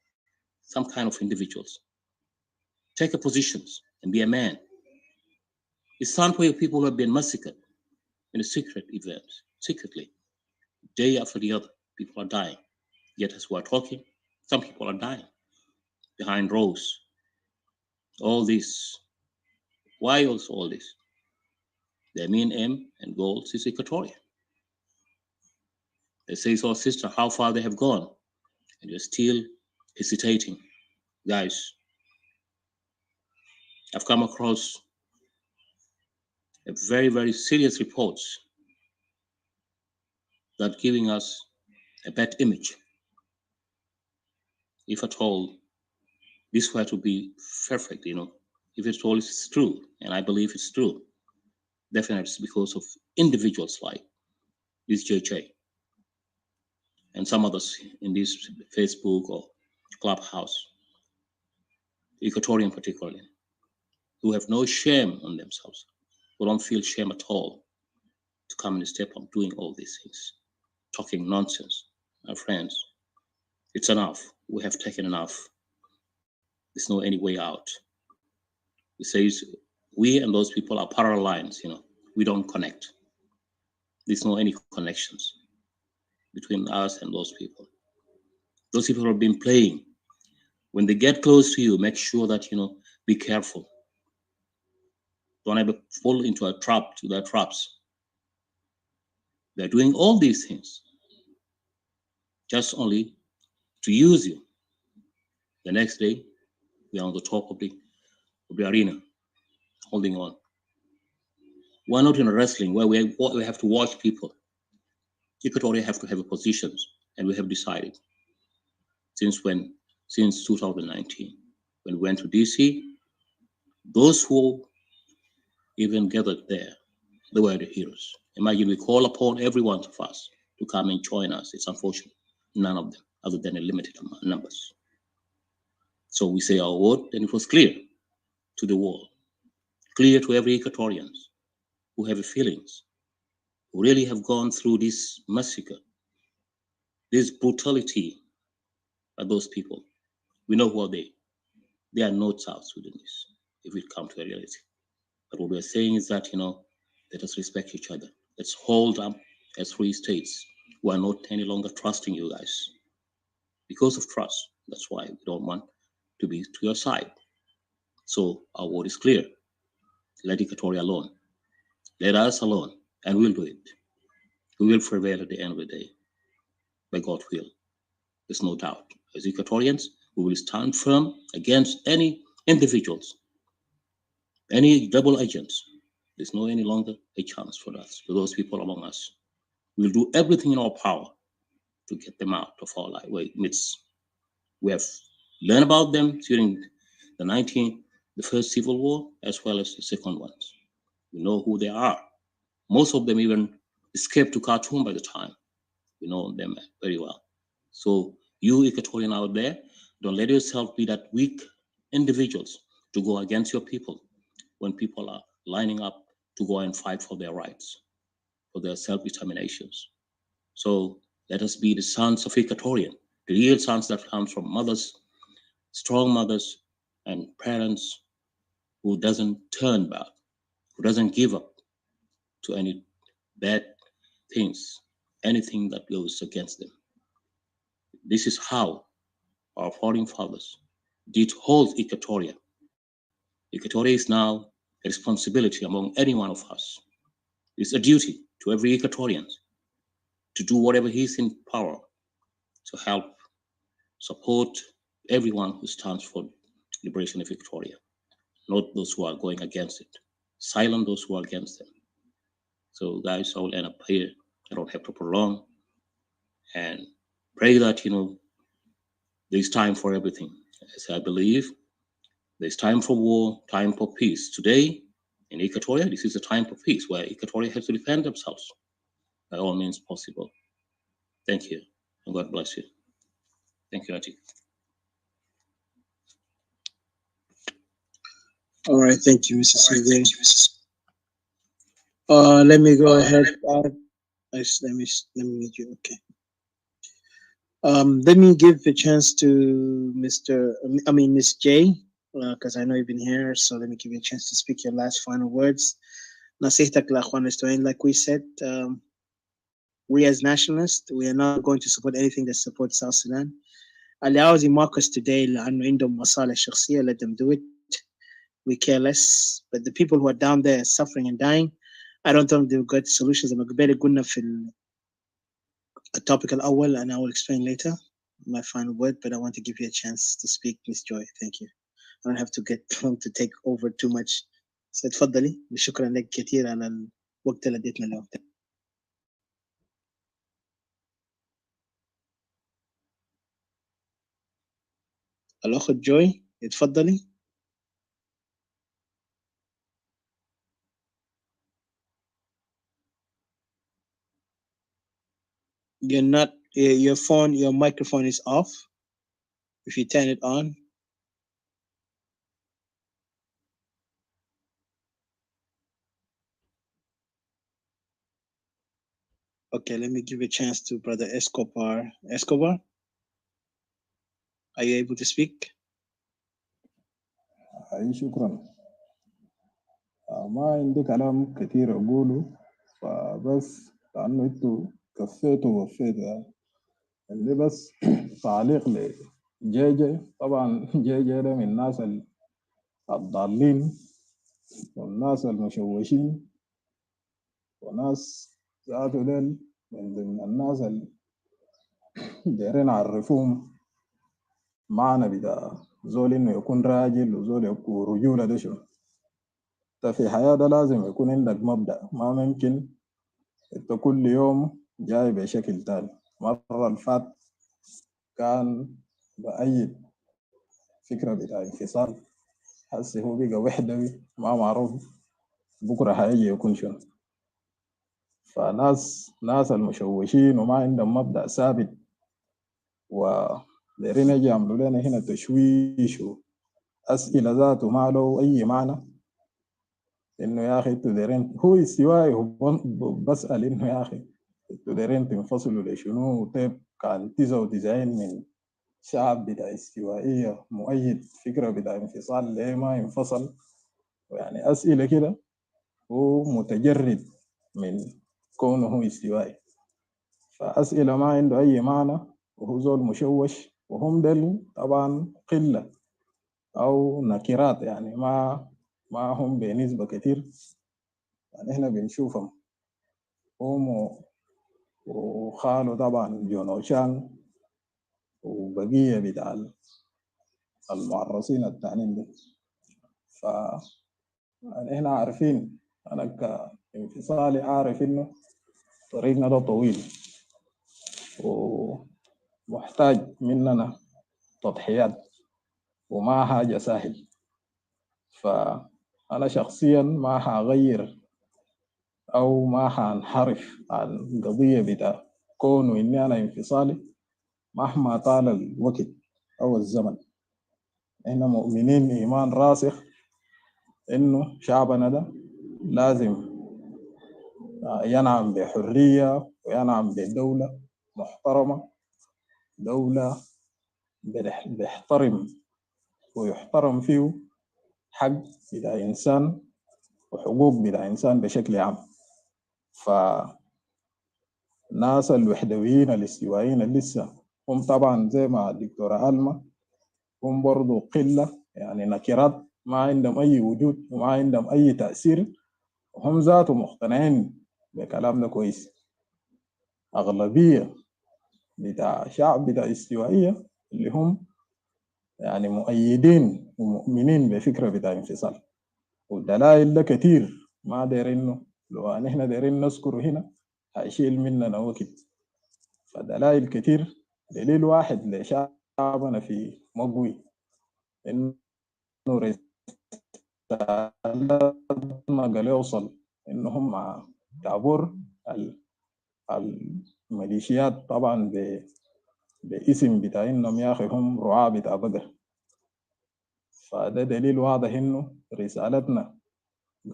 some kind of individuals. Take a positions and be a man. It's time for people who have been massacred in a secret event, secretly, day after the other. People are dying. Yet as we're talking, some people are dying behind rows. All this. Why also all this? Their main aim and goals is Equatoria. They say, so sister, how far they have gone, and you're still hesitating. Guys, I've come across a very, very serious reports that giving us a bad image. If at all this were to be perfect, if it all is true, and I believe it's true, definitely it's because of individuals like this JJ and some others in this Facebook or Clubhouse, Equatorian particularly, who have no shame on themselves, who don't feel shame at all to come and step on doing all these things, talking nonsense. My friends, it's enough. We have taken enough. There's no any way out. It says we and those people are parallel lines, we don't connect. There's no any connections between us and those people. Those people have been playing. When they get close to you, make sure that, be careful. Don't ever fall into a trap, to their traps. They're doing all these things just only to use you. The next day, we are on the top of the arena, holding on. We're not in a wrestling where we have to watch people. Equatoria have to have a positions, and we have decided since 2019, when we went to DC, those who even gathered there, they were the heroes. Imagine we call upon every one of us to come and join us. It's unfortunate, none of them, other than a limited amount of numbers. So we say our word, and it was clear to the world, clear to every Equatorian who have feelings, who really have gone through this massacre, this brutality by those people. We know who are they. They are not South Sudanese, if we come to a reality. But what we're saying is that, let us respect each other. Let's hold up as free states. We are not any longer trusting you guys. Because of trust, that's why we don't want to be to your side. So our word is clear. Let Equatoria alone. Let us alone, and we'll do it. We will prevail at the end of the day, by God's will. There's no doubt. As Equatorians, we will stand firm against any individuals, any double agents. There's no any longer a chance for us, for those people among us. We'll do everything in our power to get them out of our midst. We have learned about them during the first civil war, as well as the second ones. We know who they are. Most of them even escaped to Khartoum by the time. We know them very well. So you Equatorian out there, don't let yourself be that weak individuals to go against your people when people are lining up to go and fight for their rights, for their self-determinations. So let us be the sons of Equatorian, the real sons that come from mothers, strong mothers and parents who doesn't turn back, who doesn't give up to any bad things, anything that goes against them. This is how our founding fathers did hold Equatoria. Equatoria is now a responsibility among any one of us. It's a duty to every Equatorian to do whatever he's in power to help support everyone who stands for liberation of Equatoria, not those who are going against it. Silence those who are against them. So guys, I will end up here. I don't have to prolong, and pray that, there's time for everything. As I believe, there's time for war, time for peace. Today, in Equatoria, this is a time for peace where Equatoria has to defend themselves by all means possible. Thank you, and God bless you. Thank you, Ati. All right, thank you, Mrs. Sylvain. Let me go ahead. Let me meet you. Okay. Let me give a chance to Miss J, because I know you've been here. So let me give you a chance to speak your last final words. Like we said, we as nationalists, we are not going to support anything that supports South Sudan. اللي عاوز يماركس today لأنه عندهم مصالح شخصية, let them do it. We care less. But the people who are down there suffering and dying, I don't think they've got solutions. I'm going to قلنا في الtopic الأول, and I will explain later my final word, but I want to give you a chance to speak, Miss Joy. Thank you. I don't have to get to take over too much. So تفضلي, وشكرا لك كثير على الوقت اللي اديتنا له. الأخت جوي, تفضلي. You're not, your microphone is off. If you turn it on. Okay, let me give a chance to Brother Escobar. Escobar, are you able to speak? أي شكرا. ما عندي كلام كثير أقوله، فبس لأنه أنتوا كفيتوا ووفيتوا يعني. عندي بس تعليق لجيجي. طبعا جيجي ده من الناس الضالين والناس المشوشين، وناس ذاته ديل من ضمن الناس اللي دايرين يعرفوهم معنى بتاع زول إنه يكون راجل وزول يكون رجولة. ده شنو؟ انت في حياة ده لازم يكون عندك مبدأ. ما ممكن انت كل يوم جاي بشكل تاني. مرة الفات كان بأيد فكرة بتاع انفصال، هسه هو بقى وحدوي، ما معروف بكرة هيجي يكون شنو. فناس المشوشين وما عندهم مبدأ ثابت ودايرين يجي يعملوا لنا هنا تشويش وأسئلة ذاته ما له أي معنى. إنه يا أخي انتوا دايرين، هو استوائي، هو بسأل إنه يا أخي انتوا دايرين تنفصلوا لشنو؟ طيب كان 99 من شعب بتاع استوائية مؤيد فكرة بتاع انفصال، ليه ما ينفصل؟ يعني أسئلة كده. هو متجرد من كونه استوائي، فأسئلة ما عنده أي معنى، وهو زول مشوش. وهم دل طبعا قلة أو نكرات، يعني ما هم بنسبة كتير. يعني احنا بنشوفهم هم وخاله طبعا جونوشان وبقية بتاع المعرصين التانيين دي. ف يعني احنا عارفين، انا كانفصالي عارف انه طريقنا ده طويل ومحتاج مننا تضحيات وما حاجة سهل. فأنا شخصيا ما حغير أو ما حنحرف عن قضية بتاع كونه إني أنا انفصالي مهما طال الوقت أو الزمن. إحنا مؤمنين إيمان راسخ إنه شعبنا ده لازم ينعم بحرية وينعم بدولة محترمة، دولة بيحترم ويحترم فيه حق بتاع إنسان وحقوق بتاع إنسان بشكل عام. فناس الوحدويين الاستوائيين اللي لسه هم طبعا زي ما الدكتورة ألما هم برضو قلة، يعني نكرات ما عندهم أي وجود وما عندهم أي تأثير، وهم ذاتهم مقتنعين بكلام ده كويس. أغلبية بتاع شعب بتاع استوائية اللي هم يعني مؤيدين ومؤمنين بفكرة بتاع انفصال، والدلائل ده كتير ما دايرينه لو نحن دايرين نذكره هنا هيشيل مننا وقت. فدلائل كتير. دليل واحد لشعبنا في مقوي انه رسالتنا قال يوصل انهم مع تعبر الميليشيات طبعا باسم بتاع انهم يا اخي هم رعاة بتاع بقر. فده دليل واضح انه رسالتنا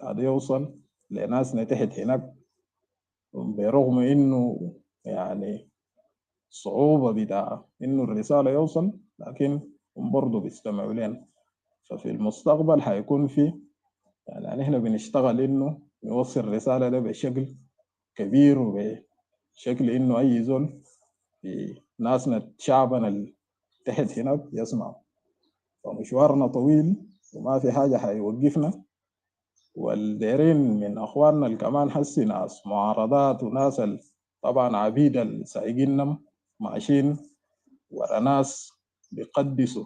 قاعد يوصل لناسنا تحت هناك، برغم انه يعني صعوبة بتاع انه الرسالة يوصل، لكن هم برضه بيستمعوا لنا. ففي المستقبل حيكون في يعني نحن بنشتغل انه نوصل الرسالة ده بشكل كبير وبشكل انه اي زول في ناسنا شعبنا اللي تحت هناك يسمع. فمشوارنا طويل وما في حاجة حيوقفنا، والديرين من اخواننا اللي كمان حسي ناس معارضات وناس طبعا عبيد السايقين ماشيين ورا ناس بيقدسوا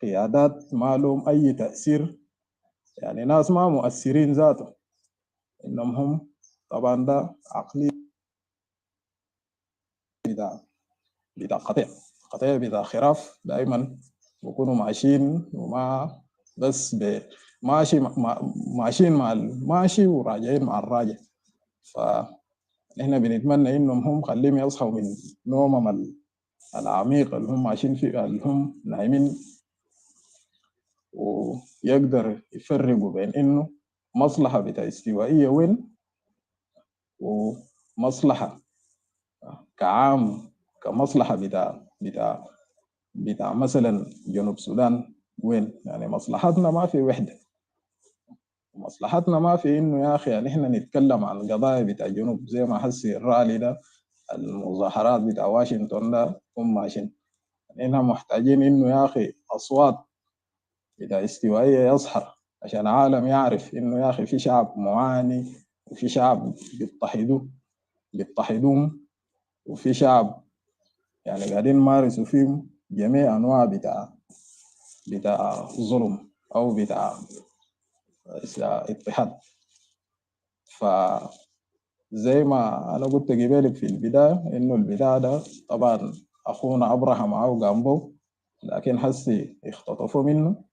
قيادات ما لهم اي تاثير، يعني ناس ما مؤثرين ذاته، انهم هم طبعا ده عقليه بتاع قطيع بتاع خراف دائما بيكونوا ماشيين وما بس ماشي ماشيين مع الماشي وراجعين مع الراجع. فإحنا بنتمنى إنهم هم خليهم يصحوا من نومهم العميق اللي هم ماشيين فيه اللي هم نايمين، ويقدر يفرقوا بين إنه مصلحة بتاع استوائية وين ومصلحة كعام كمصلحة بتاع مثلا جنوب السودان وين. يعني مصلحتنا ما في وحدة، مصلحتنا ما في انه يا اخي يعني احنا نتكلم عن قضايا بتاع جنوب زي ما حسي الرالي ده المظاهرات بتاع واشنطن ده هم ماشيين. احنا محتاجين انه يا اخي اصوات بتاع استوائية يصحر عشان العالم يعرف انه يا اخي في شعب معاني وفي شعب بيضطهدوهم وفي شعب يعني قاعدين يمارسوا فيهم جميع انواع بتاع ظلم او بتاع اضطهاد. فزي ما انا قلت قبلك في البدايه انه البدايه ده طبعا اخونا ابراهام معه جنبه، لكن حسي اختطفوا منه،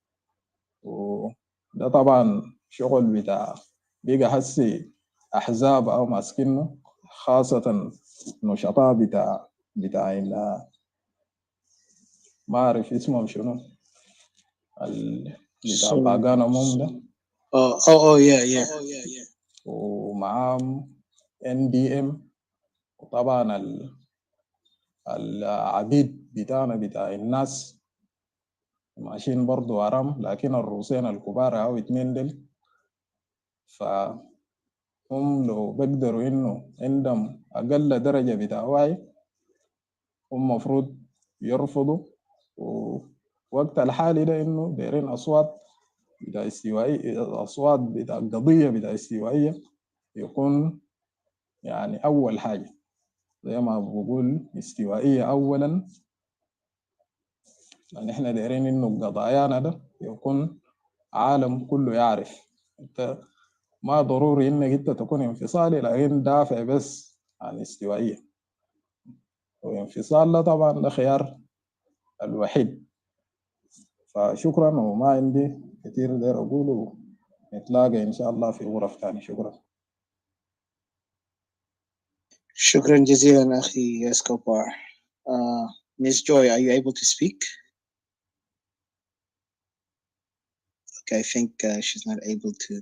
وده طبعا شغل بتاع بيجا حسي احزاب او ماسكينه، خاصه نشطاء بتاع ما اعرف اسمهم شنو بتاع باغانا موم ده. yeah. ومعاهم NDM، وطبعا العبيد بتاعنا بتاع الناس ماشيين برضو حرام، لكن الروسين الكبار او اتنين دل فهم لو بيقدروا انه عندهم اقل درجة بتاع وعي هم مفروض يرفضوا، ووقت الحالي ده انه دايرين اصوات بتاع استوائية، اصوات بتاع قضية بتاع استوائية يكون يعني اول حاجة زي ما بقول استوائية اولا. يعني احنا دايرين انه قضايانا ده يكون عالم كله يعرف. انت ما ضروري انك انت تكون انفصالي لكن دافع بس عن استوائية، وانفصال ده طبعا ده خيار الوحيد. فشكرا، وما عندي كثير داير اقوله، نتلاقى ان شاء الله في غرف ثانية. شكرا. شكرا جزيلا أخي اسكوبار. Miss Joy, are you able to speak? Okay, I think she's not able to.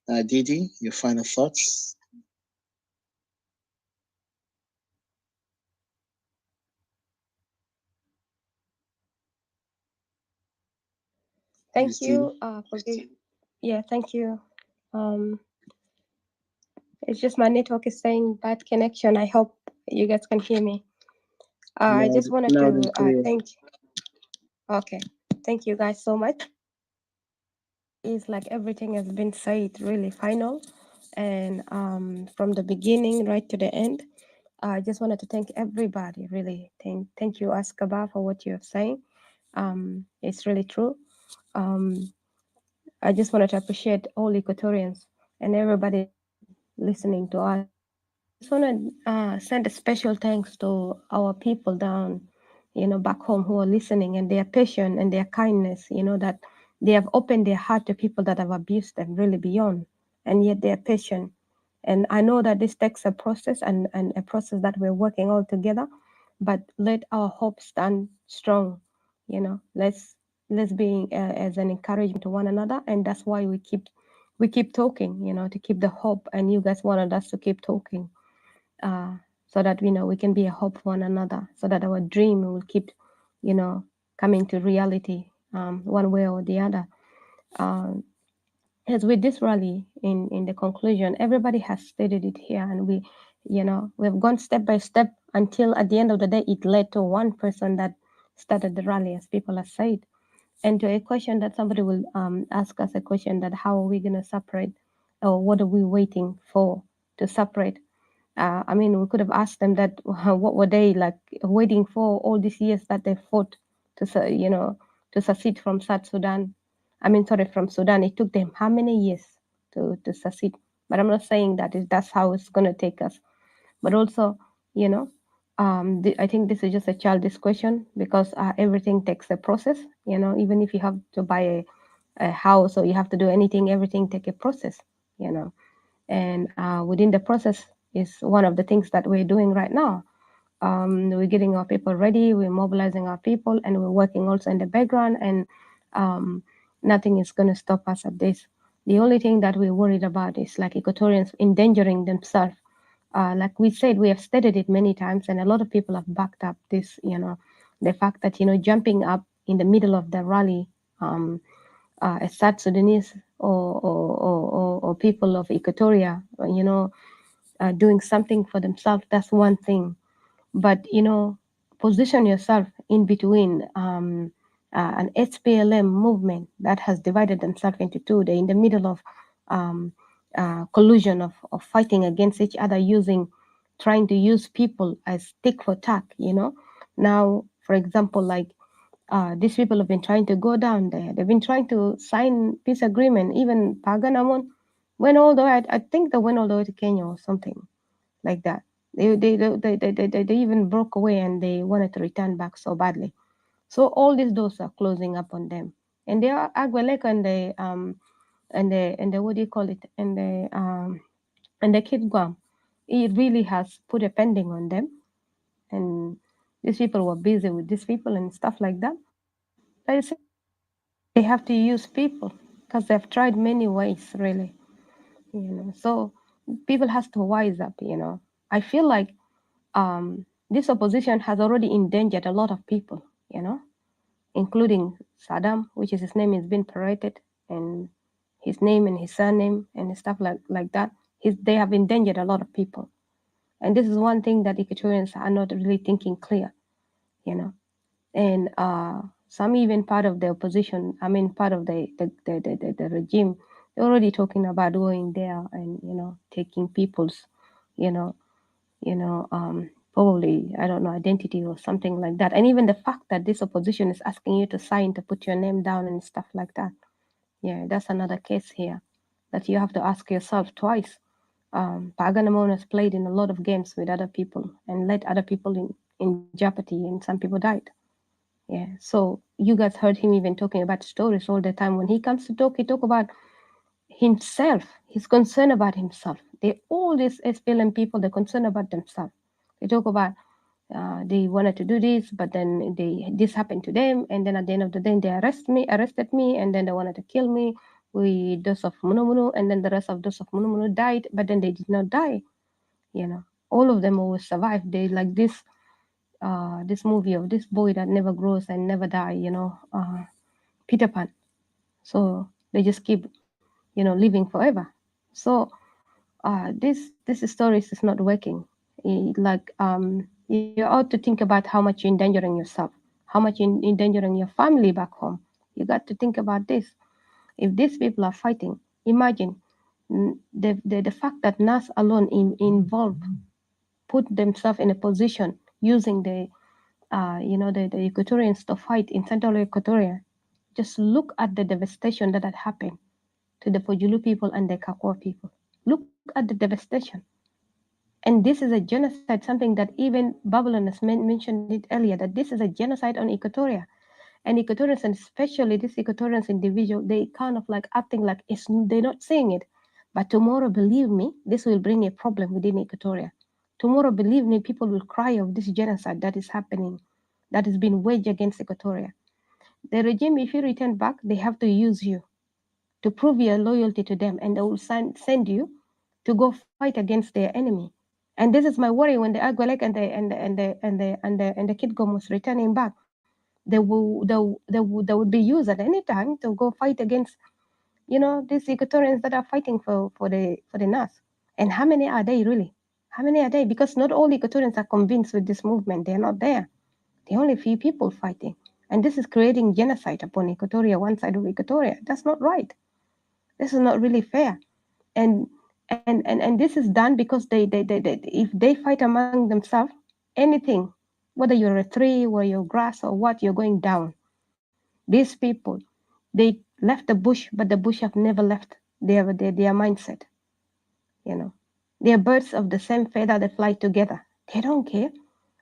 Didi, your final thoughts? Thank Miss you Didi? for this. Yeah, thank you. Um, it's just my network is saying bad connection. I hope you guys can hear me. I just wanted Loud to and clear. okay, thank you guys so much. It's like everything has been said, really final, and from the beginning right to the end. I just wanted to thank everybody, really. Thank you, Askaba, for what you're saying. It's really true. I just wanted to appreciate all Equatorians and everybody listening to us. I just want to send a special thanks to our people down, back home who are listening, and their patience and their kindness, that they have opened their heart to people that have abused them really beyond, and yet they are patient. And I know that this takes a process and a process that we're working all together, but let our hope stand strong. Let's be as an encouragement to one another, and that's why we keep talking. To keep the hope, and you guys wanted us to keep talking, so that we can be a hope for one another, so that our dream will keep, coming to reality, one way or the other. Um, as with this rally, in the conclusion, everybody has stated it here, and we've gone step by step until at the end of the day it led to one person that started the rally, as people have said. And to a question that somebody will ask us a question, that how are we going to separate, or what are we waiting for to separate? I mean, we could have asked them that what were they like waiting for all these years that they fought to secede from South Sudan. I mean, sorry, from Sudan. It took them how many years to secede? But I'm not saying that's how it's going to take us. But also, I think this is just a childish question, because everything takes a process. Even if you have to buy a house, or you have to do anything, everything take a process. And within the process is one of the things that we're doing right now. We're getting our people ready, we're mobilizing our people, and we're working also in the background, and nothing is going to stop us at this. The only thing that we're worried about is like Equatorians endangering themselves. Like we said, we have stated it many times, and a lot of people have backed up this, the fact that, jumping up in the middle of the rally, a South Sudanese or people of Equatoria, doing something for themselves, that's one thing. But, position yourself in between an SPLM movement that has divided themselves into two. They're in the middle of collusion of fighting against each other, trying to use people as tick for tack, Now, for example, like these people have been trying to go down there. They've been trying to sign peace agreement. Even Paganamon went all the way. I think they went all the way to Kenya or something like that. They even broke away, and they wanted to return back so badly. So all these doors are closing up on them. And they are Agwelek and the what do you call it? And the Kid Guam. It really has put a pending on them. And these people were busy with these people and stuff like that. But they have to use people, because they've tried many ways, really. So people has to wise up. I feel like this opposition has already endangered a lot of people, including Saddam, which is his name is being paraded, and his name and his surname and stuff like that. They have endangered a lot of people. And this is one thing that Equatorians are not really thinking clear, And some even part of the opposition, I mean, part of the regime, they're already talking about going there and, taking people's, you know, probably, I don't know, identity or something like that. And even the fact that this opposition is asking you to sign to put your name down and stuff like that. Yeah, that's another case here that you have to ask yourself twice. Paganamon has played in a lot of games with other people and led other people in jeopardy, and some people died. Yeah, so you guys heard him even talking about stories all the time. When he comes to talk, he talk about himself. He's concerned about himself. All these SPLM people, they're concerned about themselves. They talk about they wanted to do this, but then this happened to them, and then at the end of the day, they arrested me, and then they wanted to kill me, with those of Munumunu, and then the rest of those of Munumunu died, but then they did not die. All of them will survive. They like this movie of this boy that never grows and never die. Peter Pan. So they just keep, living forever. So this story is not working. You ought to think about how much you're endangering yourself, how much you're endangering your family back home. You got to think about this. If these people are fighting, imagine the fact that NAS alone involved put themselves in a position using the Equatorians to fight in Central Equatoria. Just look at the devastation that had happened to the Fujulu people and the Kakwa people. Look at the devastation. And this is a genocide, something that even Babylon has mentioned it earlier, that this is a genocide on Equatoria. And Equatorians, and especially these Equatorians individual, they kind of like acting like they're not saying it. But tomorrow, believe me, this will bring a problem within Equatoria. Tomorrow, believe me, people will cry of this genocide that is happening, that has been waged against Equatoria. The regime, if you return back, they have to use you to prove your loyalty to them, and they will send you to go fight against their enemy. And this is my worry when the Agwelek and the Kitgom was returning back. They would be used at any time to go fight against, these Equatorians that are fighting for the NAS. And how many are they really? How many are they? Because not all Equatorians are convinced with this movement. They're not there. There are only few people fighting. And this is creating genocide upon Equatoria, one side of Equatoria. That's not right. This is not really fair. And this is done because they if they fight among themselves, anything, whether you're a tree or you're grass or what, you're going down. These people, they left the bush, but the bush have never left their mindset. They're birds of the same feather, they fly together. They don't care.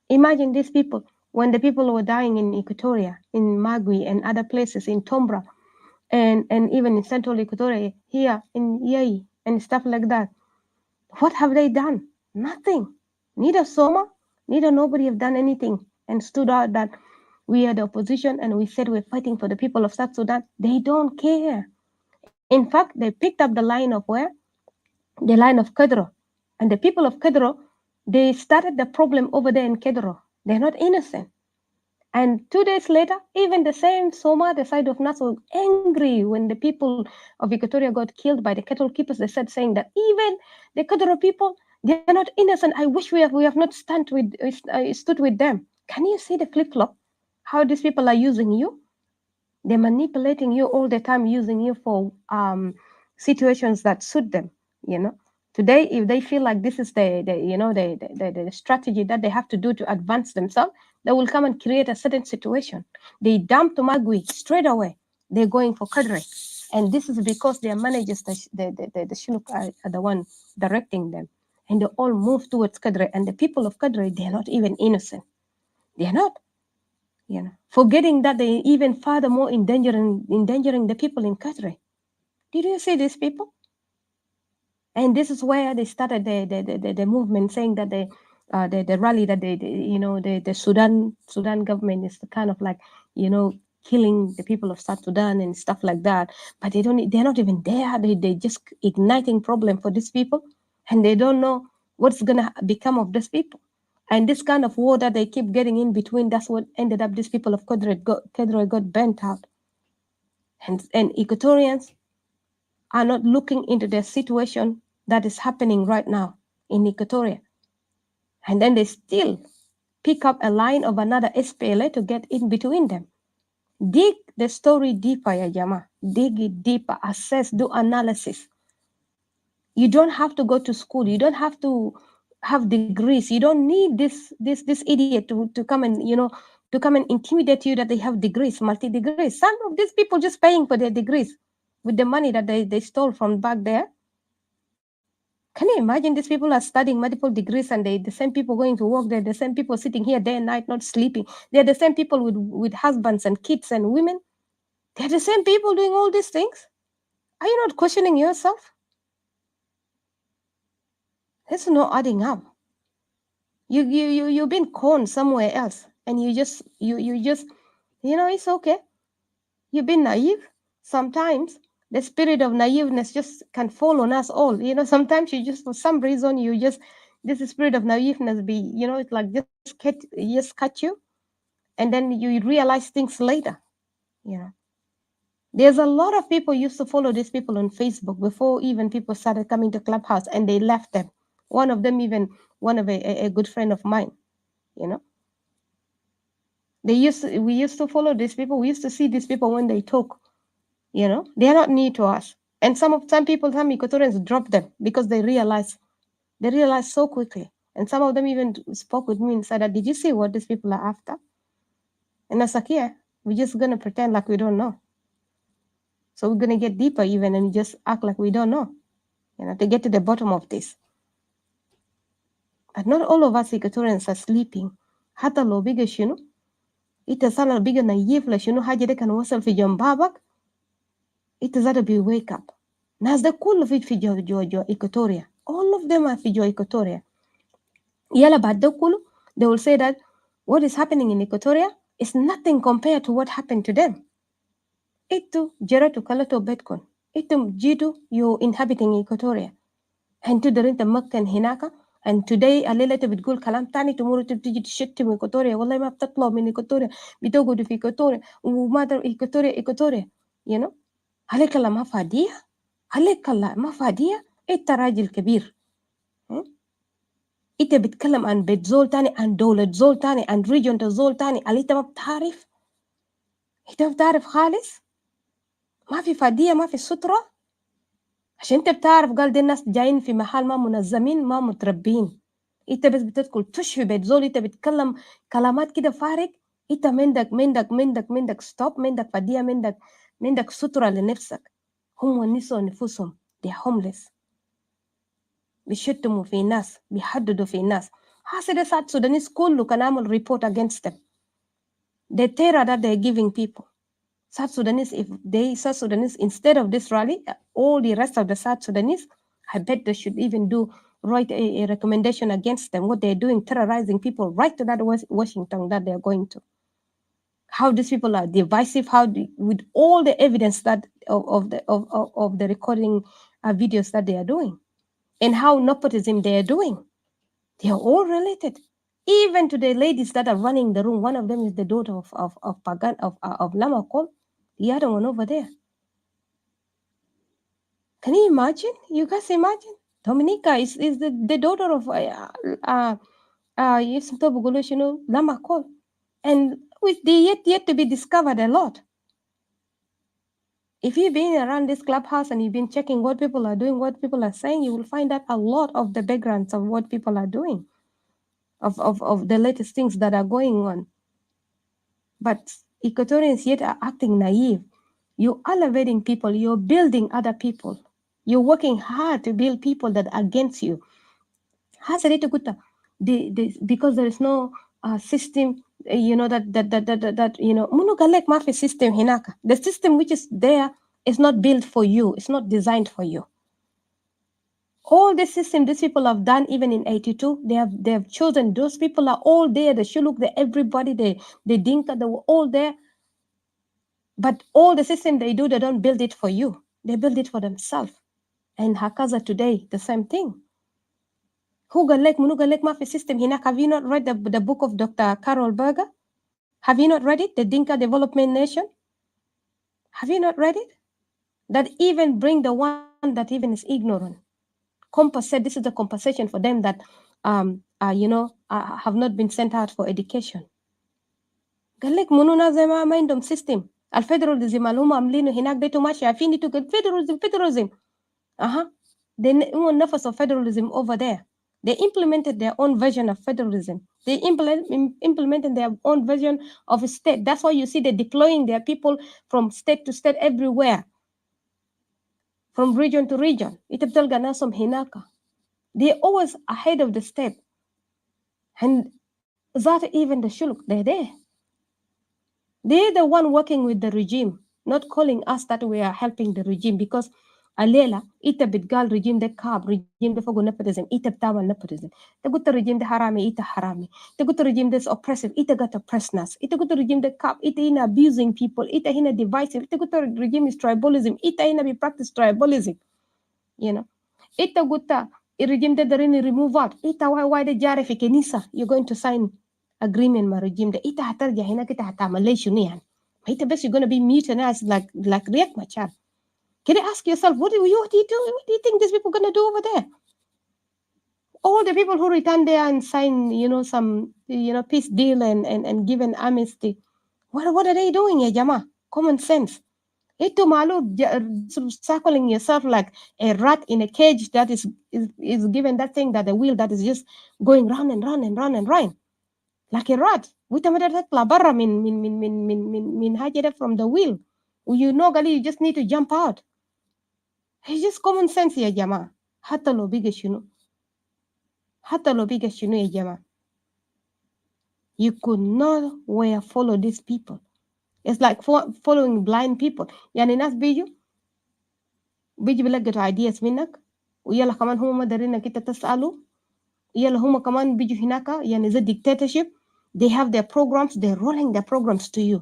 Imagine these people when the people were dying in Equatoria, in Magui and other places, in Tombra, and even in Central Equatoria, here in Yei and stuff like that. What have they done? Nothing. Neither Soma, neither nobody have done anything and stood out that we are the opposition and we said we're fighting for the people of South Sudan. They don't care. In fact, they picked up the line of where? The line of Kedro. And the people of Kedro, they started the problem over there in Kedro. They're not innocent. And 2 days later, even the same Soma, the side of Nas, was angry when the people of Equatoria got killed by the cattle keepers. They said, saying that even the Kaduro people, they're not innocent. I wish we have not stood with them. Can you see the flip flop? How these people are using you? They're manipulating you all the time, using you for situations that suit them. Today, if they feel like this is the strategy that they have to do to advance themselves, they will come and create a certain situation. They dump to Magui straight away. They're going for Kadre. And this is because their managers, the Shiluk are the one directing them. And they all move towards Kadre. And the people of Kadre, they're not even innocent. They're not. Forgetting that they even furthermore endangering the people in Kadre. Did you see these people? And this is where they started the movement, saying that the rally that the Sudan government is kind of like killing the people of South Sudan and stuff like that. But they're not even there. They just igniting problem for these people, and they don't know what's gonna become of these people. And this kind of war that they keep getting in between, that's what ended up these people of Kedre got burnt out. And Equatorians are not looking into the situation that is happening right now in Equatoria. And then they still pick up a line of another SPLA to get in between them. Dig the story deeper, ya Jama. Dig it deeper, assess, do analysis. You don't have to go to school. You don't have to have degrees. You don't need this idiot to come and to come and intimidate you that they have degrees, multi-degrees. Some of these people just paying for their degrees with the money that they stole from back there. Can you imagine these people are studying multiple degrees and the same people going to work there, the same people sitting here day and night not sleeping. They're the same people with husbands and kids and women. They're the same people doing all these things. Are you not questioning yourself? It's not adding up. You've been conned somewhere else and you just it's okay. You've been naive sometimes. The spirit of naiveness just can fall on us all. Sometimes you just, for some reason, this spirit of naiveness it's like just cut you, and then you realize things later. There's a lot of people used to follow these people on Facebook before even people started coming to Clubhouse, and they left them. One of them, even one of a good friend of mine, we used to follow these people. We used to see these people when they talk. They are not new to us. And some Equatorians dropped them because they realized so quickly. And some of them even spoke with me and said, did you see what these people are after? And I was like, yeah, we're just going to pretend like we don't know. So we're going to get deeper even and just act like we don't know, to get to the bottom of this. But not all of us Equatorians are sleeping. Hata lo biga shinu, ita sala biga na yifla shinu haja de kan wasal fi jambabak, ita zada be wake up. Nas da kullu fi jo Equatoria. All of them are fi jo Equatoria. Yala bada kullu, they will say that what is happening in Equatoria is nothing compared to what happened to them. Itu jaratu kalato betkon. Itu jitu you inhabiting Equatoria. And to the makkan hinaka. And today الليلة بتقول كلام تاني tomorrow تيجي تشتم إيكواتوريا والله ما بتطلع من إيكواتوريا بتقعد في إيكواتوريا وما إيكواتوريا هل كلام ما فادية هل كلام ما فادية أنت راجل كبير أنت بتكلم عن بيت زول تاني عن دولة زول تاني عن ريجون زول تاني هل أنت ما بتعرف أنت ما بتعرف خالص ما في فادية ما في سترة عشان أنت بتعرف قال دي الناس جايين في محل ما منظمين ما متربين انت بس بتدخل تشفي بيت زول انت بتتكلم كلامات كده فارغ انت منك ستوب منك فديه منك ستره لنفسك هم نسوا نفوسهم دي هومليس بيشتموا في الناس بيحددوا في الناس حاسه ساعات سودانيس كله كان عامل ريبورت against them the terror that they're giving people South Sudanese South Sudanese instead of this rally all the rest of the South Sudanese I bet they should even write a recommendation against them, what they're doing, terrorizing people right to that Washington that they're going to. How these people are divisive, with all the evidence that of the recording videos that they are doing, and how nepotism they are doing. They are all related. Even to the ladies that are running the room, one of them is the daughter of Lama Kol, the other one over there. Can you imagine? You guys imagine? Dominica is the daughter of Lama Kol. And with the yet to be discovered a lot. If you've been around this clubhouse and you've been checking what people are doing, what people are saying, you will find out a lot of the backgrounds of what people are doing, of the latest things that are going on. But Equatorians yet are acting naive. You're elevating people, you're building other people. You're working hard to build people that are against you. Because there is no system, Munu galek mafi system hinaka. The system which is there is not built for you. It's not designed for you. All the system these people have done, even in 82, they have chosen. Those people are all there. The Shuluk, everybody, the Dinka, they were all there. But all the system they do, they don't build it for you. They build it for themselves. And Hakaza today, the same thing. Munu galek mafi system hinaka. Have you not read the book of Dr. Carol Berger? Have you not read it? The Dinka Development Nation? Have you not read it? That even bring the one that even is ignorant. Compensate, this is the compensation for them that have not been sent out for education. Galek mununa zema mindom system. Al-federalism al-huma amlinu hinak detu mashi afini to get federalism. They nafas of federalism over there. They implemented their own version of federalism. They implemented their own version of a state. That's why you see they're deploying their people from state to state everywhere, from region to region. They're always ahead of the step. And that even the shuluk, they're there. They're the one working with the regime, not calling us that we are helping the regime, because الليله انت بتقال رجيم ده كاب، رجيم ده فوقه nepotism، انت بتعمل nepotism. انت قلت الرجيم ده حرامي، انت حرامي. انت قلت الرجيم ده oppressive، انت قاعد oppress ناس. انت قلت الرجيم ده كاب، انت هنا abusing people، انت هنا divisive. انت قلت الرجيم is tribalism، انت هنا practice tribalism. you know انت قلت الرجيم ده دارين ريموفات، انت واحد جاري في كنيسه you're going to sign agreement مع الرجيم ده، انت هترجع هناك انت هتعمل لي شنو يعني؟ انت بس you're going to be mutannized like رياك ماتشار. Can you ask yourself, what do you think these people are going to do over there? All the people who return there and sign, some, peace deal and give an amnesty. What are they doing, ya jama? Common sense. Ito malo, circling yourself like a rat in a cage that is given that thing, that the wheel that is just going round and round and round and round. Like a rat. وانت ما تطلع برا من حاجة from the wheel. You know, you just need to jump out. It's just common sense يا جماعة. حتى لو بيجي شنو يا جماعة. You could not follow these people. It's like following blind people. يعني ناس بيجي بيلقطوا ideas منك ويلا كمان هم ما دارين انك انت تسألوا. يلا هم كمان بيجوا هناك يعني زي dictatorship. They have their programs. They're rolling their programs to you.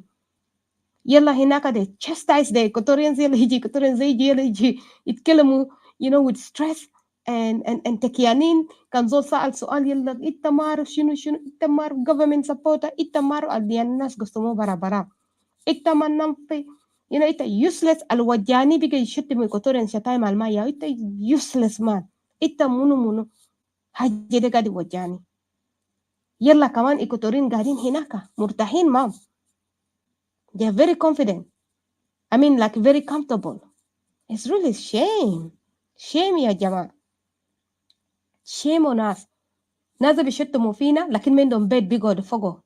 يلا هناك they chastise the Equatorians. يلا يجي Equatorians يجي يتكلموا with stress and تكيانين. كان زول سأل سؤال يلا انت ما عارف شنو انت ما عارف government supporter انت ما عارف الناس قسموا برا انت ما نمفي انت useless. الوجاني بيجي يشتم Equatorians شتايم المايا انت useless man. انت منو حاجة ده قاعد يوجاني. يلا كمان Equatorian قاعدين هناك مرتاحين معهم. They are very confident. I mean, like very comfortable. It's really shame. Shame يا جماعة. Shame on us. ناس بيشتموا فينا لكن ما عندهم بيت بيقعدوا فوقه.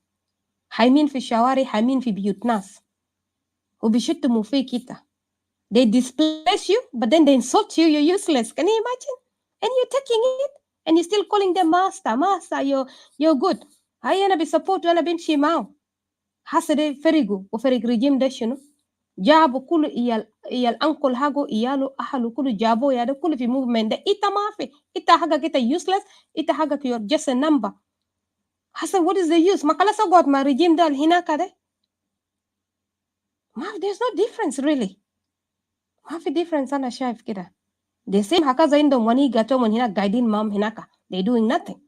حايمين في الشوارع، حايمين في بيوت ناس. وبيشتموا فيك انت. They displace you, but then they insult you. You're useless. Can you imagine? And you're taking it, and you're still calling them master. You're good. هاي أنا بسبورت وأنا بمشي معه. حسد فريقه وفريق رجيم ده شنو؟ جابوا كل إيال أنكل حقه إياله أهله كله جابوا يا ده كله في موفمنت ده. إنت ما في إنت حقك إنت useless. إنت حقك you're just a number. حسن what is the use؟ ما خلاص أقعد مع الرجيم ده هناك ده. ما there's no difference really. ما في difference أنا شايف كده. The same هكذا عندهم ونيجا تومن هناك قاعدين معهم هناك. They doing nothing.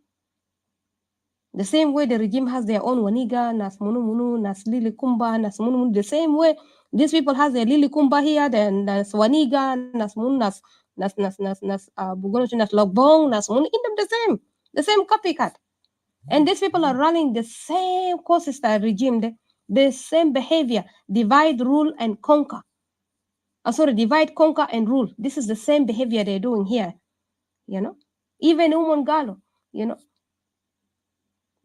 The same way the regime has their own waniga, nas munu, nas lili kumba, nas munu. The same way these people has their lili kumba here, then nas waniga, nas munu, nas bugono nas logbong, nas munu. In them the same copycat. And these people are running the same courses that regime, the same behavior, divide, rule, and conquer. Divide, conquer, and rule. This is the same behavior they're doing here. Even Umongalo,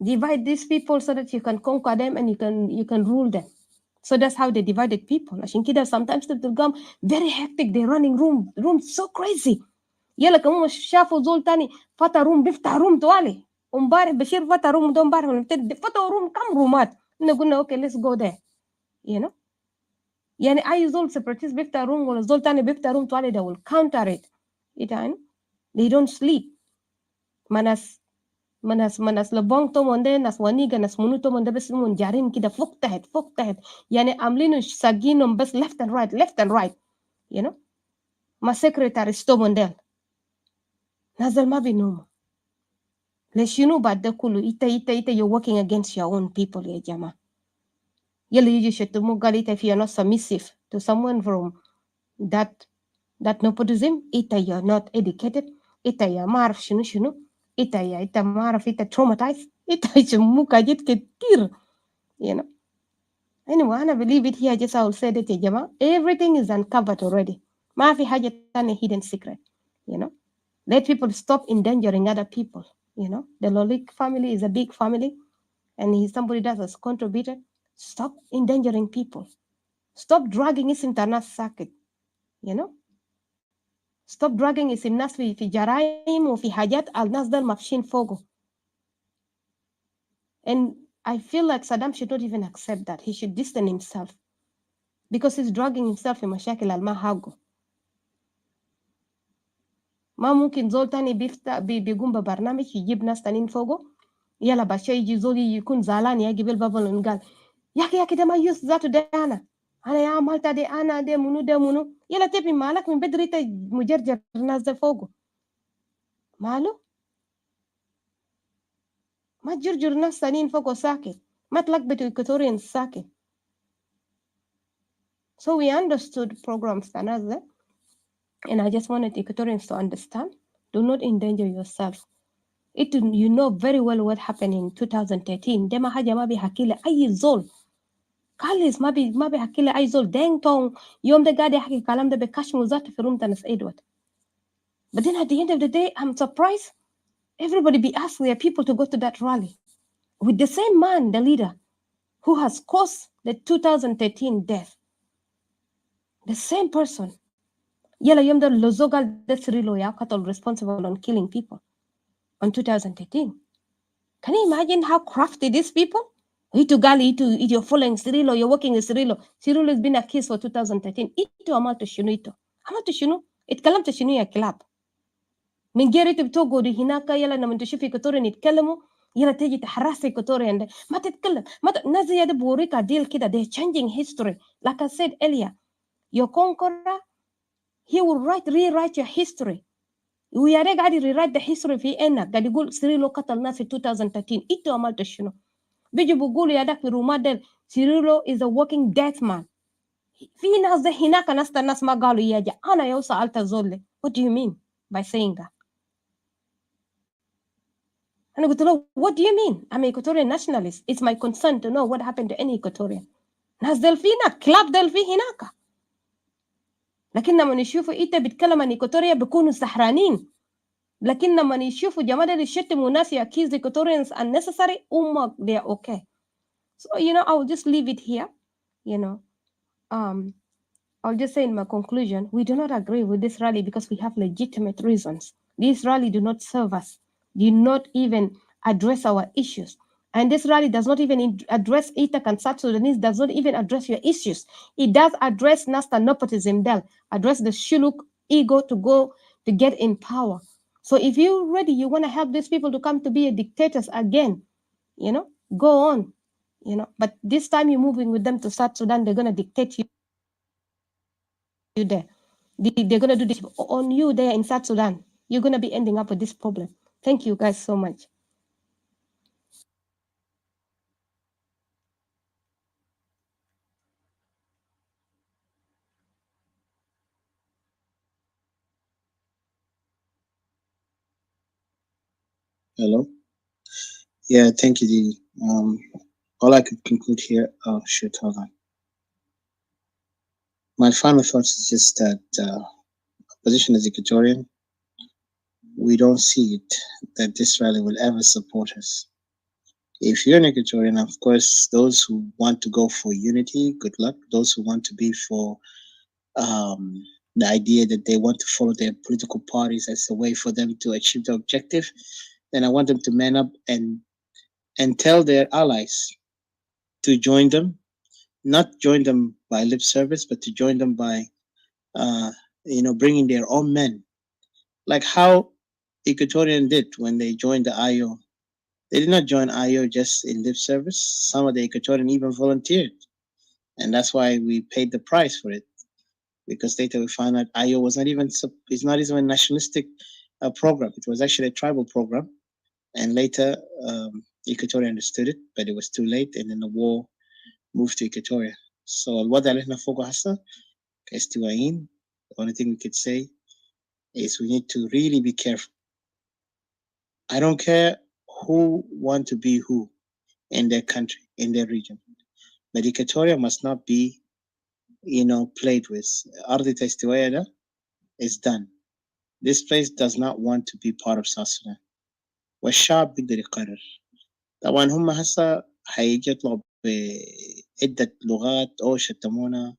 divide these people so that you can conquer them and you can rule them. So that's how they divided people. عشان كده sometimes they become very hectic. They're running room so crazy. يلا كمان شافوا زول تاني فتح روم بيفتح روم توالي. ومبارح بشير فتح روم ده مبارح فتحوا روم كم رومات. قلنا okay let's go there. يعني أي زول separatist بيفتح روم ولا زول تاني بيفتح روم توالي they will counter it. They don't sleep. manas lebong to monde nas waniga nas munu to monde bes mun jarin kida فوق تحت يعني عاملين ساقينهم بس left and right ما secretaries to monde نازل ما بينوم ليش بعد ده كله إتا you're working against your own people يا جماعة يلي يجي شتمو قال إتا if you're not submissive to someone from that nepotism إتا you're not educated إتا يا ما أعرف شنو إتا ما أعرف إتا traumatized إتا يسموك حاجات كتير anyway أنا believe it here just I will say that يا جماعة everything is uncovered already ما في حاجة تانية hidden secret let people stop endangering other people the Lolik family is a big family and he's somebody that has contributed. Stop endangering people. Stop dragging us into a circuit. Stop dragging us in nas في جرائم وفي حاجات الناس دول مافشين فوقه. And I feel like Saddam should not even accept that. He should distance himself because he's dragging himself in مشاكل ما حقه. ما ممكن زول تاني بيقوم ببرنامج يجيب ناس تانيين فوقه، يلا باشا يجي زول يكون زعلان يا قبل بابلون قال يا أخي ده ما يوس ذاته ده أنا يا عملت دي أنا ده منو يلا تبي مالك من بدري مجرجر الناس ده فوقه ماله، ما تجرجر ناس تانيين فوقه ساكت، ما تلقبتوا Equatorians ساكت. So we understood programs another, and I just wanted Equatorians to understand, do not endanger yourself. You know very well what happened in 2013. ده ما حاجة ما بيحكي لي أي زول. كاليس ما بيحكي لي أي زول. دينغ تونغ يوم ده قاعد يحكي الكلام ده بكشمه ذاته في روم تنس إدوارد. But then at the end of the day, I'm surprised everybody be asked their people to go to that rally with the same man, the leader, who has caused the 2013 death. The same person. Yala yom da lozogal de Cirilo ya cattle responsible on killing people on 2013. Can you imagine how crafty these people? Itu gali, you're following Cirilo, you're working with Cirilo. Cirilo has been accused for 2013. Itu amal to shunu ito. Amal to shunu? Itkalam to shunu ya kilab. من جيري تبتوقوا دي هناك يلا لما تشوفي إيكوتوريا يتكلموا يلا تيجي تحرسي إيكوتوريا ما تتكلم ناس زي ده بوريك ديل كده they're changing history like I said earlier your conqueror he will rewrite your history ويا ريت قاعد rewrite the history في إنك قاعد يقول سيريلو قتل ناس في 2013 إنتوا عملتوا شنو بيجوا بيقولوا يا داك في رومات ديل سيريلو is a walking death man في ناس ده هناك ناس ما قالوا يا أنا يو سألت زول what do you mean by saying that أنا قلت له what do you mean I'm an Equatorian nationalist it's my concern to know what happened to any Equatorian ناس دل في هناك كلاب دل في هناك لكن لما نشوفوا إنت بتكلم عن إيكوتوريا بيكونوا سحرانين لكن لما يشوفوا جماعة اللي يشتموا ناس accuse Equatorians unnecessary they are okay so I'll just leave it here I'll just say in my conclusion we do not agree with this rally because we have legitimate reasons. This rally do not serve us, do not even address our issues. And this rally does not even address Ita and South Sudanese, does not even address your issues. It does address Nasta nepotism, address the Shuluk ego to go to get in power. So if you're ready, you want to help these people to come to be a dictators again, go on, but this time you're moving with them to South Sudan, they're going to dictate you there. They're going to do this on you there in South Sudan. You're going to be ending up with this problem. Thank you guys so much. Hello. Yeah, thank you, Dee. All I could conclude here. Oh, shit, hold on. My final thoughts is just that position as Equatorian, we don't see it that this rally will ever support us. If you're an Equatorian, of course, those who want to go for unity, good luck. Those who want to be for the idea that they want to follow their political parties as a way for them to achieve the objective, then I want them to man up and tell their allies to join them, not join them by lip service, but to join them by, bringing their own men, like how Equatorian did when they joined the IO. They did not join IO just in lip service. Some of the Equatorian even volunteered, and that's why we paid the price for it. Because later we found out IO was not even a nationalistic program. It was actually a tribal program, and later Equatoria understood it, but it was too late, and then the war moved to Equatoria. So الوضع اللي احنا فوقه هسه كاستوائيين, the only thing we could say is we need to really be careful. I don't care who want to be who in their country, in their region, but Equatoria must not be, played with. أرض الاستواء is done. This place does not want to be part of South Sudan. والشعب بيقدر يقرر. طبعا هم هسه هيجي يطلعوا بعدة لغات أو شتمونا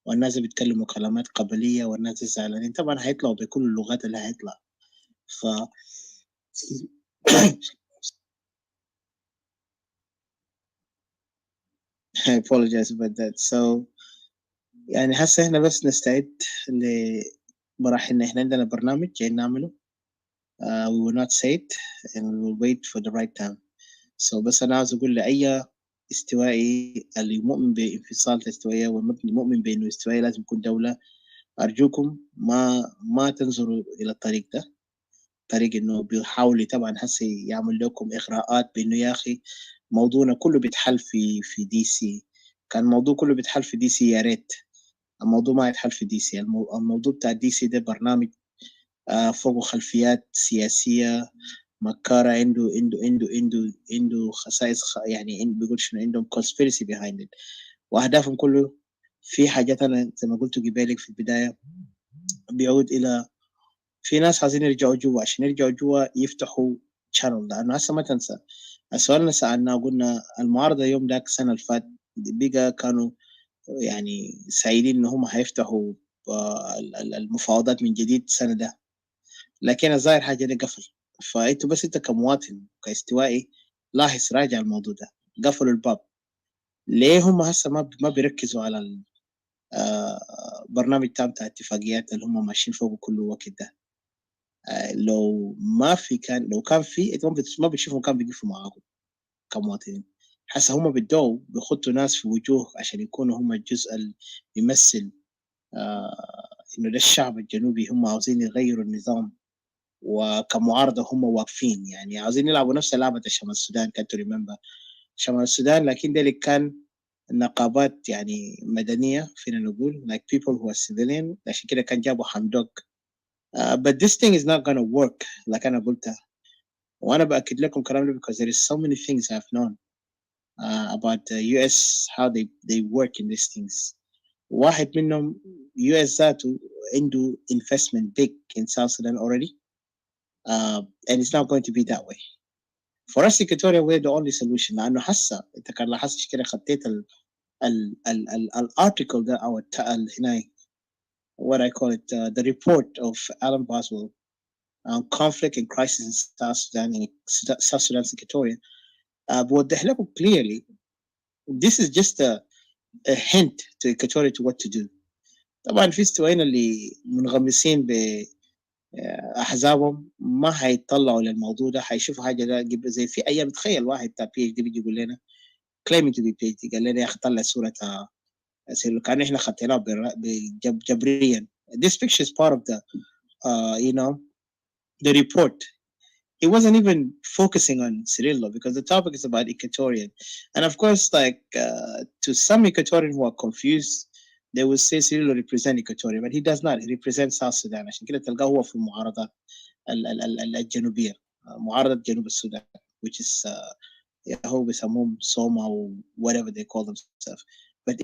والناس بيتكلموا كلمات قبلية والناس زعلانين, طبعا هيطلعوا بكل اللغات اللي هيطلع. I apologize about that. So يعني هسه احنا بس نستعد براحلنا. إحنا عندنا برنامج جايين نعمله. We will not say it and we will wait for the right time. So بس أنا عاوز أقول لأي استوائي اللي مؤمن بانفصال الاستوائية والمؤمن بأنه الاستوائية لازم يكون دولة، أرجوكم ما تنظروا إلى الطريق ده، طريق إنه بيحاولوا طبعا هسه يعمل لكم إغراءات بإنه يا أخي موضوعنا كله بيتحل في دي سي. كان الموضوع كله بيتحل في دي سي يا ريت. الموضوع ما يتحل في دي سي. الموضوع بتاع دي سي ده برنامج فوق خلفيات سياسية مكارة، عنده خصائص يعني بيقول شنو، عندهم conspiracy behind it، وأهدافهم كله في حاجات أنا زي ما قلت قبالك في البداية بيعود إلى في ناس عايزين يرجعوا جوا، عشان يرجعوا جوا يفتحوا channel. لأنه هسه ما تنسى السؤال اللي سألناه قلنا المعارضة يوم ذاك السنة اللي فات بقى كانوا يعني سعيدين إن هم هيفتحوا المفاوضات من جديد السنة ده، لكن الظاهر حاجة دي قفل. فأنتوا بس أنت كمواطن كاستوائي لاحظ راجع الموضوع ده، قفلوا الباب. ليه هم هسه ما بيركزوا على البرنامج بتاع اتفاقيات اللي هم ماشيين فوقه كل وقت ده؟ لو كان في انت ما بتشوفهم كان بيقفوا معاكم كمواطنين. هسه هم بدوا بيخطوا ناس في وجوه عشان يكونوا هم الجزء اللي يمثل انه ده الشعب الجنوبي هم عاوزين يغيروا النظام، وكمعارضه هم واقفين يعني عاوزين يلعبوا نفس لعبه شمال السودان. كانت ريمبر شمال السودان، لكن ده اللي كان نقابات يعني مدنيه فينا نقول like people who are civilian، عشان كده كان جابوا حمدوك. But this thing is not gonna work like أنا قلتها، وأنا بأكد لكم كلام ده because there is so many things I've known about the US how they work in these things. واحد منهم US ذاته عنده investment big in South Sudan already, and it's not going to be that way. For us Equatoria we're the only solution. لأنه حاسة أنت كان لاحظت كده خطيت الارticle ده أو هنا what I call it the report of Alan Boswell on conflict and crisis in South Sudan and South Sudan's Equatoria. بوضح لكم clearly this is just a hint to Equatoria to what to do. طبعا في استوائيين اللي منغمسين بأحزابهم ما هيطلعوا للموضوع ده، هيشوفوا حاجة ده زي في أيام. تخيل واحد بتاع PhD بيجي يقول لنا claiming to be PhD قال لنا يا أخي طلع صورة كأن إحنا خدناه جبريا. This picture is part of the you know the report. It wasn't even focusing on Cirillo because the topic is about Equatorian. And of course, like to some Equatorian who are confused, they will say Cirillo represents Equatoria, but he does not. He represents South Sudan. عشان كده تلقاه هو في المعارضة الجنوبية، معارضة جنوب السودان which is هو بيسموهم سوما or whatever they call themselves. But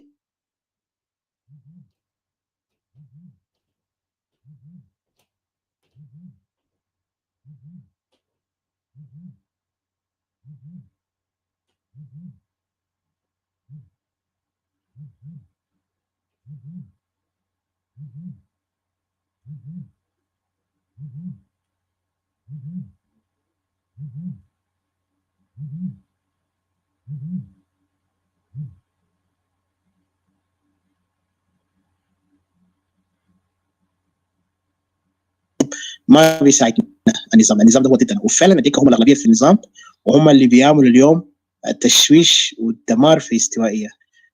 ما بيساعدنا النظام ده هو ضدنا، وفعلا اديك هم الاغلبيه في النظام، وهم اللي بيعملوا اليوم التشويش والدمار في استوائيه.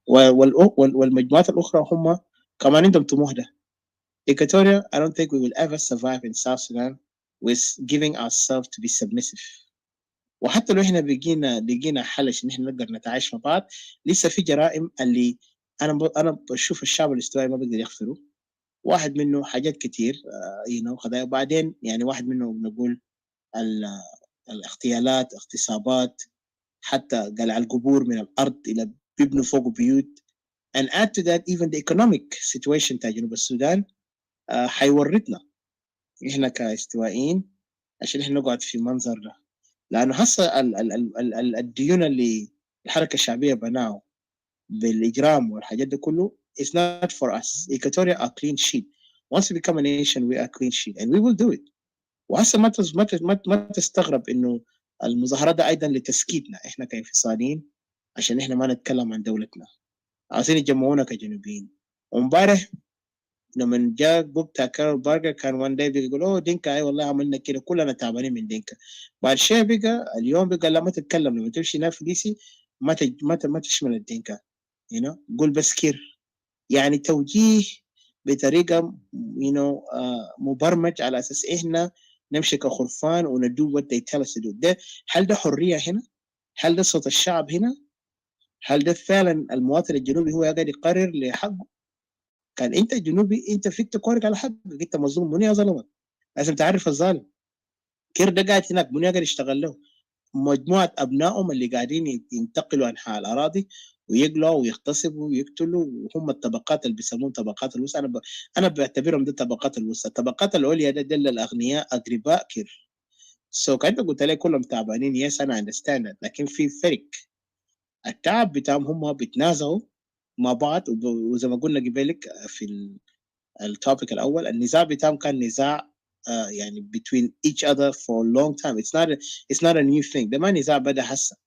والمجموعات الاخرى هم كمان عندهم طموح ده. Equatoria, I don't think we will ever survive in South Sudan with giving ourselves to be submissive. وحتى لو احنا لقينا حل عشان احنا نقدر نتعايش مع بعض، لسه في جرائم اللي انا بشوف الشعب الاستوائي ما بيقدر يغفره. واحد منه حاجات كتير قضايا، وبعدين يعني واحد منه بنقول الاغتيالات، اغتصابات، حتى قلع القبور من الارض الى بيبنوا فوق بيوت. and add to that even the economic situation تاع جنوب السودان حيورطنا احنا كاستوائيين عشان احنا نقعد في منظر ده. لانه هسه الديون اللي الحركه الشعبيه بناه بالاجرام والحاجات دي كله is not for us. Equatoria are clean sheet. Once we become a nation we are clean sheet and we will do it. وهسه ما تستغرب انه المظاهرات ده ايضا لتسكيتنا احنا كانفصاليين عشان احنا ما نتكلم عن دولتنا، عايزين يجمعونا كجنوبيين. ومبارح لما جاء وقتها كارول بارجر كان وان داي بيقول اوه دينكا اي والله عملنا كده كلنا تعبانين من دينكا. بعد شيء بقى اليوم بقى لا ما تتكلم لما تمشي هناك في دي سي ما تشمل الدينكا قول بس كير يعني توجيه بطريقه مبرمج على اساس احنا نمشي كخرفان وندو what they tell us to do. ده هل ده حريه هنا؟ هل ده صوت الشعب هنا؟ هل ده فعلا المواطن الجنوبي هو قاعد يقرر لحقه؟ كان انت الجنوبي انت فيك تقرر على حقك، انت مظلوم، منو يا ظلمك؟ لازم تعرف الظالم. كير ده قاعد هناك منو قاعد يشتغل له؟ مجموعه ابنائهم اللي قاعدين ينتقلوا انحاء الاراضي ويقلعوا ويغتصبوا ويقتلوا، وهم الطبقات اللي بيسمون طبقات الوسطى. انا بعتبرهم دي الطبقات الوسطى. الطبقات العليا ده دل الاغنياء اقرباء كير. كانت قلت لي كلهم تعبانين، يس انا اندرستاند، لكن في فرق. التعب بتاعهم هم بيتنازعوا مع بعض، وزي ما قلنا قبلك في التوبيك الاول النزاع بتاعهم كان نزاع يعني between each other for a long time. It's not a new thing. ده ما نزاع بدا هسه،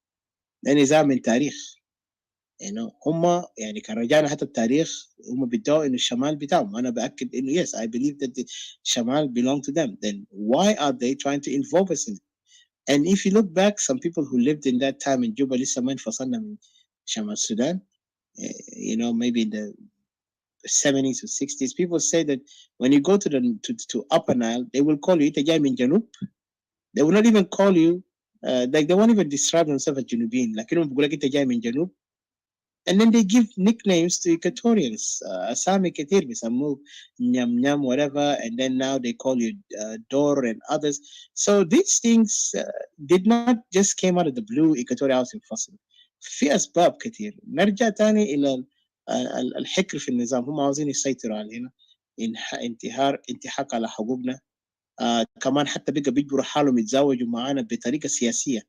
ده نزاع من تاريخ. هم يعني كان رجعنا حتى التاريخ هم بيدعوا انه الشمال بتاعهم. انا باكد انه yes I believe that the الشمال belong to them. Then why are they trying to involve us in it? And if you look back, some people who lived in that time in Juba لسه ما انفصلنا من شمال السودان, maybe in the 70s or 60s, people say that when you go to Upper Nile, they will call you إنت جاي من جنوب. They will not even call you like they won't even describe themselves as جنوبيين، لكنهم بيقول لك إنت جاي من جنوب. And then they give nicknames to Equatorians. أسامي كتير بيسموه نيام نيام whatever, and then now they call you Dor and others. So these things did not just came out of the blue. Equatoria عاوز ينفصل في أسباب كتير. نرجع تاني إلى الحكر في النظام. هم عاوزين يسيطروا علينا، انتهاك على حقوقنا. كمان حتى بقى بيجبروا حالهم يتزوجوا معانا بطريقه سياسيه.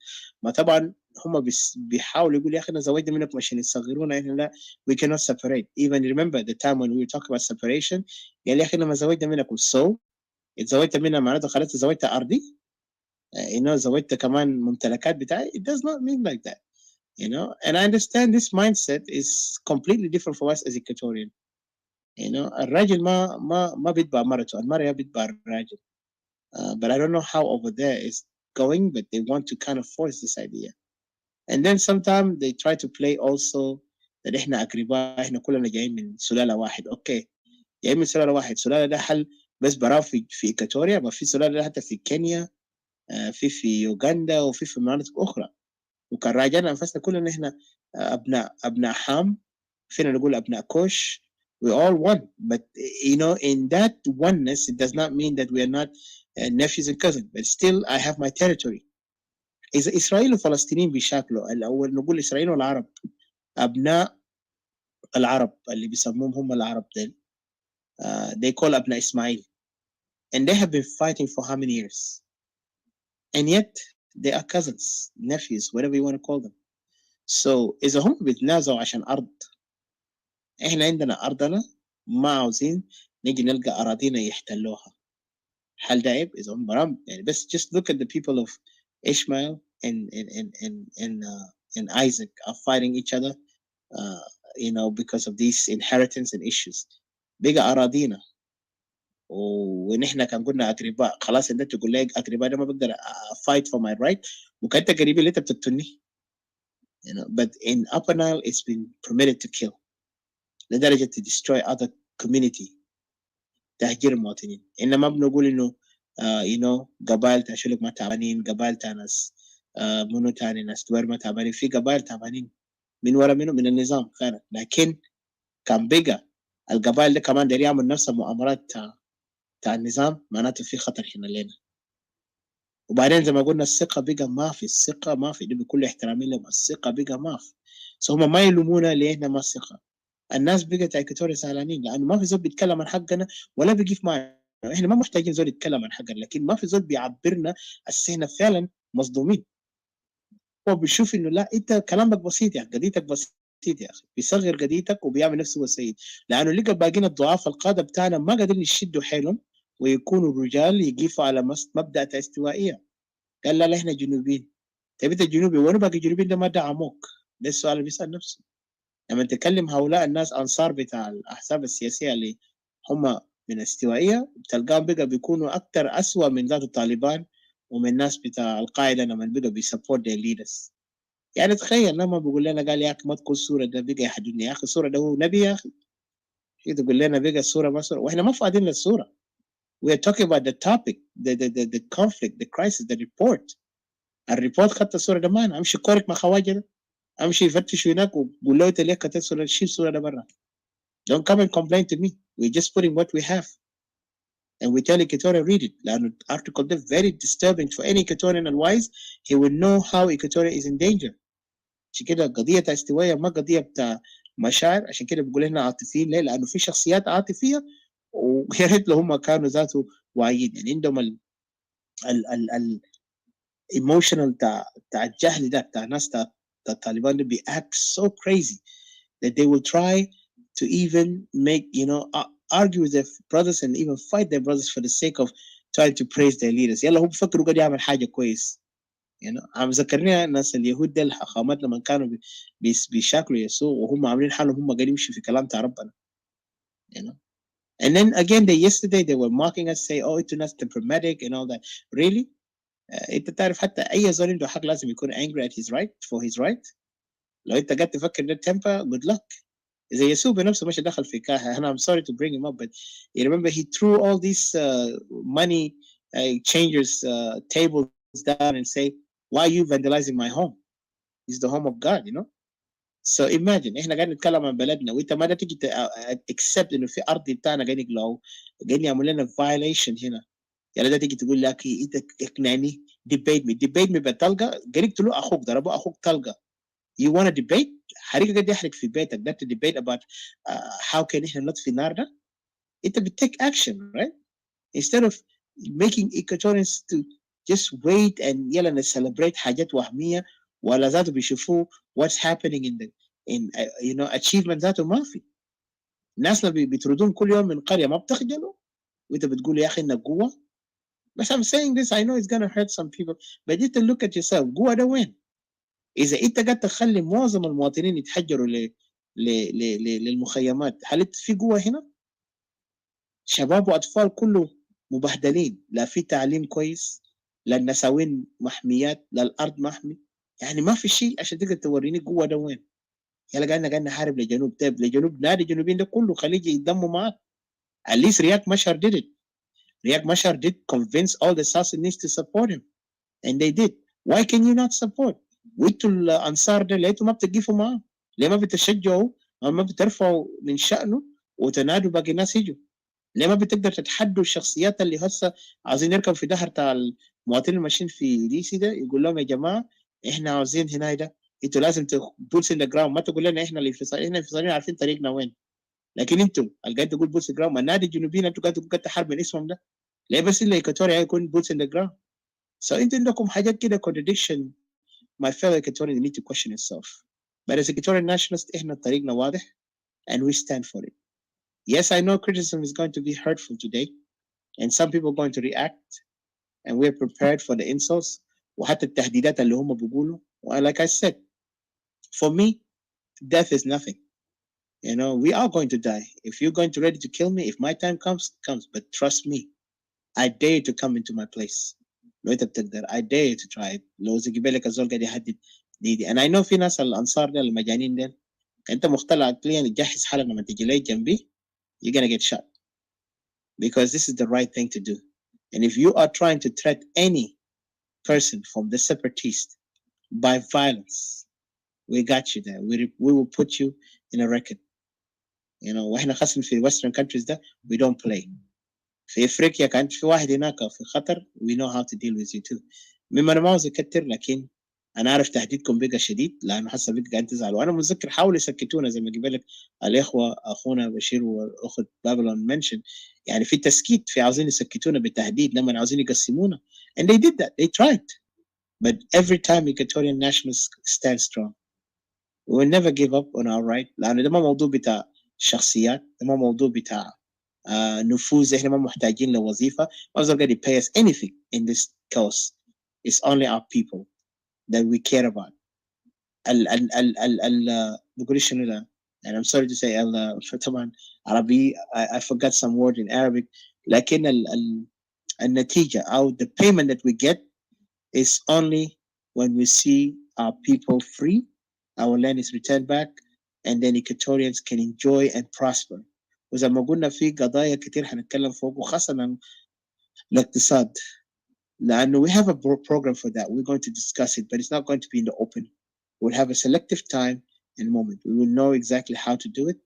ما طبعا هم بيحاولوا يقولوا يا اخي انا زوجنا منكم عشان يصغرونا، احنا لا we cannot separate. Even remember the time when we were talking about separation، قال يا اخي لما زوجنا منكم اتزوجت منها معناته خلاص زوجت ارضي، زوجت كمان ممتلكات بتاعي. It does not mean like that. And I understand this mindset is completely different for us as Equatorian. الراجل ما بيتبع مرته، المرأة بيتبع الراجل. But I don't know how over there is going, but they want to kind of force this idea. And then sometimes they try to play also that احنا أقرباء، احنا كلنا جايين من سلالة واحد. اوكي جايين من سلالة واحد، سلالة ده حل بس براو في إيكواتوريا، ما في سلالة ده حتى في كينيا، في يوغندا، وفي مناطق أخرى. وكان راجعنا أنفسنا كلنا احنا أبناء حام، فينا نقول أبناء كوش. We all one, but in that oneness, it does not mean that we are not nephews and cousins. But still, I have my territory. إذا إسرائيل وفلسطينيين بيشاكلوا، الأول نقول إسرائيل والعرب أبناء العرب اللي بيسموهم هم العرب دل. They call أبناء إسماعيل, and they have been fighting for how many years? And yet they are cousins, nephews, whatever you want to call them. So إذا هم بيتنازعوا عشان أرض، إحنا عندنا أرضنا ما عاوزين نيجي نلقى أراضينا يحتلوها. هل ده عيب؟ إذا هم برام يعني بس just look at the people of Ishmael and Isaac are fighting each other because of these inheritance and issues. بقى أراضينا ونحن كان قلنا أقرباء. خلاص أنت تقول لي أقرباء ده ما بقدر fight for my right، وكنت قريبي اللي أنت بتقتلني. But in Upper Nile it's been permitted to kill لدرجة to destroy other community، تهجير المواطنين. إنما بنقول إنه قبائل تشلك ما تعبانين، قبائل ناس منو تاني ناس دوار ما تعبانين، في قبائل تعبانين من ورا منه من النظام كانت. لكن كان بقى القبائل ده كمان داير يعمل نفس المؤامرات تاع النظام، معناته في خطر هنا لنا. وبعدين زي ما قلنا الثقة بقى ما في، الثقة ما في، دي بكل احترامي لهم الثقة بقى ما في. هم ما يلومونا ليه احنا ما الثقة. الناس بقت إيكواتوريا زعلانين لأنه ما في زول بيتكلم عن حقنا ولا بيقف معنا. احنا ما محتاجين زول يتكلم عن حقنا، لكن ما في زول بيعبرنا احنا فعلا مصدومين. هو بيشوف انه لا انت كلامك بسيط يا اخي، قضيتك بسيط يا اخي، بيصغر قضيتك وبيعمل نفسه هو السيد، لانه لقى باقيين الضعاف القاده بتاعنا ما قادرين يشدوا حيلهم ويكونوا الرجال يقيفوا على مبدا استوائيه. قال لا احنا جنوبيين. طيب انت جنوبي وين باقي الجنوبيين ده ما دعموك؟ ده السؤال اللي بيسال نفسه. لما تكلم هؤلاء الناس انصار بتاع الاحزاب السياسيه اللي هم من الاستوائية تلقاهم بقى بيكونوا أكتر أسوأ من ذات الطالبان ومن الناس بتاع القاعدة لما بقى بيسبورت their leaders. يعني تخيل لما بيقول لنا قال يا أخي ما تقول الصورة ده بقى يحددني، يا أخي الصورة ده هو نبي يا أخي. تقول لنا بقى الصورة ما صورة وإحنا ما فاضيين للصورة. We are talking about the topic, the conflict, the crisis, the report. الريبورت خدت الصورة ده معنا، أمشي كورك مع خواجة ده، أمشي يفتشوا هناك وقول له أنت ليه كتبت الصورة؟ شيل الصورة ده برا. Don't come and complain to me. We're just putting what we have. And we tell Equatoria read it. The article is very disturbing for any Equatorian and wise. He will know how Equatoria is in danger. عشان كده قضية استوائية ما قضية بتاع مشاعر، عشان كده بقول لنا عاطفيين ليه؟ لأنه في شخصيات عاطفية ويا ريت لو هم كانوا ذاته واعيين، يعني عندهم ال emotional بتاع الجهل ده بتاع ناس بتاع الطالبان ده act so crazy that they will try to even make argue with their brothers and even fight their brothers for the sake of trying to praise their leaders. يلا هو بفكروا قاعد يعمل حاجة كويس. عم ذكرني الناس اليهود ده الحاخامات لما كانوا بيشاكلوا يسوع وهم عاملين حالهم هم قاعدين يمشوا في كلام تاع ربنا. And then again yesterday they were mocking us, say oh it's not temperamentic and all that. Really? انت تعرف حتى اي زول عنده حق لازم يكون angry at his right for his right. لو انت قاعد تفكر ده temper good luck. زي يسوع بنفسه مش دخل في كاهه. I'm sorry to bring him up, but you remember he threw all these money changers tables down and say, why are you vandalizing my home? It's the home of God, So imagine احنا قاعدين نتكلم عن بلدنا وانت ما تيجي accept انه في ارض بتاعنا قاعدين يقلعوا، قاعدين يعملوا لنا violation هنا. يعني ده تيجي تقول لك انت اقنعني debate me بتلقى قريت له اخوك ضربوا اخوك تلقى. You want to debate؟ حريقة قاعد يحرق في بيتك ده to debate about how can احنا نطفي النار ده؟ انت بتتake action, right? Instead of making Equatorians to just wait and يلا celebrate حاجات وهمية ولا ذاته بيشوفوا what's happening in achievement ذاته ما في. الناس اللي بيطردون كل يوم من قرية ما بتخجلوا وانت بتقول يا اخي انك قوة. But I'm saying this, I know it's gonna hurt some people, but just look at yourself. قوة ده وين؟ إذا أنت قاعد تخلي معظم المواطنين يتحجروا للمخيمات، هل في قوة هنا؟ شباب وأطفال كله مبهدلين، لا في تعليم كويس، لا النساوين محميات، لا الأرض محمي، يعني ما في شيء عشان تقدر توريني قوة ده وين؟ يلا قاعد نحارب لجنوب، طيب لجنوب نادي الجنوبيين ده كله خليه يتدموا معاك. At least Riek Machar did it. Riek Machar did convince all the South Sudanese to support him, and they did. Why can you not support? وانتوا الانصار ده لقيتوا ما بتقفوا معاه؟ ليه ما بتشجعوا او ما بترفعوا من شأنه وتنادوا باقي الناس يجوا؟ ليه ما بتقدر تتحدوا الشخصيات اللي هسه عاوزين يركبوا في ظهر بتاع المواطنين الماشيين في دي سي ده، يقول لهم يا جماعه احنا عاوزين هنا ده، انتوا لازم بولس ان ذا جراوند، ما تقول لنا احنا الانفصاليين، احنا الانفصاليين عارفين طريقنا وين، لكن انتوا اللي قاعد تقول بولس جراوند، النادي الجنوبيين انتوا قاعد تحارب من اسمهم ده، ليه بس الا ايكواتوريا يكون بولس ان ذا جراوند؟ So انتوا عندكم حاجات كده contradiction. My fellow Equatorians need to question itself. But as Equatorian nationalists, إحنا طريقنا واضح and we stand for it. Yes, I know criticism is going to be hurtful today, and some people are going to react, and we're prepared for the insults وحتى التهديدات اللي هم بيقولوا. Well, like I said, for me, death is nothing. We are going to die. If you're going to ready to kill me, if my time comes. But trust me, I dare to come into my place. لو انت بتقدر I dare to try it. لو زي بالك الزول قاعد يهدد دي and I know في ناس الانصار ده المجانين ده، انت مختل عقليا تجهز حالك لما تيجي لي جنبي you're gonna get shot because this is the right thing to do. And if you are trying to threat any person from the separatists by violence, we got you there. We will put you in a record. واحنا خاصة في western countries ده we don't play. في افريقيا كان في واحد هناك في خطر we know how to deal with you too. مما انا ما عاوز اكتر، لكن انا عارف تهديدكم بقى شديد لانه حاسه بقى قاعد تزعل، وانا متذكر حاولوا يسكتونا زي ما قبل لك الاخوه اخونا بشير والاخت بابلون منشن، يعني في تسكيت، في عاوزين يسكتونا بالتهديد لما عاوزين يقسمونا and they did that, they tried, but every time Equatorian Nationalists stand strong. We will never give up on our right، لانه ده ما موضوع بتاع شخصيات، ده ما موضوع بتاع نفوذ، احنا ما محتاجين لوظيفه، ما زال قاعد pay us anything in this cause. It's only our people that we care about. بقول شنو ده؟ and I'm sorry to say طبعا Arabi, I forgot some word in Arabic. لكن النتيجة أو the payment that we get is only when we see our people free, our land is returned back, and then Equatorians can enjoy and prosper. وزي ما قلنا في قضايا كتير هنتكلم فوق وخاصة الاقتصاد. لأنه we have a program for that. We're going to discuss it, but it's not going to be in the open. We'll have a selective time and moment. We will know exactly how to do it,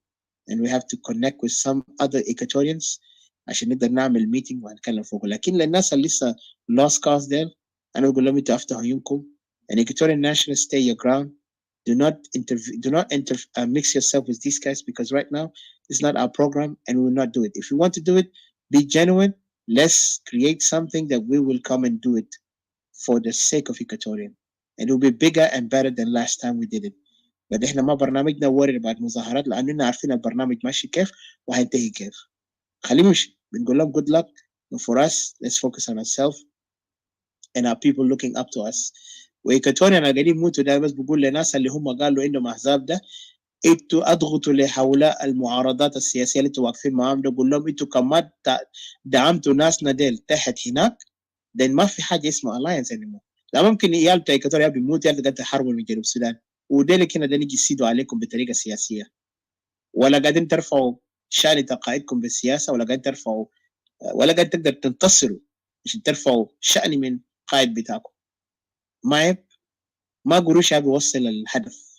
and we have to connect with some other Equatorians عشان نقدر نعمل meeting وهنتكلم فوق. لكن للناس اللي لسه lost cause there, أنا بقول لهم أنتوا افتحوا عيونكم. And Equatorian Nationalists, stay your ground. Do not mix yourself with these guys, because right now it's not our program and we will not do it. If you want to do it, be genuine. Let's create something that we will come and do it for the sake of Equatorian, and it will be bigger and better than last time we did it. But احنا ما برنامجنا worried about مظاهرات لأننا عارفين البرنامج ماشي كيف وهينتهي كيف. خليه مشي. بنقول لهم good luck. But for us, let's focus on ourselves and our people looking up to us. وإيكاتوريا أنا قاعدين موتوا ده بس بقول للناس اللي هم قالوا عندهم أحزاب ده انتوا اضغطوا لهؤلاء المعارضات السياسيه اللي انتوا واقفين معاهم ده، قول لهم انتوا كمان دعمتوا ناسنا ديل تحت هناك، then ما في حاجه اسمها alliance anymore. لا ممكن ايال بتاع إيكاتوريا بيموت، يال قاعد تحاربوا من جنوب السودان وديل كده ده نيجي يسيدوا عليكم بطريقه سياسيه، ولا قاعدين ترفعوا شان تقاعدكم بالسياسه، ولا قاعدين ترفعوا ولا قاعد تقدر تنتصروا عشان ترفعوا شأن من قائد بتاعكم. ما قروش بيوصل الهدف.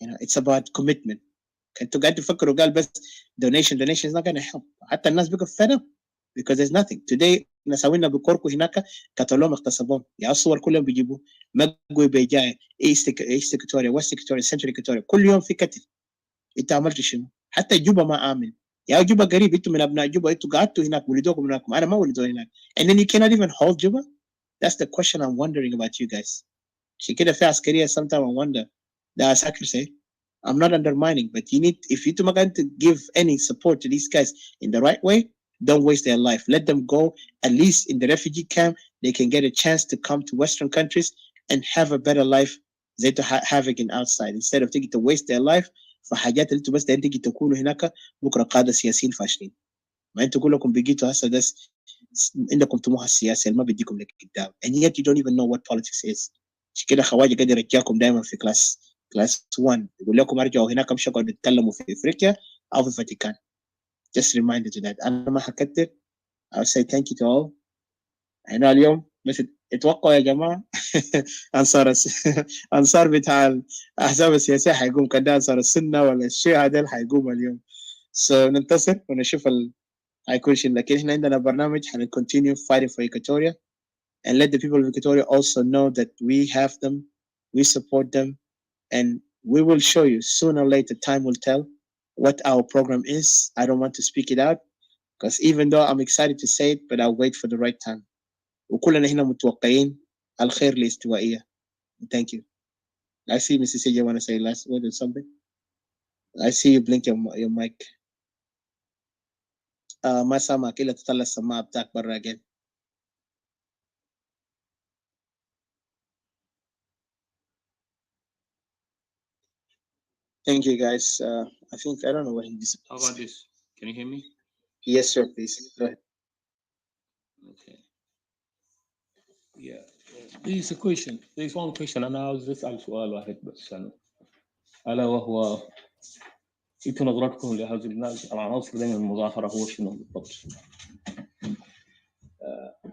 You know, it's about commitment. كنتوا قاعد تفكروا قال بس donation is not going to help. حتى الناس بيقوا fed up because there's nothing. Today نساوينا بكوركو هناك قتلوهم اغتصبوهم، يا الصور كلهم بيجيبوا مقوي بيجاي ايست إكواتوريا ويست إكواتوريا سنترال إكواتوريا كل يوم في قتل. انت عملت شنو؟ حتى جوبا ما آمن. يا جوبا قريب، انتوا من ابناء جوبا، انتوا قعدتوا هناك ولدوكم هناك، انا ما ولدوني هناك. And then you cannot even hold Juba? That's the question I'm wondering about you guys. عشان كده في عسكرية sometimes I wonder the accuracy. I'm not undermining, but you need, if you're not going to give any support to these guys in the right way, don't waste their life. Let them go, at least in the refugee camp, they can get a chance to come to Western countries and have a better life than to have it outside, instead of taking to waste their life for حاجات اللي انتوا بس تيجي تكونوا هناك بكره قاده سياسيين فاشلين. ما انتوا كلكم بقيتوا هسه ده عندكم طموح السياسي اللي ما بيديكم لقدام, and yet you don't even know what politics is. عشان كده خواجه قاعد يرجعكم دائما في كلاس 1 يقول لكم ارجعوا هناك امشوا قاعدوا تتكلموا في افريقيا او في الفاتيكان. Just reminder to that. انا ما حكتر. I'll say thank you to all. احنا اليوم بس اتوقعوا يا جماعه انصار بتاع الاحزاب السياسيه حيقوم كده، انصار السنه ولا الشيعه ديل حيقوموا اليوم. So ننتصر ونشوف هيكون شيء. لكن احنا عندنا برنامج continue fighting for Equatoria and let the people of Equatoria also know that we have them, we support them, and we will show you sooner or later, time will tell what our program is. I don't want to speak it out because even though I'm excited to say it, but I'll wait for the right time. وكلنا هنا متوقعين الخير لاستوائية. Thank you. I see Mrs. Sija want to say last word or something. I see you blink your mic. ما سامعك إلا تطلع السماعة بتاعك برا again. Thank you, guys. I think, I don't know what he disappeared. How about this? Can you hear me? Yes, sir, please. Go ahead. Okay. Yeah. There's a question. There's one question أنا عاوز أسأل سؤال واحد بس ألا وهو إنتوا نظرتكم لهذه العناصر من المظاهرة هو شنو بالضبط؟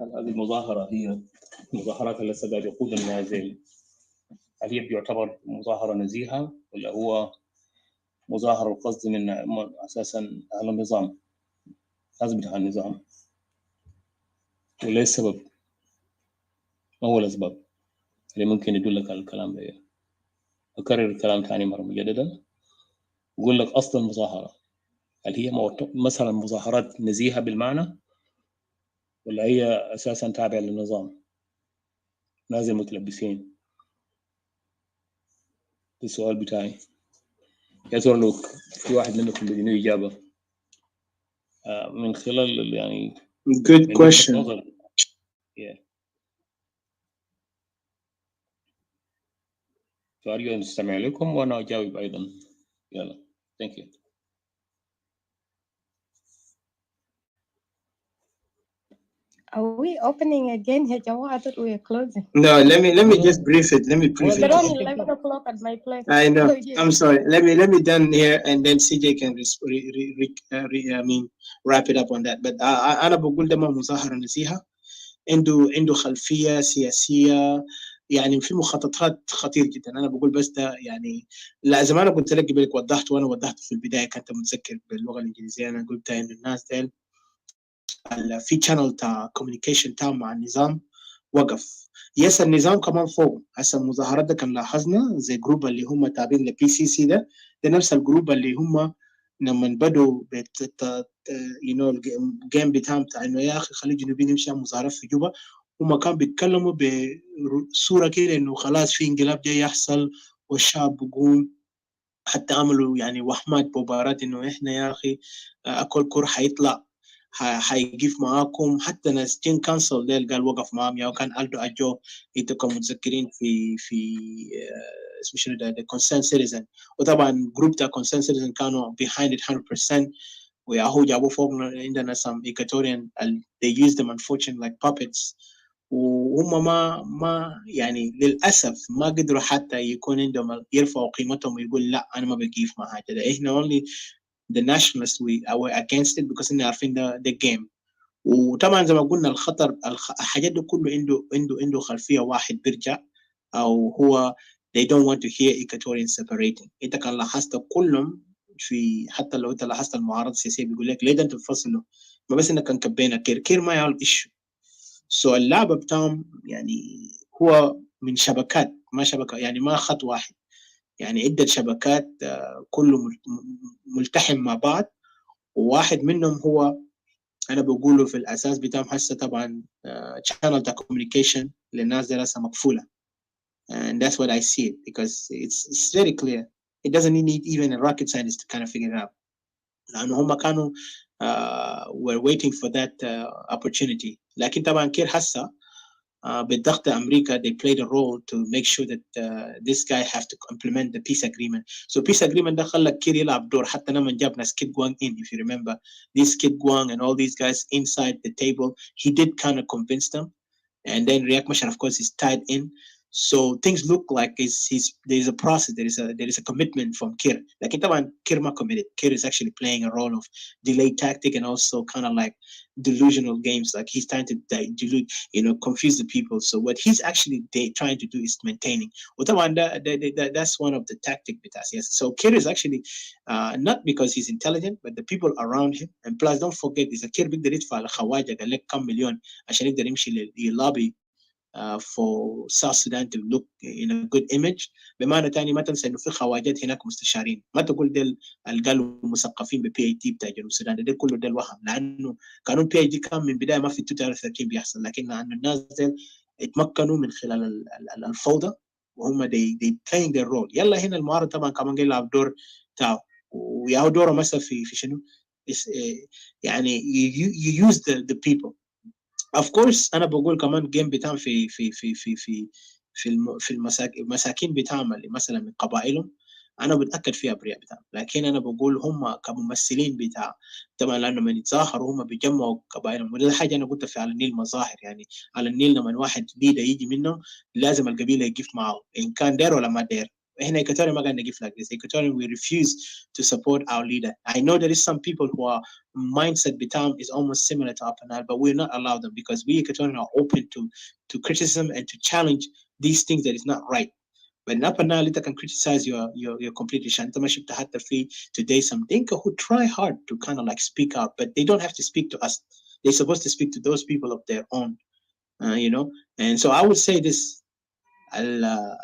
هل هذه المظاهرة هي مظاهرات التي قاعد يقود النازل؟ هل هي بيعتبر مظاهرة نزيهة ولا هو مظاهرة القصد من أساسا أهل النظام؟ ناس بتاع النظام؟ ولا السبب؟ ما هو الأسباب اللي ممكن يدلك على الكلام ده؟ أكرر الكلام ثاني مرة مجددا. أقول لك أصل المظاهرة هل هي مثلا مظاهرات نزيهة بالمعنى ولا هي أساسا تابعة للنظام؟ نازل متلبسين. السؤال بتاعي يا ترى لو في واحد منكم بدينه إجابة من خلال يعني good question. Yeah. سؤال نستمع لكم وأنا أجاوب أيضا. يلا. Thank you. Are we opening again, Jawa? I thought we were closing. No, let me just brief it. Let me brief It's it. around 11 o'clock at my place. I know. Oh, yeah. I'm sorry. Let me done here, and then CJ can wrap it up on that. But أنا بقول ده ما مظاهرة نزيهة، عنده خلفية سياسية، يعني في مخططات خطير جدا. انا بقول بس ده يعني زي انا قلت لك قبل، وضحت في البدايه، كنت متذكر باللغه الانجليزيه، انا قلت ان الناس ديل في channel تاع communication تاعهم مع النظام وقف. يس النظام كمان فوق. هسه المظاهرات ده كان لاحظنا زي جروب اللي هم تابعين لبي سي سي ده نفس الجروب اللي هم لما بدوا الجيم بتاعهم بتاع انه يا اخي خلي الجنوبيين يمشي مظاهرات في جوبا، هم كانوا بيتكلموا بصوره كده انه خلاص في انقلاب جاي يحصل والشعب بيقوم. حتى عملوا يعني وهمات بوبارات انه احنا يا اخي اكل كور حيطلع حيقف معاكم. حتى ناس جين كانسل ديل قال وقف معاهم. يا كان ألدو أجو انتوا كنتوا متذكرين في اسمه شنو ده كونسنت سيتيزن، وطبعا جروب تاع كونسنت سيتيزن كانوا behind it 100%. وياهو جابوا فوق عندنا some Equatorian they use them unfortunately like puppets. وهم ما يعني للاسف ما قدروا حتى يكون عندهم يرفعوا قيمتهم ويقول لا انا ما بقيف مع حاجه ده. احنا only the nationalists we are against it because إحنا عارفين the game. وطبعا زي ما قلنا الخطر الحاجات دي كله عنده خلفيه واحد بيرجع، او هو they don't want to hear Equatorian separating. انت كان لاحظت كلهم في، حتى لو انت لاحظت المعارضه السياسيه بيقول لك ليه ده انتوا تنفصلوا، ما بس انك كان كبينا كير ما يعمل ايش. سو اللعبه بتاعهم يعني هو من شبكات، ما شبكه يعني ما خط واحد، يعني عده شبكات كله ملتحم مع بعض. وواحد منهم هو انا بقوله في الاساس بتاعهم هسه طبعا channel تاع communication للناس دي راسها مقفوله. And that's what I see it because it's very clear. It doesn't need even a rocket scientist to kind of figure it out. لأنه هم كانوا were waiting for that opportunity. لكن طبعا كير هسه بالضغط أمريكا they played a role to make sure that this guy have to implement the peace agreement. So peace agreement ده خلى كير يلعب دور. حتى لما جاب ناس Kid Guang in, if you remember, this Kid Guang and all these guys inside the table, he did kind of convince them. And then Riek Machar, of course, is tied in. So things look like there's a process, there is a commitment from Kir. Like Kir not committed. Kir is actually playing a role of delay tactic and also kind of like delusional games. Like he's trying to dilute, confuse the people. So what he's actually trying to do is maintaining. That's one of the tactic bitas. Yes. So Kir is actually not because he's intelligent, but the people around him. And plus, don't forget, is a Kir big the for Khawaja قال لك كم مليون عشان يقدر يمشي lobby for South Sudan to look in a good image. بمعنى تاني ما تنسى انه في خواجات هناك مستشارين، ما تقول ديل قالوا مثقفين ب PhD بتاع جنوب السودان، ده كله ديل وهم، لانه قانون PhD كان من بدايه ما في 2013 بيحصل، لكن لانه الناس ديل اتمكنوا من خلال الفوضى وهم they playing their role. يلا هنا المعارض طبعا كمان قاعد يلعب دور بتاعه، وياهو دوره مثلا في شنو؟ يعني you use the people. Of course أنا بقول كمان جيم بتاعهم في المساكين بتاعهم اللي مثلا من قبائلهم، أنا بتأكد فيها أبرياء بتاعهم، لكن أنا بقول هم كممثلين بتاع طبعا لأنه من يتظاهروا هم بيجمعوا قبائلهم. وده حاجة أنا قلت في على النيل مظاهر، يعني على النيل لما واحد ليدا يجي منه لازم القبيلة يقف معه إن كان دير ولا ما دير. إحنا Equatorian ما قاعد نقف like this. Equatorian we refuse to support our leader. I know there is some people who are mindset بتاعهم is almost similar to Apanal, but we're not allow them because we Equatorian are open to criticism and to challenge these things that is not right. But in Apanal, you can criticize your completely. Shantama Shipta Hatta Fi today some Dinka who try hard to kind of like speak out, but they don't have to speak to us. They're supposed to speak to those people of their own, And so I would say this.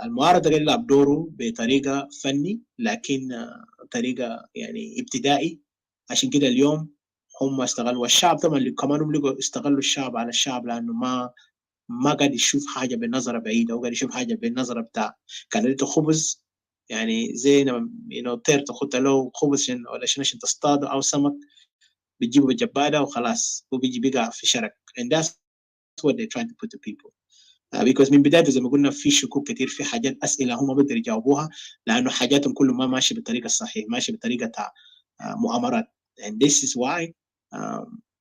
المعارضة يلعب دوره بطريقة فني لكن طريقة يعني ابتدائي. عشان كده اليوم هم استغلوا، والشعب طبعا اللي كمان هم لقوا استغلوا الشعب على الشعب، لأنه ما قاعد يشوف حاجة بنظرة بعيدة، وقاعد يشوف حاجة بنظرة بتاع كان ريته خبز، يعني زي طير تاخد له خبز ولا شنو عشان تصطاده أو سمك بتجيبه بجبادة وخلاص هو بيجي بيقع في شرك. And that's what they're trying to put to people. because من بدايته زي ما قلنا في شكوك كثير، في حاجات أسئلة هم بيقدروا يجاوبوها لأنه حاجاتهم كله ما ماشي بالطريقة الصحيحة، ماشي بالطريقة بتاع مؤامرات. And this is why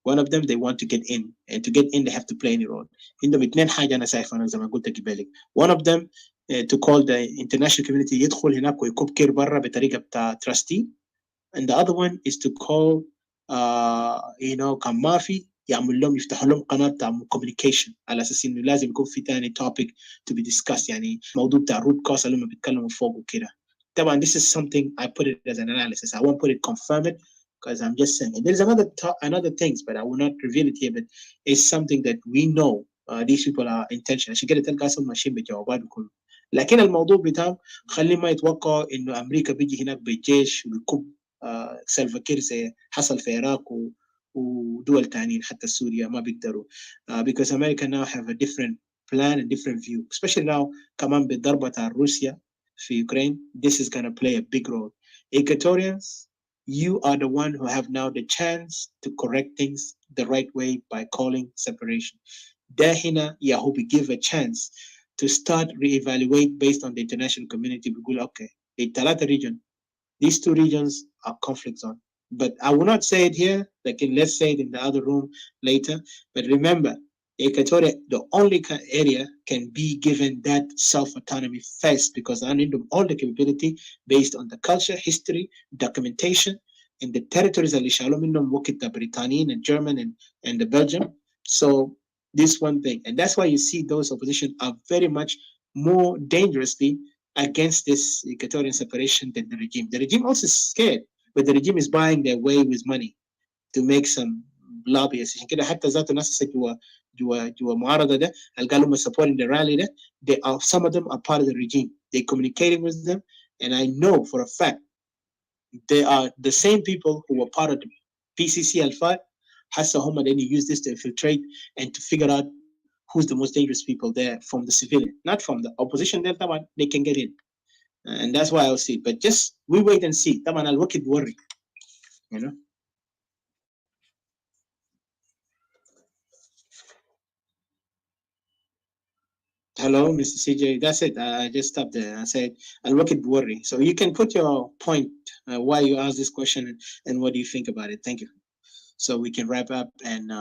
one of them they want to get in, and to get in they have to play any role. عندهم اثنين حاجة أنا شايفها زي ما قلت قبلك. One of them to call the international community يدخل هناك ويكب كير برا بطريقة بتاع trustee, and the other one is to call كان ما في يعمل لهم يفتحوا لهم قناة بتاع communication على أساس إنه لازم يكون في تاني topic to be discussed، يعني موضوع بتاع root cause اللي هم بيتكلموا فوق وكده. طبعا this is something I put it as an analysis. I won't put it confirm it because I'm just saying. And there's another things, but I will not reveal it here. But it's something that we know these people are intentional. عشان كده تلقى أصلا ماشيين بجوابات وكله. لكن الموضوع بتاعهم خلي ما يتوقع إنه أمريكا بيجي هناك بالجيش ويكب سلفا كير زي حصل في العراق ودول تانيين حتى سوريا ما بيقدروا because America now have a different plan and different view, especially now كمان بالضربة تاع روسيا في Ukraine. This is going to play a big role. Equatorians, you are the one who have now the chance to correct things the right way by calling separation. ده هنا يهو give a chance to start reevaluate based on the international community. بيقول okay الثلاثة region, these two regions are conflict zone. But I will not say it here, like let's say it in the other room later. But remember, Equatoria, the only area can be given that self-autonomy first because I need all the capability based on the culture, history, documentation, and the territories اللي شالوا منهم وقت Britannian and German and the Belgium. So this one thing, and that's why you see those opposition are very much more dangerously against this Equatorian separation than the regime. The regime also is scared, but the regime is buying their way with money to make some lobbyists. عشان كده حتى ذات الناس جوا معارضة ده اللي قالوا supporting the rally ده, they are, some of them are part of the regime. They're communicating with them, and I know for a fact they are the same people who were part of the PCC Al-Fat. حتى هم they use this to infiltrate and to figure out who's the most dangerous people there from the civilian, not from the opposition. Then they can get in, and that's why I'll see. But just we wait and see. طبعا الوقت worry, you know. Hello, Mr. CJ. That's it. I just stopped there. I said الوقت worry. So you can put your point why you asked this question and what do you think about it. Thank you. So we can wrap up, and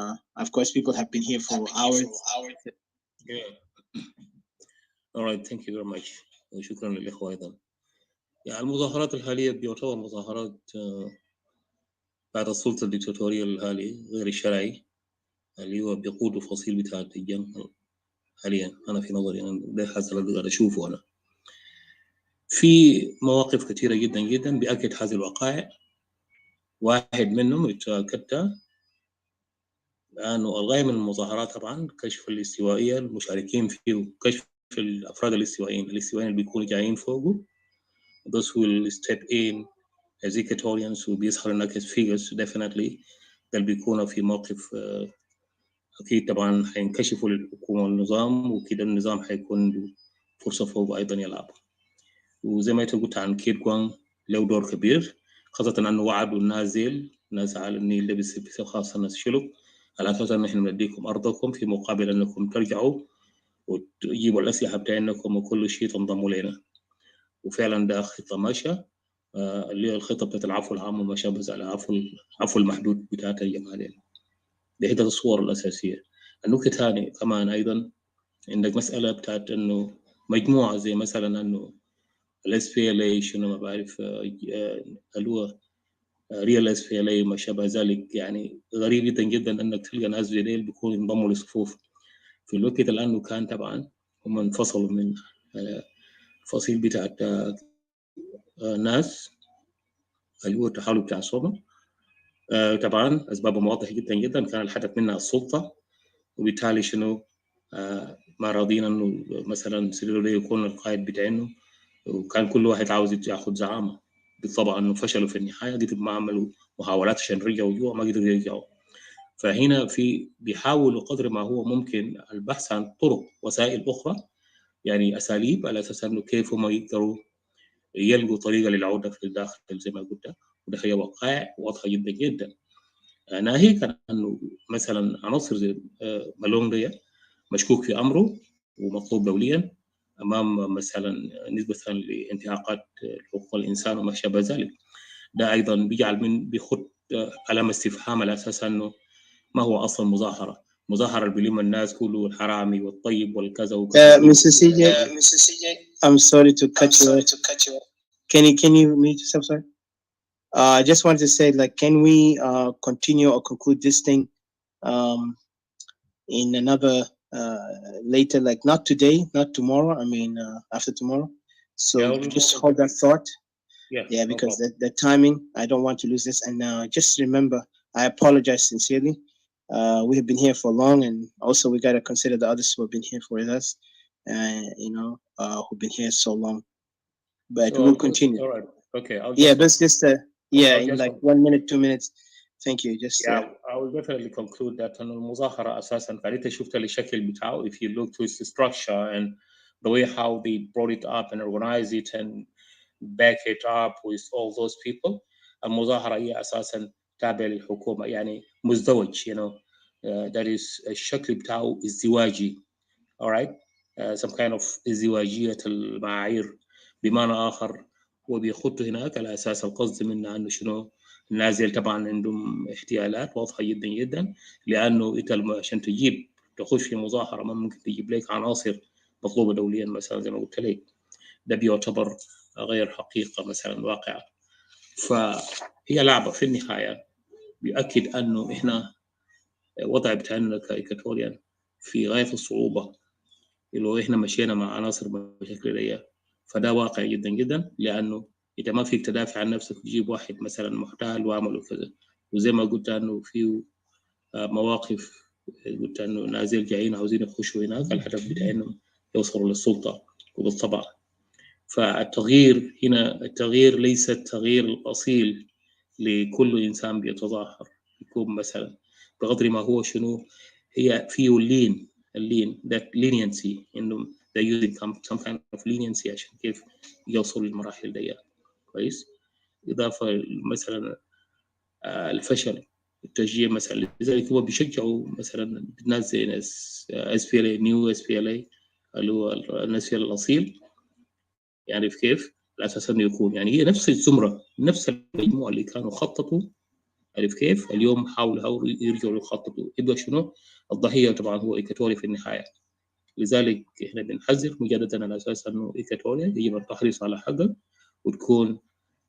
of course, people have been here for hours. Yeah. All right. Thank you very much. وشكرا للإخوة أيضا. يعني المظاهرات الحالية بيعتبر مظاهرات بعد السلطة الدكتاتورية الحالي غير الشرعي اللي هو بيقود فصيل بتاع الجنگ حاليا. أنا في نظري أنا ده حسب اللي قاعد أشوفه أنا. في مواقف كثيرة جدا جدا بأكد هذه الوقائع. واحد منهم يتكتى لأنه الغاية من المظاهرات طبعا كشف الاستوائية المشاركين فيه وكشف الأفراد الاستوائيين اللي بيكونوا جايين فوقه. Those who will step in as Equatorians وبيظهر هناك as figures definitely ده اللي بيكونوا في موقف أكيد طبعا حينكشفوا للحكومة والنظام، وكده النظام حيكون فرصة فوق أيضا يلعب. وزي ما قلت عن كير كوان له دور كبير، خاصة أنه وعدوا الناس على النيل ده بس خاصة الناس شلوك على أساس أن إحنا نديكم أرضكم في مقابل أنكم ترجعوا وتجيبوا الأسلحة بتاعتكم وكل شيء تنضموا لنا. وفعلا ده خطة ماشية اللي هي الخطة بتاعت العفو العام وما شابه على عفو المحدود بتاعت الجماعة دي. دي هي الصور الأساسية. النقطة الثانية كمان أيضا عندك مسألة بتاعت إنه مجموعة زي مثلا إنه SPLA شنو ما بعرف اللي هو ريال SPLA ما شابه ذلك. يعني غريب جدا جدا انك تلقى ناس زي ديل بيكونوا ينضموا لصفوف في الوقت لانه كان طبعا هم انفصلوا من الفصيل بتاع ناس اللي هو التحالف بتاع الصومال. طبعا اسبابهم واضحه جدا جدا، كان الهدف منها السلطه، وبالتالي شنو ما راضين انه مثلا سيريرو يكون القائد بتاعنا، وكان كل واحد عاوز ياخذ زعامه. بالطبع انه فشلوا في النهايه، قدروا ما عملوا محاولات عشان رجعوا جوا ما قدروا يرجعوا. فهنا بيحاولوا قدر ما هو ممكن البحث عن طرق وسائل اخرى، يعني اساليب على اساس انه كيف هم يقدروا يلقوا طريقه للعوده في الداخل زي ما قلت. وده هي وقائع واضحه جدا جدا. ناهيك انه مثلا عناصر زي مالونج مشكوك في امره ومطلوب دوليا امام مثلا نسبه لانتهاكات حقوق الانسان وما شابه ذلك. ده ايضا بيجعل بيخط علامه استفهام على اساس انه ما هو اصلا مظاهره اللي بيلم الناس كله الحرامي والطيب والكذا وكذا. Mr. CJ, I'm sorry to cut you off. Can you mute yourself, sorry? I just wanted to say, like, can we continue or conclude this thing in another later, like not today, not tomorrow, I mean after tomorrow. So just hold that thought. Yeah, because the timing, I don't want to lose this. And just remember, I apologize sincerely. We have been here for long, and also we got to consider the others who have been here with us, who've been here so long. But we will continue. All right. Okay. That's just in like 1 minute, 2 minutes. Thank you. I will definitely conclude that المظاهرة أساساً قريت شفت الشكل بتاعه. If you look to its structure and the way how they brought it up and organize it and back it up with all those people, المظاهرة هي أساساً تابع للحكومة يعني مزدوج. That is الشكل بتاعه ازدواجي. All right. Some kind of ازدواجية المعايير بمعنى آخر. وبيخطوا هناك على أساس القصد منه أنه شنو النازل طبعا عندهم احتيالات واضحة جدا جدا. لأنه أنت عشان تخش في مظاهرة ما ممكن تجيب لك عناصر مطلوبة دوليا مثلا زي ما قلت لك. ده بيعتبر غير حقيقة مثلا واقعة. فهي لعبة في النهاية بيؤكد أنه إحنا وضع بتاعنا كإيكاتوريان في غاية الصعوبة. لو إحنا مشينا مع عناصر بشكل رئيسي فده واقع جدا جدا. لأنه إذا ما فيك تدافع عن نفسك تجيب واحد مثلا محتال وعمله كذا. وزي ما قلت أنه في مواقف قلت أنه نازل جايين عاوزين يخشوا هناك الهدف بتاعهم يوصلوا للسلطة وبالطبع. فالتغيير هنا التغيير ليس التغيير الأصيل لكل إنسان بيتظاهر يكون مثلا بقدر ما هو شنو هي فيه اللين that leniency إنه they using some kind of leniency عشان كيف يوصلوا للمراحل دي. كويس. إضافة مثلا الفشل التشجيع مثلا لذلك هو بيشجعوا مثلا ناس زي ناس SPLA new SPLA اللي هو الناس الأصيل. يعني في كيف الأساس إنه يكون يعني هي نفس الزمرة نفس المجموعة اللي كانوا خططوا. عارف كيف اليوم حاولوا يرجعوا يخططوا يبقى شنو الضحية طبعا هو إيكاتوريا في النهاية. لذلك إحنا بنحذر مجددا على أساس إنه إيكاتوريا يجب أن تحرص على حقك وتكون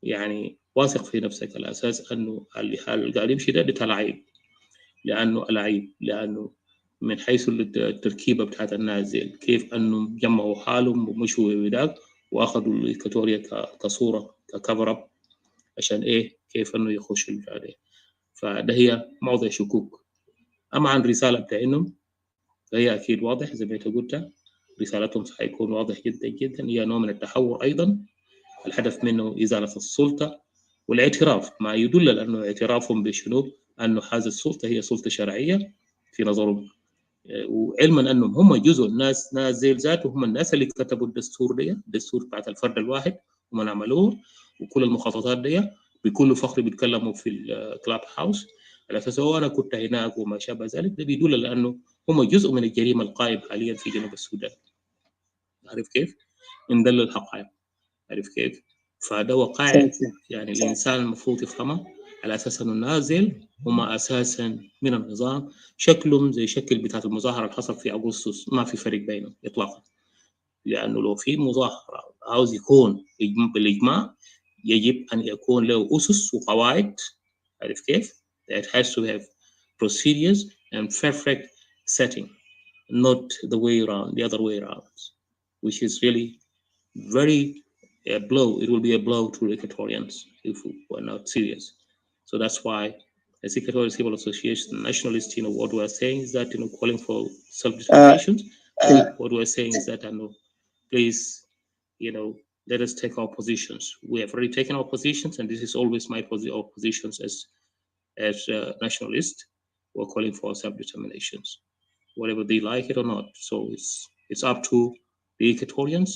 يعني واثق في نفسك على أساس إنه اللي قاعد يمشي ده تلعيب. لأنه من حيث التركيبة بتاعت الناس زي كيف إنه جمعوا حالهم ومشوا بذاك وأخذوا الإيكاتوريا كصورة ككفر أب عشان إيه كيف إنه يخشوا عليه. فده هي موضع شكوك. أما عن الرسالة بتاعتهم فهي أكيد واضح زي ما أنت قلت. رسالتهم سيكون واضح جدا جدا. هي نوع من التحور أيضا. الهدف منه إزالة السلطة والاعتراف ما يدل على أنه اعترافهم بشنو أنه هذه السلطة هي سلطة شرعية في نظرهم. وعلما أنهم هم جزء ناس زي ذاته هم الناس اللي كتبوا الدستور بعد الفرد الواحد ومن عملوه وكل المخططات دي بكل فخر بيتكلموا في الكلاب هاوس على اساس انا كنت هناك وما شابه ذلك. ده بيدل على انه هم جزء من الجريمه القائم حاليا في جنوب السودان. عارف كيف؟ ان دل الحقائق. عارف كيف؟ فده وقائع يعني الانسان المفروض يفهمها على اساس انه النازل هم اساسا من النظام شكلهم زي شكل بتاعه المظاهره اللي حصل في اغسطس. ما في فرق بينهم اطلاقا. لانه لو في مظاهره عاوز يكون بالاجماع يجب أن يكون له أسس وقواعد. عارف كيف؟ It has to have procedures and perfect setting, not the other way around, which is really very a blow. It will be a blow to Equatorians if we are not serious. So that's why as Equatorian Civil Association, nationalists, what we are saying is that, calling for self-determination. What we are saying is that, please, let us take our positions. We have already taken our positions, and this is always our positions as nationalists. We're calling for self-determinations, whether they like it or not. So it's up to the Equatorians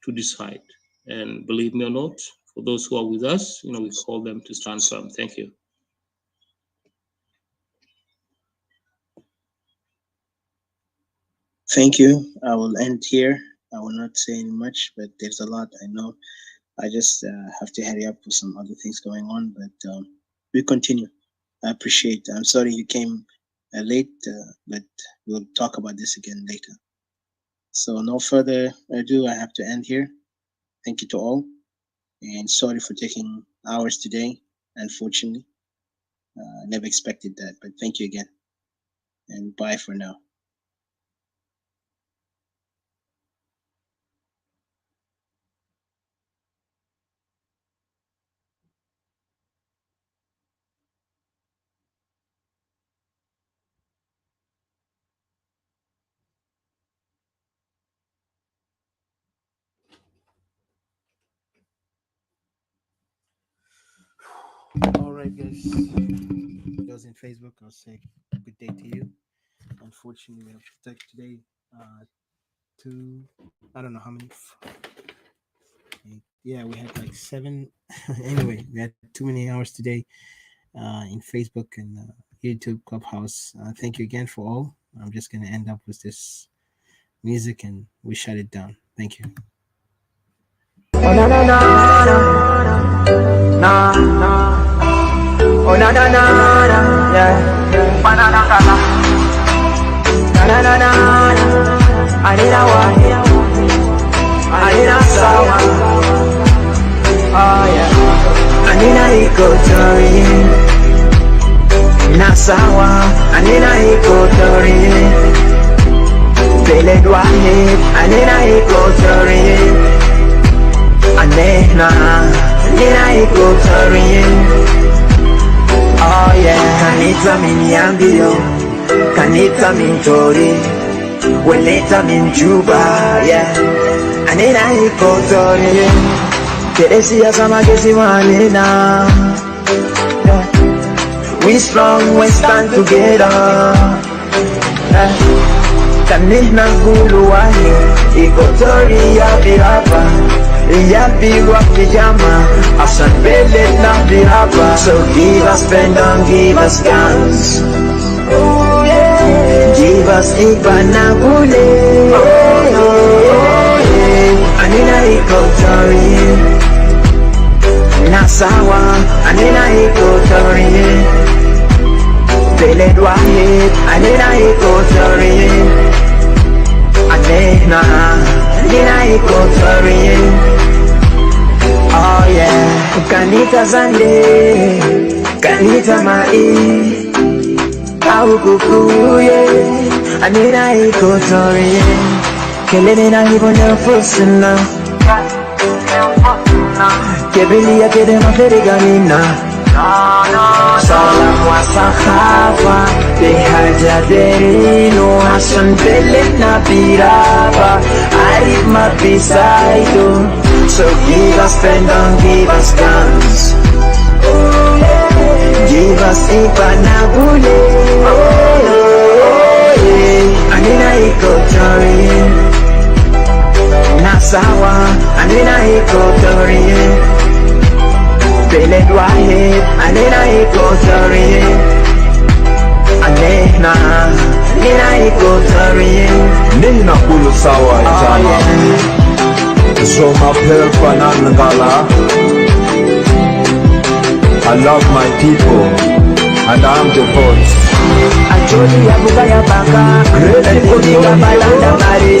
to decide. And believe me or not, for those who are with us, we call them to stand firm. Thank you. Thank you. I will end here. I will not say much, but there's a lot I know. I just have to hurry up with some other things going on, but we continue. I appreciate. I'm sorry you came late, but we'll talk about this again later. So, no further ado, I have to end here. Thank you to all, and sorry for taking hours today. Unfortunately, never expected that, but thank you again, and bye for now. All right, guys. Those in Facebook, I'll say good day to you. Unfortunately, we have to take today two, I don't know how many. Yeah, we had like seven. Anyway, we had too many hours today in Facebook and YouTube Clubhouse. Thank you again for all. I'm just going to end up with this music and we shut it down. Thank you. Oh na na na na na. Oh na na na na, yeah. Banana kala. Na na na na. Anina wa. Anina sawa. Oh yeah. Anina Equatorian. Na sawa. Anina Equatorian. Bele dwahid. Anina Equatorian. Anena, Nina Equatorian. Oh yeah, Kanita min Yambio, Kanita min Tori, Weleta min Juba, yeah. Anena Equatorian. Teresia Samagesi Manina. We strong, we stand together. Kanina Gulu Wahi, Equatoria Birapa. Yapigwa pijama, asan belet na bihaba. So give us pen, don't give us guns. Oh yeah. Give us ipanagule. Oh yeah. Anina Equatorian. Nasawa, Anina Equatorian. Belet wahid, Anina Equatorian. Anena, Anina Equatorian. Oh yeah, Kanita Zande, Kanita Mai, Au Kukuye, Anina Equatorian. Kelena Hibona Fusina, Kebilia Kedema Feriganina. Salam wa sahafa, behaja derino hasan belet na biraba, arif ma bisaido. So give us pen, don't give us guns. Give us ipanabule. Anina Equatorian. Nasawa, Anina Equatorian. Belet wahid, Anina Equatorian. Anena, Anina Equatorian. Nina kulu sawa jama. So my Panangala. I love my people and I'm the voice. Ajoli ya buga ya baka, Kuni ya balanda mari,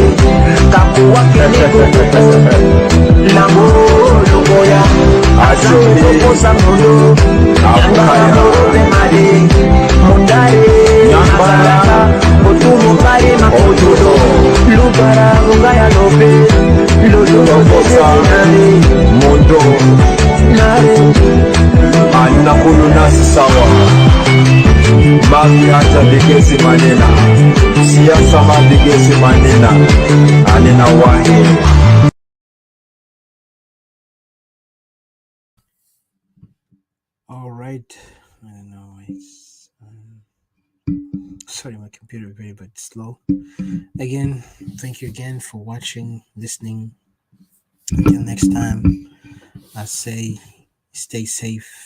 Kapuwa kini kukuku, Lambo lugoya, Ajoli kukusa mulu, Nyangara mure mari, Mundari, Nyangara, Kutumu mari makutulo, Lugara buga ya lobe, Lulu kukusa, Mundo, Nare, Anina kulu nasi sawa. Magi hata bigesi manena, siasa ma bigesi manena, Anina wahi. All right. I don't know. It's sorry, my computer is very but slow. Again, thank you again for watching, listening. Until next time, I say stay safe.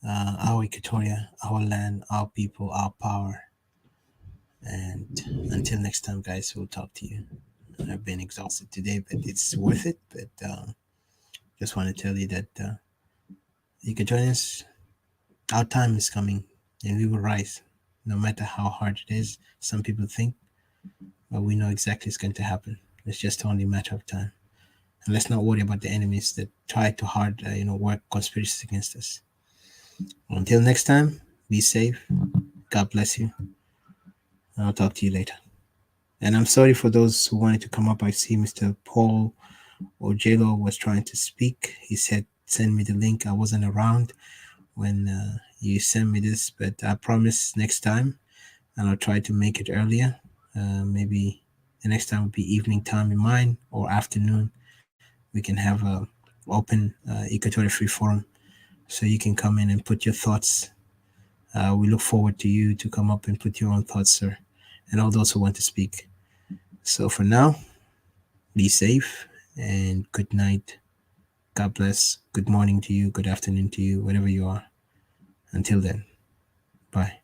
Our Equatoria, our land, our people, our power. And until next time, guys, we'll talk to you. I've been exhausted today, but it's worth it. But just want to tell you that you can join us. Our time is coming, and we will rise, no matter how hard it is. Some people think, but we know exactly it's going to happen. It's just only a matter of time. And let's not worry about the enemies that try to hard, work conspiracies against us. Until next time, be safe. God bless you. I'll talk to you later. And I'm sorry for those who wanted to come up. I see Mr. Paul Ojelo was trying to speak. He said, send me the link. I wasn't around when you sent me this, but I promise next time, and I'll try to make it earlier. Maybe the next time will be evening time in mine or afternoon. We can have a open Equatoria free forum so you can come in and put your thoughts. We look forward to you to come up and put your own thoughts, sir, and all those who want to speak. So for now, be safe and good night. God bless. Good morning to you. Good afternoon to you, wherever you are. Until then, bye.